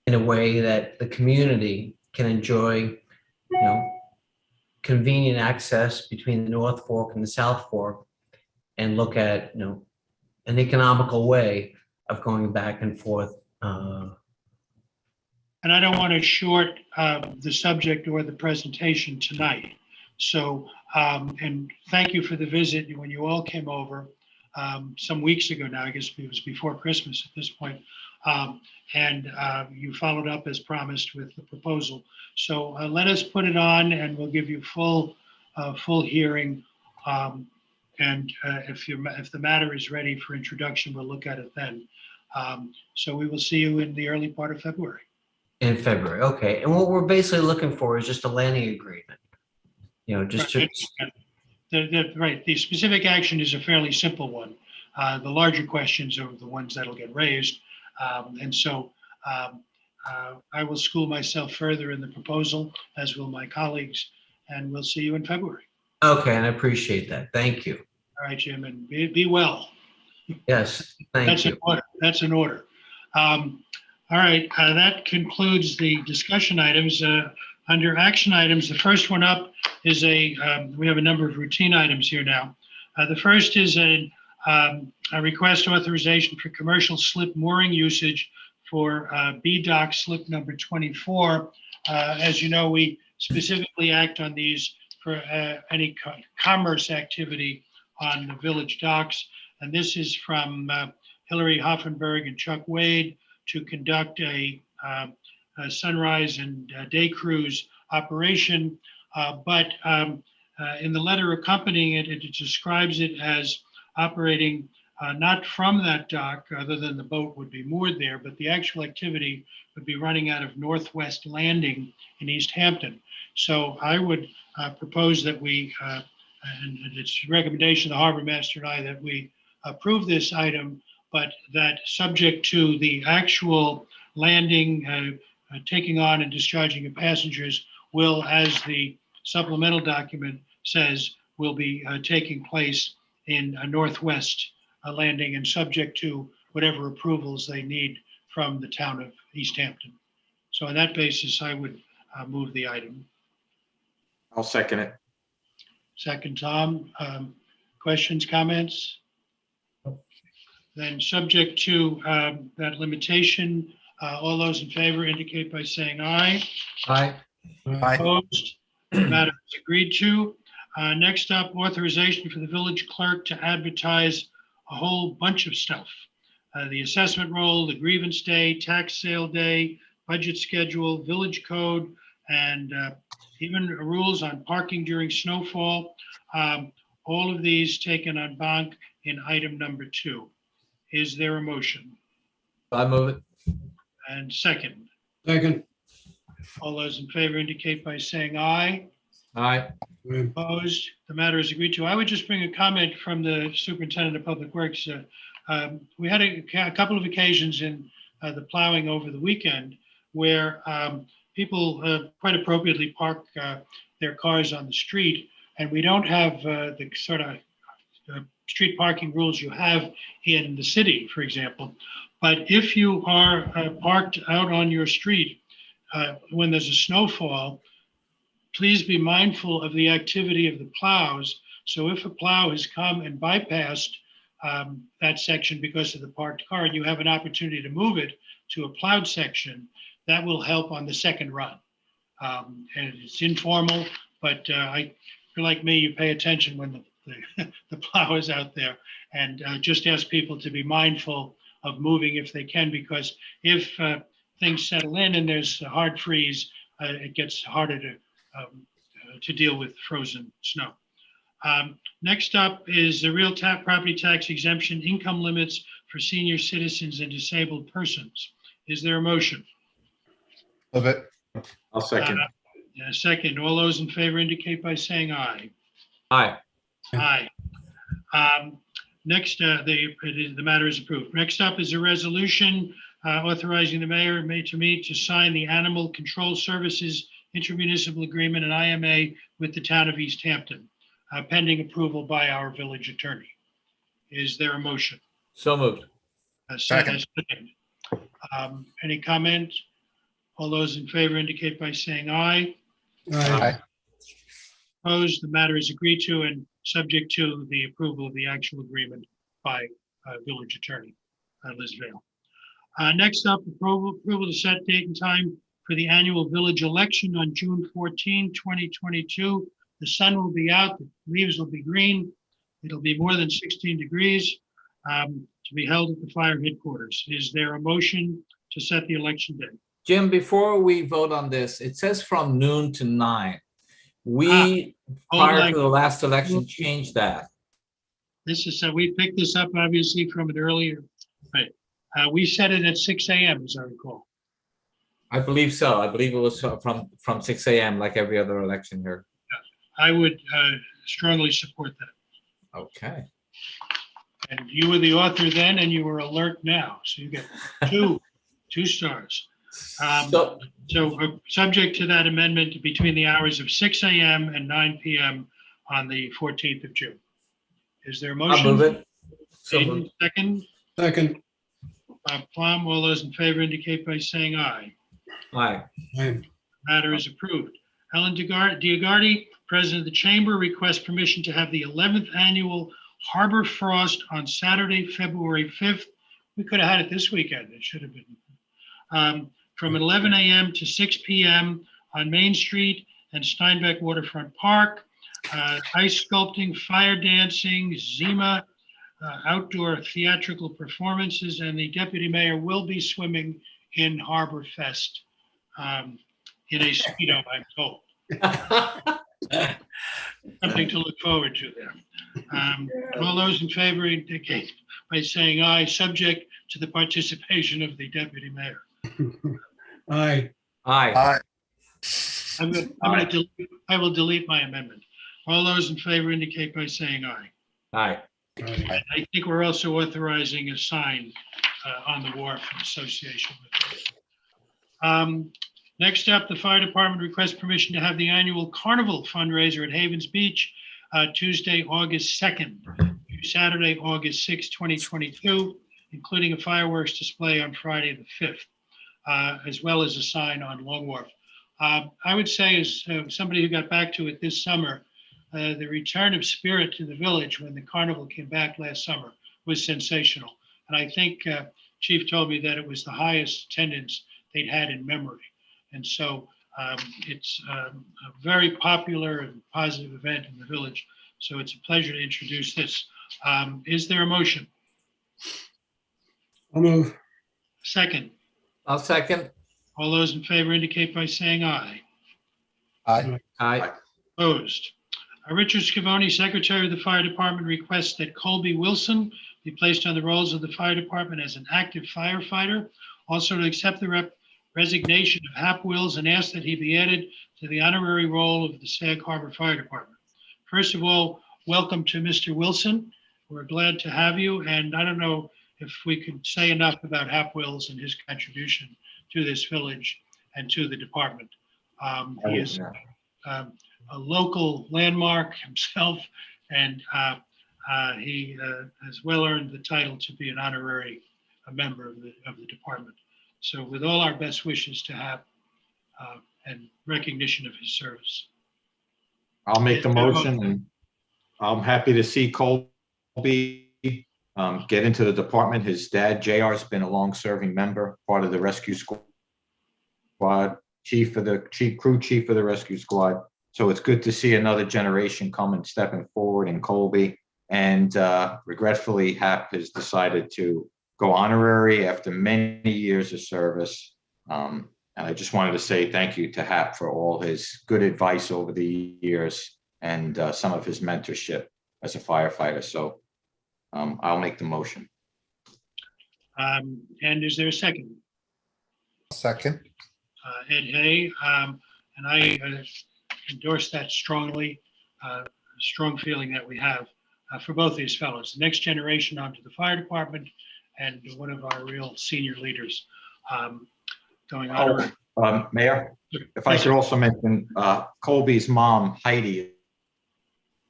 in a way that the community can enjoy, convenient access between the North Fork and the South Fork, and look at, an economical way of going back and forth. And I don't want to short the subject or the presentation tonight. So, and thank you for the visit when you all came over some weeks ago now. I guess it was before Christmas at this point. And you followed up as promised with the proposal. So let us put it on, and we'll give you full hearing. And if the matter is ready for introduction, we'll look at it then. So we will see you in the early part of February. In February, okay. And what we're basically looking for is just a landing agreement. Just right. to. Right. The specific action is a fairly simple one. The larger questions are the ones that'll get raised. And so I will school myself further in the proposal, as will my colleagues, and we'll see you in February. Okay, and I appreciate that. Thank you. All right, Jim, and be well. Yes, thank you. That's an order. All right, that concludes the discussion items. Under action items, the first one up is we have a number of routine items here now. The first is a request authorization for commercial slip mooring usage for B-Dock slip number 24. As you know, we specifically act on these for any commerce activity on the village docks. And this is from Hillary Hoffenberg and Chuck Wade to conduct a sunrise and day cruise operation. But In the letter accompanying it, it describes it as operating not from that dock, other than the boat would be moored there, but the actual activity would be running out of Northwest Landing in East Hampton. So I would propose that we, and it's a recommendation of the harbor master and I, that we approve this item, but that subject to the actual landing, taking on and discharging of passengers will, as the supplemental document says, will be taking place in a Northwest Landing and subject to whatever approvals they need from the town of East Hampton. So on that basis, I would move the item. I'll second it. Second, Tom. Questions, comments? Then subject to that limitation, all those in favor indicate by saying aye. Aye. Aye. Opposed? The matter is agreed to. Next up, authorization for the village clerk to advertise a whole bunch of stuff. The assessment roll, the grievance day, tax sale day, budget schedule, village code, and even rules on parking during snowfall. All of these taken en banc in item number 2. Is there a motion? I move it. And second, Second. all those in favor indicate by saying aye. Aye. Opposed? The matter is agreed to. I would just bring a comment from the superintendent of public works. We had a couple of occasions in the plowing over the weekend where people quite appropriately park their cars on the street, and we don't have the sort of street parking rules you have in the city, for example. But if you are parked out on your street when there's a snowfall, please be mindful of the activity of the plows. So if a plow has come and bypassed that section because of the parked car, and you have an opportunity to move it to a plowed section, that will help on the second run. And it's informal, but if you're like me, you pay attention when the plow is out there, and just ask people to be mindful of moving if they can, because if things settle in and there's a hard freeze, it gets harder to deal with frozen snow. Next up is the real property tax exemption income limits for senior citizens and disabled persons. Is there a motion? Move it. I'll second. Second, all those in favor indicate by saying aye. Aye. Aye. Next, the matter is approved. Next up is a resolution authorizing the mayor to sign the Animal Control Services intermunicipal agreement and IMA with the town of East Hampton, pending approval by our village attorney. Is there a motion? So moved. Second. Any comment? All those in favor indicate by saying aye. Aye. Opposed? The matter is agreed to and subject to the approval of the actual agreement by village attorney, Liz Vale. Next up, approval to set date and time for the annual village election on June 14, 2022. The sun will be out, the leaves will be green. It'll be more than 16 degrees to be held at the fire headquarters. Is there a motion to set the election date? Jim, before we vote on this, it says from noon to 9. We, prior to the last election, changed that. This is, we picked this up obviously from it earlier. Right. We set it at 6 a.m. as I recall. I believe so. I believe it was from 6 a.m. like every other election here. I would strongly support that. Okay. And you were the author then, and you were alert now. So you get two stars. So subject to that amendment between the hours of 6 a.m. and 9 p.m. on the 14th of June. Is there a motion? I'll move it. So Aiden, moved. second. Second. Bob Plum, all those in favor indicate by saying aye. Aye. Aye. Matter is approved. Helen Diagardi, President of the Chamber, requests permission to have the 11th annual Harbor Frost on Saturday, February 5th. We could have had it this weekend. It should have been. From 11 a.m. to 6 p.m. on Main Street and Steinbeck Waterfront Park. Ice sculpting, fire dancing, Zima, outdoor theatrical performances, and the deputy mayor will be swimming in Harbor Fest in a Speedo, I'm told. Something to look forward to there. All those in favor indicate by saying aye, subject to the participation of the deputy mayor. Aye. Aye. I will delete my amendment. All those in favor indicate by saying aye. Aye. And I think we're also authorizing a sign on the wharf in association with it. Next up, the fire department requests permission to have the annual carnival fundraiser at Havens Beach, Tuesday, August 2nd, to Saturday, August 6th, 2022, including a fireworks display on Friday the 5th, as well as a sign on Long Wharf. I would say, as somebody who got back to it this summer, the return of spirit to the village when the carnival came back last summer was sensational. And I think Chief told me that it was the highest attendance they'd had in memory. And so it's a very popular and positive event in the village. So it's a pleasure to introduce this. Is there a motion? I'll move. Second. I'll second. All those in favor indicate by saying aye. Aye. Aye. Opposed. Richard Scavone, Secretary of the Fire Department, requests that Colby Wilson be placed on the rolls of the fire department as an active firefighter. Also to accept the resignation of Hap Wills and ask that he be added to the honorary roll of the Sag Harbor Fire Department. First of all, welcome to Mr. Wilson. We're glad to have you. And I don't know if we could say enough about Hap Wills and his contribution to this village and to the department. He is a local landmark himself, and he has well earned the title to be an honorary member of the department. So with all our best wishes to have and recognition of his service. I'll make the motion, and I'm happy to see Colby get into the department. His dad, JR, has been a long-serving member, part of the rescue squad, crew chief of the rescue squad. So it's good to see another generation coming, stepping forward in Colby. And regretfully, Hap has decided to go honorary after many years of service. And I just wanted to say thank you to Hap for all his good advice over the years and some of his mentorship as a firefighter. So I'll make the motion. And is there a second? Second. Ed Hay, and I endorse that strongly, strong feeling that we have for both these fellows, the next generation onto the fire department and one of our real senior leaders going on. Mayor, if I could also mention, Colby's mom, Heidi,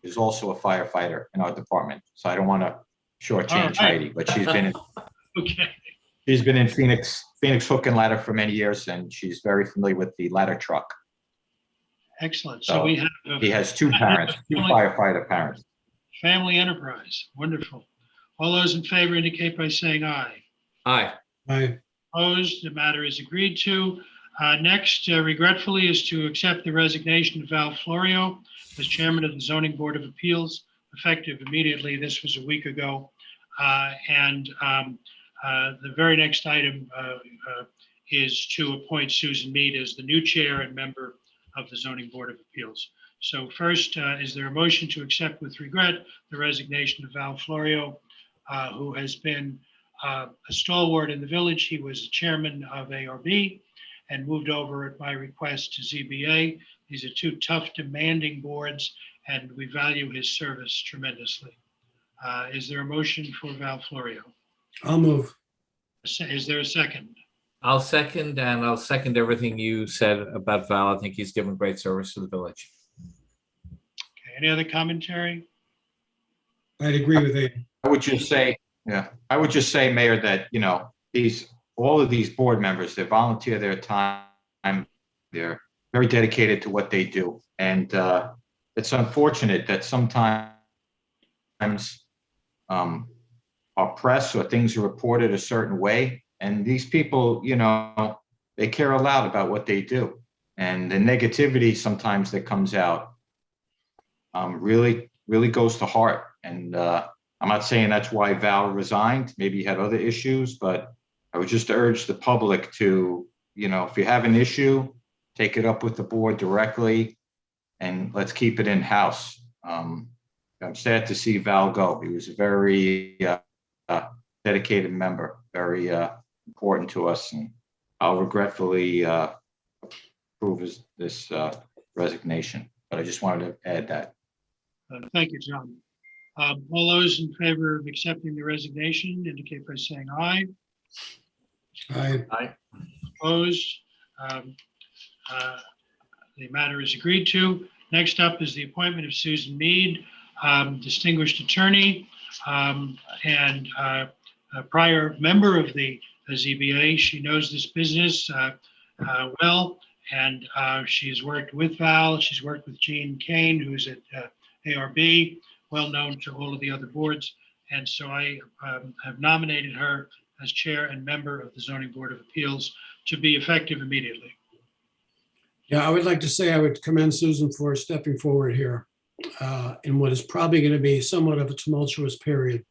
is also a firefighter in our department. So I don't want to shortchange Heidi, but she's been in Phoenix Hook and Ladder for many years, and she's very familiar with the ladder truck. Excellent. So we have he has two parents, two firefighter parents. Family enterprise. Wonderful. All those in favor indicate by saying aye. Aye. Aye. Opposed, the matter is agreed to. Next, regretfully, is to accept the resignation of Val Florio as chairman of the Zoning Board of Appeals, effective immediately. This was a week ago. The very next item is to appoint Susan Mead as the new chair and member of the Zoning Board of Appeals. So first, is there a motion to accept with regret the resignation of Val Florio, who has been a stalwart in the village? He was chairman of ARB and moved over at my request to ZBA. These are two tough, demanding boards, and we value his service tremendously. Is there a motion for Val Florio? I'll move. Is there a second? I'll second, and I'll second everything you said about Val. I think he's given great service to the village. Okay, any other commentary? I'd agree with it. I would just say, Mayor, that, all of these board members, they volunteer their time. They're very dedicated to what they do. And it's unfortunate that sometimes our press or things are reported a certain way. And these people, they care a lot about what they do. And the negativity sometimes that comes out really goes to heart. And I'm not saying that's why Val resigned. Maybe he had other issues, but I would just urge the public to, if you have an issue, take it up with the board directly and let's keep it in-house. I'm sad to see Val go. He was a very dedicated member, very important to us, and I'll regretfully approve this resignation. But I just wanted to add that. Thank you, John. All those in favor of accepting the resignation indicate by saying aye. Aye. Opposed? The matter is agreed to. Next up is the appointment of Susan Mead, distinguished attorney and a prior member of the ZBA. She knows this business well, and she's worked with Val. She's worked with Jean Kane, who's at ARB, well known to all of the other boards. And so I have nominated her as chair and member of the Zoning Board of Appeals to be effective immediately. Yeah, I would like to say I would commend Susan for stepping forward here in what is probably going to be somewhat of a tumultuous period.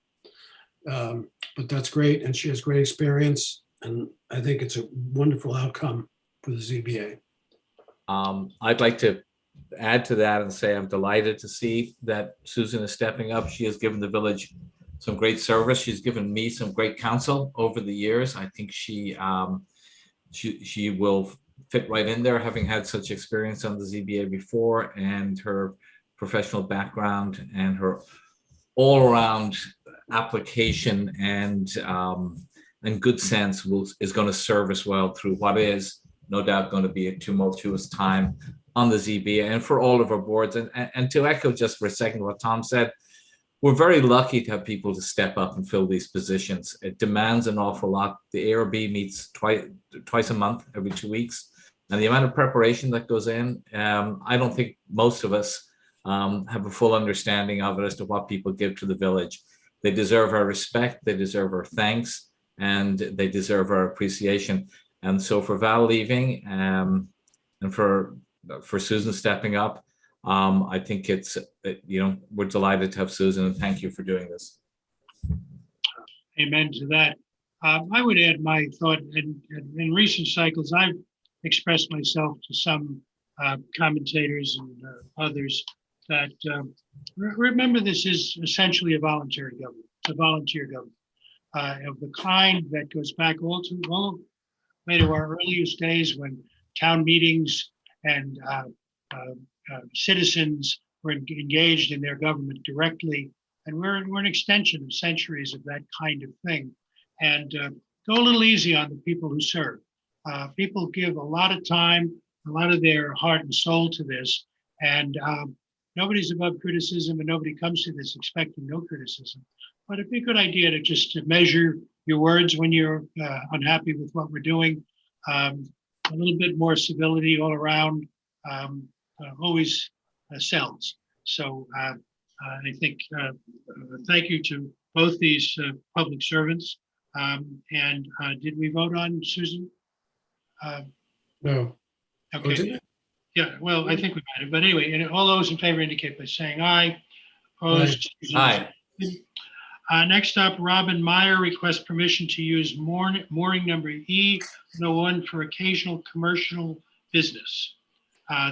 But that's great, and she has great experience, and I think it's a wonderful outcome for the ZBA. I'd like to add to that and say I'm delighted to see that Susan is stepping up. She has given the village some great service. She's given me some great counsel over the years. I think she will fit right in there, having had such experience on the ZBA before, and her professional background and her all-around application and good sense is going to serve us well through what is no doubt going to be a tumultuous time on the ZBA and for all of our boards. And to echo just for a second what Tom said, we're very lucky to have people to step up and fill these positions. It demands an awful lot. The ARB meets twice a month, every 2 weeks. And the amount of preparation that goes in, I don't think most of us have a full understanding of it as to what people give to the village. They deserve our respect, they deserve our thanks, and they deserve our appreciation. And so for Val leaving and for Susan stepping up, I think it's, we're delighted to have Susan, and thank you for doing this. Amen to that. I would add my thought. In recent cycles, I've expressed myself to some commentators and others that remember this is essentially a voluntary government. It's a volunteer government of the kind that goes back all the way to our earliest days when town meetings and citizens were engaged in their government directly. And we're an extension of centuries of that kind of thing. And go a little easy on the people who serve. People give a lot of time, a lot of their heart and soul to this. And nobody's above criticism, and nobody comes to this expecting no criticism. But it'd be a good idea to just measure your words when you're unhappy with what we're doing. A little bit more civility all around always sells. So I think thank you to both these public servants. And did we vote on Susan? No. Okay. Yeah, well, I think we might have, but anyway, and all those in favor indicate by saying aye. Opposed? Aye. Next up, Robin Meyer requests permission to use mooring number E01 for occasional commercial business.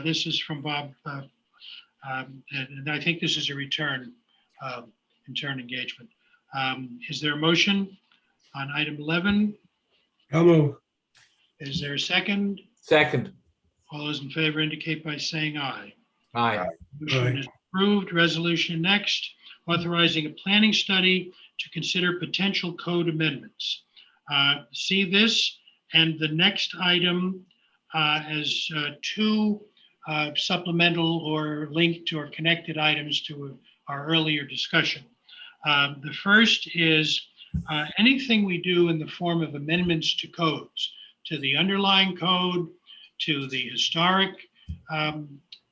This is from Bob, and I think this is a return engagement. Is there a motion on item 11? I'll move. Is there a second? Second. All those in favor indicate by saying aye. Aye. Motion is approved. Resolution next, authorizing a planning study to consider potential code amendments. See this and the next item as two supplemental or linked or connected items to our earlier discussion. The first is anything we do in the form of amendments to codes, to the underlying code, to the historic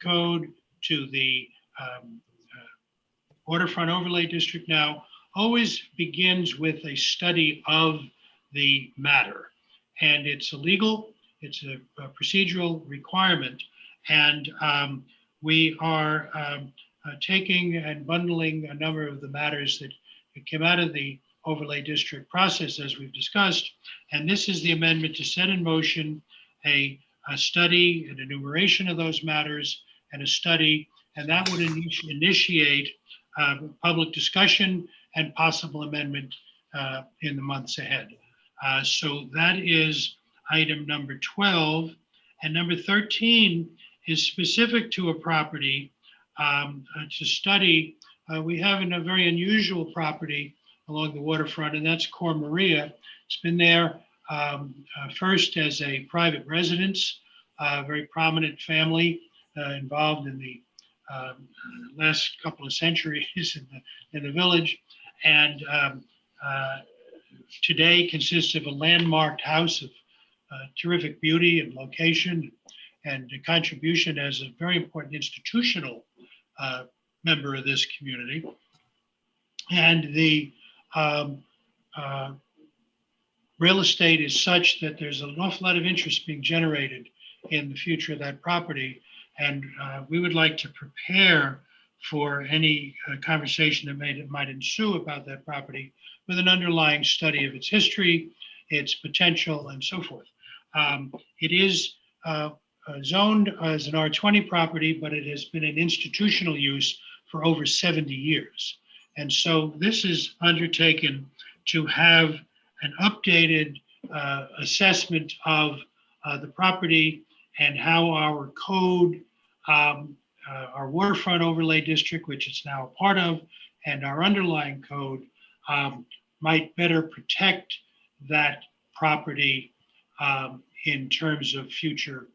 code, to the waterfront overlay district now, always begins with a study of the matter. And it's illegal, it's a procedural requirement. And we are taking and bundling a number of the matters that came out of the overlay district process, as we've discussed. And this is the amendment to set in motion a study, an enumeration of those matters, and a study and that would initiate public discussion and possible amendment in the months ahead. So that is item number 12. And number 13 is specific to a property to study. We have a very unusual property along the waterfront, and that's Cor Maria. It's been there first as a private residence, a very prominent family involved in the last couple of centuries in the village, and today consists of a landmarked house of terrific beauty and location and a contribution as a very important institutional member of this community. And the real estate is such that there's an awful lot of interest being generated in the future of that property. And we would like to prepare for any conversation that might ensue about that property with an underlying study of its history, its potential, and so forth. It is zoned as an R20 property, but it has been in institutional use for over 70 years. And so this is undertaken to have an updated assessment of the property and how our code, our waterfront overlay district, which it's now a part of, and our underlying code might better protect that property in terms of future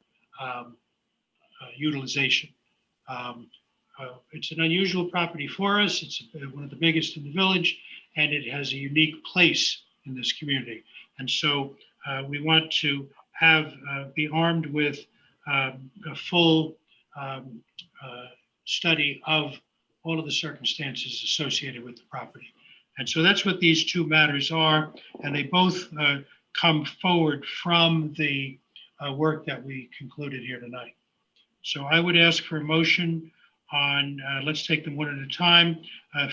utilization. It's an unusual property for us. It's one of the biggest in the village, and it has a unique place in this community. And so we want to be armed with a full study of all of the circumstances associated with the property. And so that's what these two matters are, and they both come forward from the work that we concluded here tonight. So I would ask for a motion on, let's take them one at a time.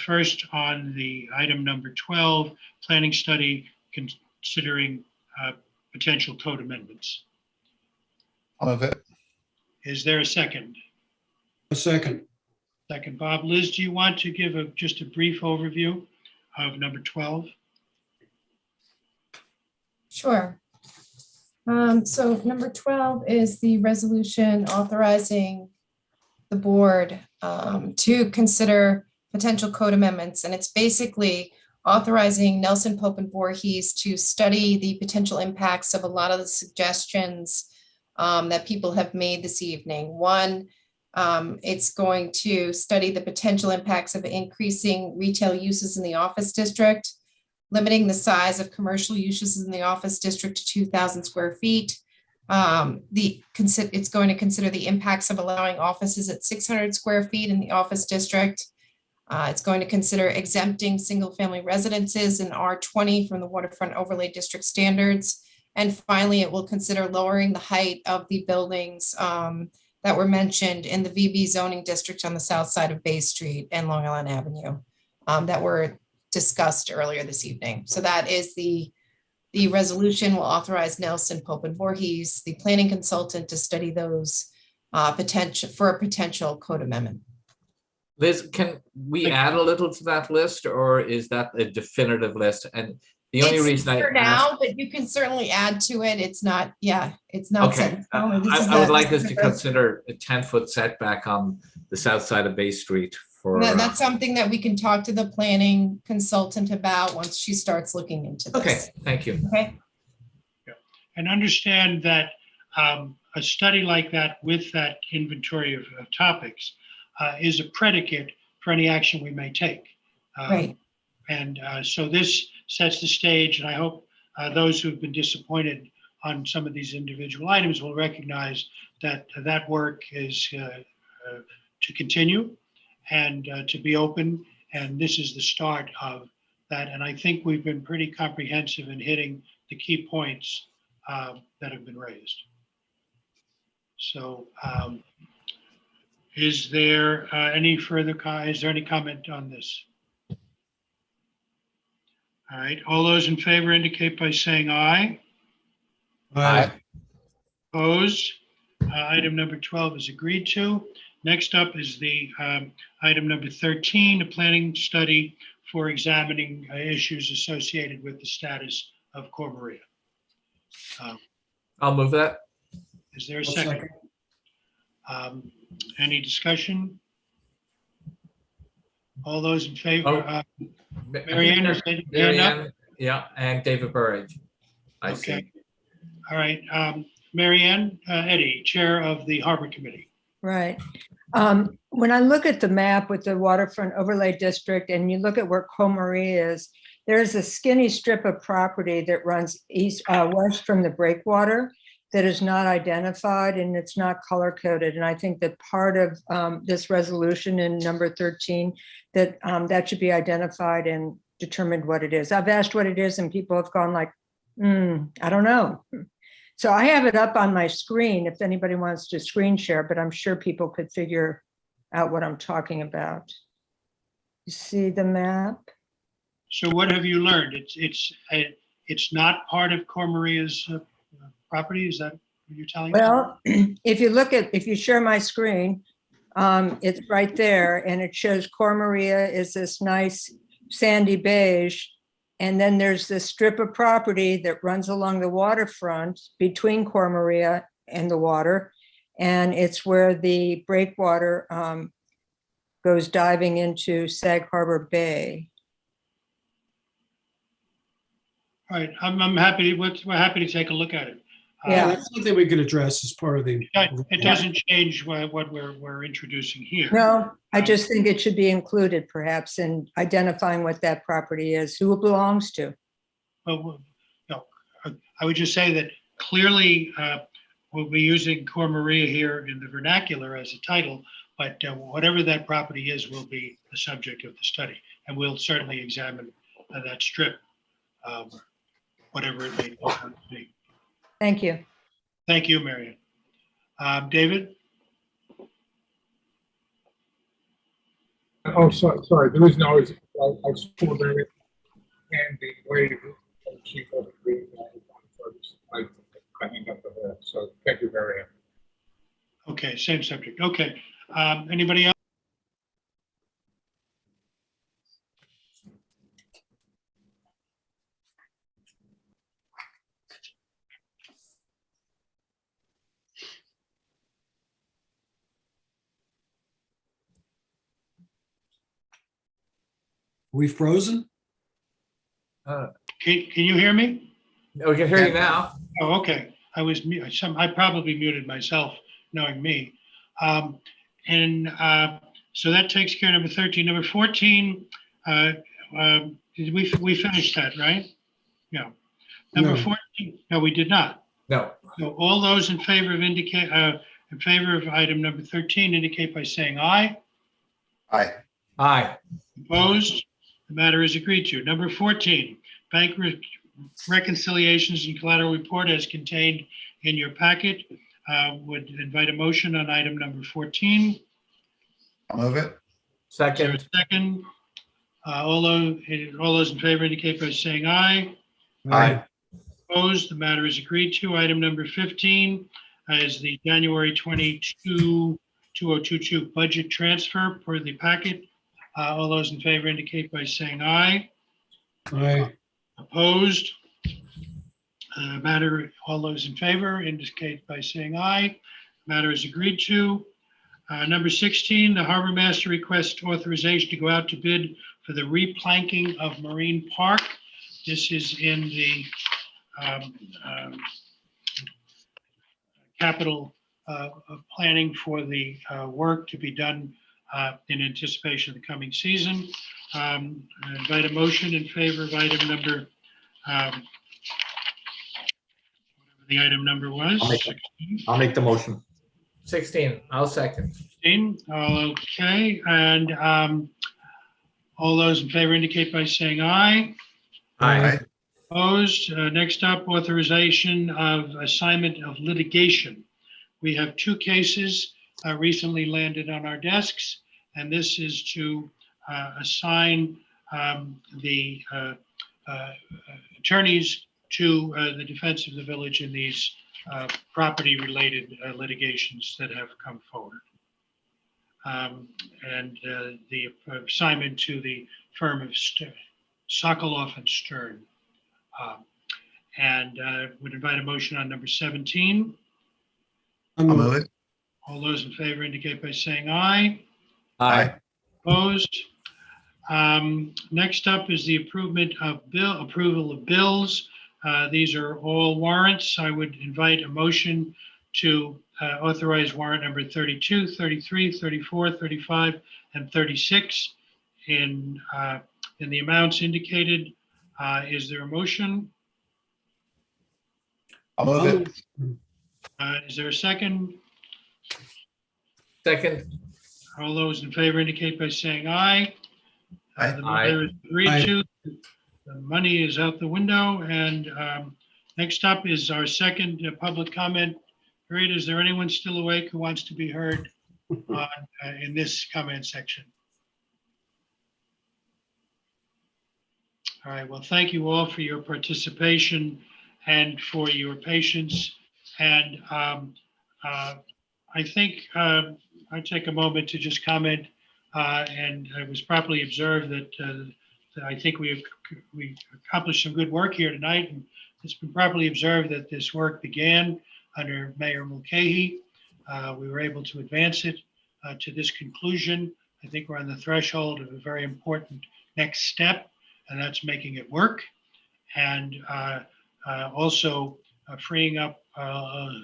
First on the item number 12, planning study considering potential code amendments. I'll move it. Is there a second? A second. Second, Bob. Liz, do you want to give just a brief overview of number 12? Sure. So number 12 is the resolution authorizing the board to consider potential code amendments. And it's basically authorizing Nelson, Pope, and Voorhees to study the potential impacts of a lot of the suggestions that people have made this evening. One, it's going to study the potential impacts of increasing retail uses in the office district, limiting the size of commercial uses in the office district to 2,000 square feet. It's going to consider the impacts of allowing offices at 600 square feet in the office district. It's going to consider exempting single-family residences in R20 from the waterfront overlay district standards. And finally, it will consider lowering the height of the buildings that were mentioned in the VB zoning district on the south side of Bay Street and Long Island Avenue that were discussed earlier this evening. So that is the resolution will authorize Nelson, Pope, and Voorhees, the planning consultant, to study those potential code amendment. Liz, can we add a little to that list, or is that a definitive list? And the only reason I for now, but you can certainly add to it. It's not, it's not. Okay, I would like us to consider a 10-foot setback on the south side of Bay Street for. That's something that we can talk to the planning consultant about once she starts looking into this. Okay, thank you. Okay. And understand that a study like that with that inventory of topics is a predicate for any action we may take. Right. And so this sets the stage, and I hope those who've been disappointed on some of these individual items will recognize that that work is to continue and to be open, and this is the start of that. And I think we've been pretty comprehensive in hitting the key points that have been raised. So is there any further, is there any comment on this? All right, all those in favor indicate by saying aye. Aye. Opposed? Item number 12 is agreed to. Next up is the item number 13, a planning study for examining issues associated with the status of Cor Maria. I'll move that. Is there a I'll second? Any discussion? All those in favor? Mary Ann, is that your hand up? Mary Ann, yeah, and David Burridge. I Okay. see. All right. Mary Ann Eddy, Chair of the Harbor Committee. Right. When I look at the map with the waterfront overlay district and you look at where Cor Maria is, there's a skinny strip of property that runs west from the breakwater that is not identified and it's not color coded. And I think that part of this resolution in number 13, that that should be identified and determined what it is. I've asked what it is and people have gone like, I don't know. So I have it up on my screen if anybody wants to screen share, but I'm sure people could figure out what I'm talking about. You see the map? So what have you learned? It's not part of Cor Maria's property? Is that what you're telling us? Well, if you share my screen, it's right there and it shows Cor Maria is this nice sandy beige. And then there's this strip of property that runs along the waterfront between Cor Maria and the water. And it's where the breakwater goes diving into Sag Harbor Bay. All right, I'm happy. We're happy to take a look at it. Yeah, that's something we could address as part of the. It doesn't change what we're introducing here. No, I just think it should be included perhaps in identifying what that property is, who it belongs to. Well, no, I would just say that clearly we'll be using Cor Maria here in the vernacular as a title, but whatever that property is will be the subject of the study. And we'll certainly examine that strip, whatever it may be. Thank you. Thank you, Marion. David? Oh, sorry. The reason I was, I saw Marion and the wave, she wasn't really, I hang up with her. So thank you, Marion. Okay, same subject. Okay. Anybody else? We frozen? Can you hear me? We can hear you now. Oh, okay. I probably muted myself, knowing me. So that takes care of number 13. Number 14, did we finished that, right? No. Number 14, no, we did not. No. So all those in favor of item number 13 indicate by saying aye. Aye. Aye. Opposed? The matter is agreed to. Number 14, bank reconciliations and collateral report as contained in your packet. Would invite a motion on item number 14. I'll move it. Second. Second. All those in favor indicate by saying aye. Aye. Opposed? The matter is agreed to. Item number 15 is the January 22, 2022 budget transfer per the packet. All those in favor indicate by saying aye. Aye. Opposed? All those in favor indicate by saying aye. Matter is agreed to. Number 16, the Harbor Master requests authorization to go out to bid for the replanking of Marine Park. This is in the capital planning for the work to be done in anticipation of the coming season. I invite a motion in favor of item number, whatever the item number was. I'll make the motion. 16, I'll second. 16, okay, and all those in favor indicate by saying aye. Aye. Opposed? Next up, authorization of assignment of litigation. We have two cases recently landed on our desks, and this is to assign the attorneys to the defense of the village in these property-related litigations that have come forward. and the assignment to the firm of Sokoloff and Stern. And would invite a motion on number 17. I'll move it. All those in favor indicate by saying aye. Aye. Opposed? Next up is the approval of bills. These are all warrants. I would invite a motion to authorize warrant number 32, 33, 34, 35, and 36 in the amounts indicated. Is there a motion? I'll move it. Is there a second? Second. All those in favor indicate by saying aye. Aye. The matter is agreed Aye. to. The money is out the window. And next up is our second public comment period. Is there anyone still awake who wants to be heard in this comment section? All right. Well, thank you all for your participation and for your patience. And I think I'd take a moment to just comment, and it was properly observed that I think we accomplished some good work here tonight, and it's been properly observed that this work began under Mayor Mulcahy. We were able to advance it to this conclusion. I think we're on the threshold of a very important next step, and that's making it work, and also freeing up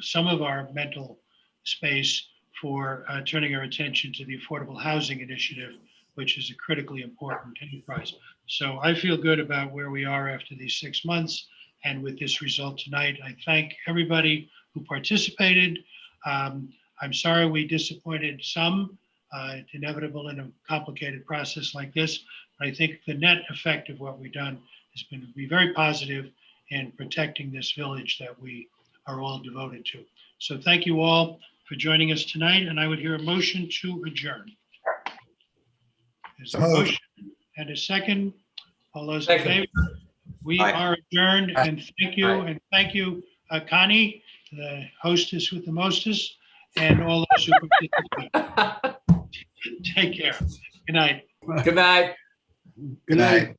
some of our mental space for turning our attention to the Affordable Housing Initiative, which is a critically important enterprise. So I feel good about where we are after these 6 months. And with this result tonight, I thank everybody who participated. I'm sorry we disappointed some. It's inevitable in a complicated process like this. But I think the net effect of what we've done has been to be very positive in protecting this village that we are all devoted to. So thank you all for joining us tonight, and I would hear a motion to adjourn. Is there a motion and a second? All those in favor? We are adjourned, and thank you, Connie, the hostess with the mostest, and all those who participate. Take care. Good night. Good night. Good night.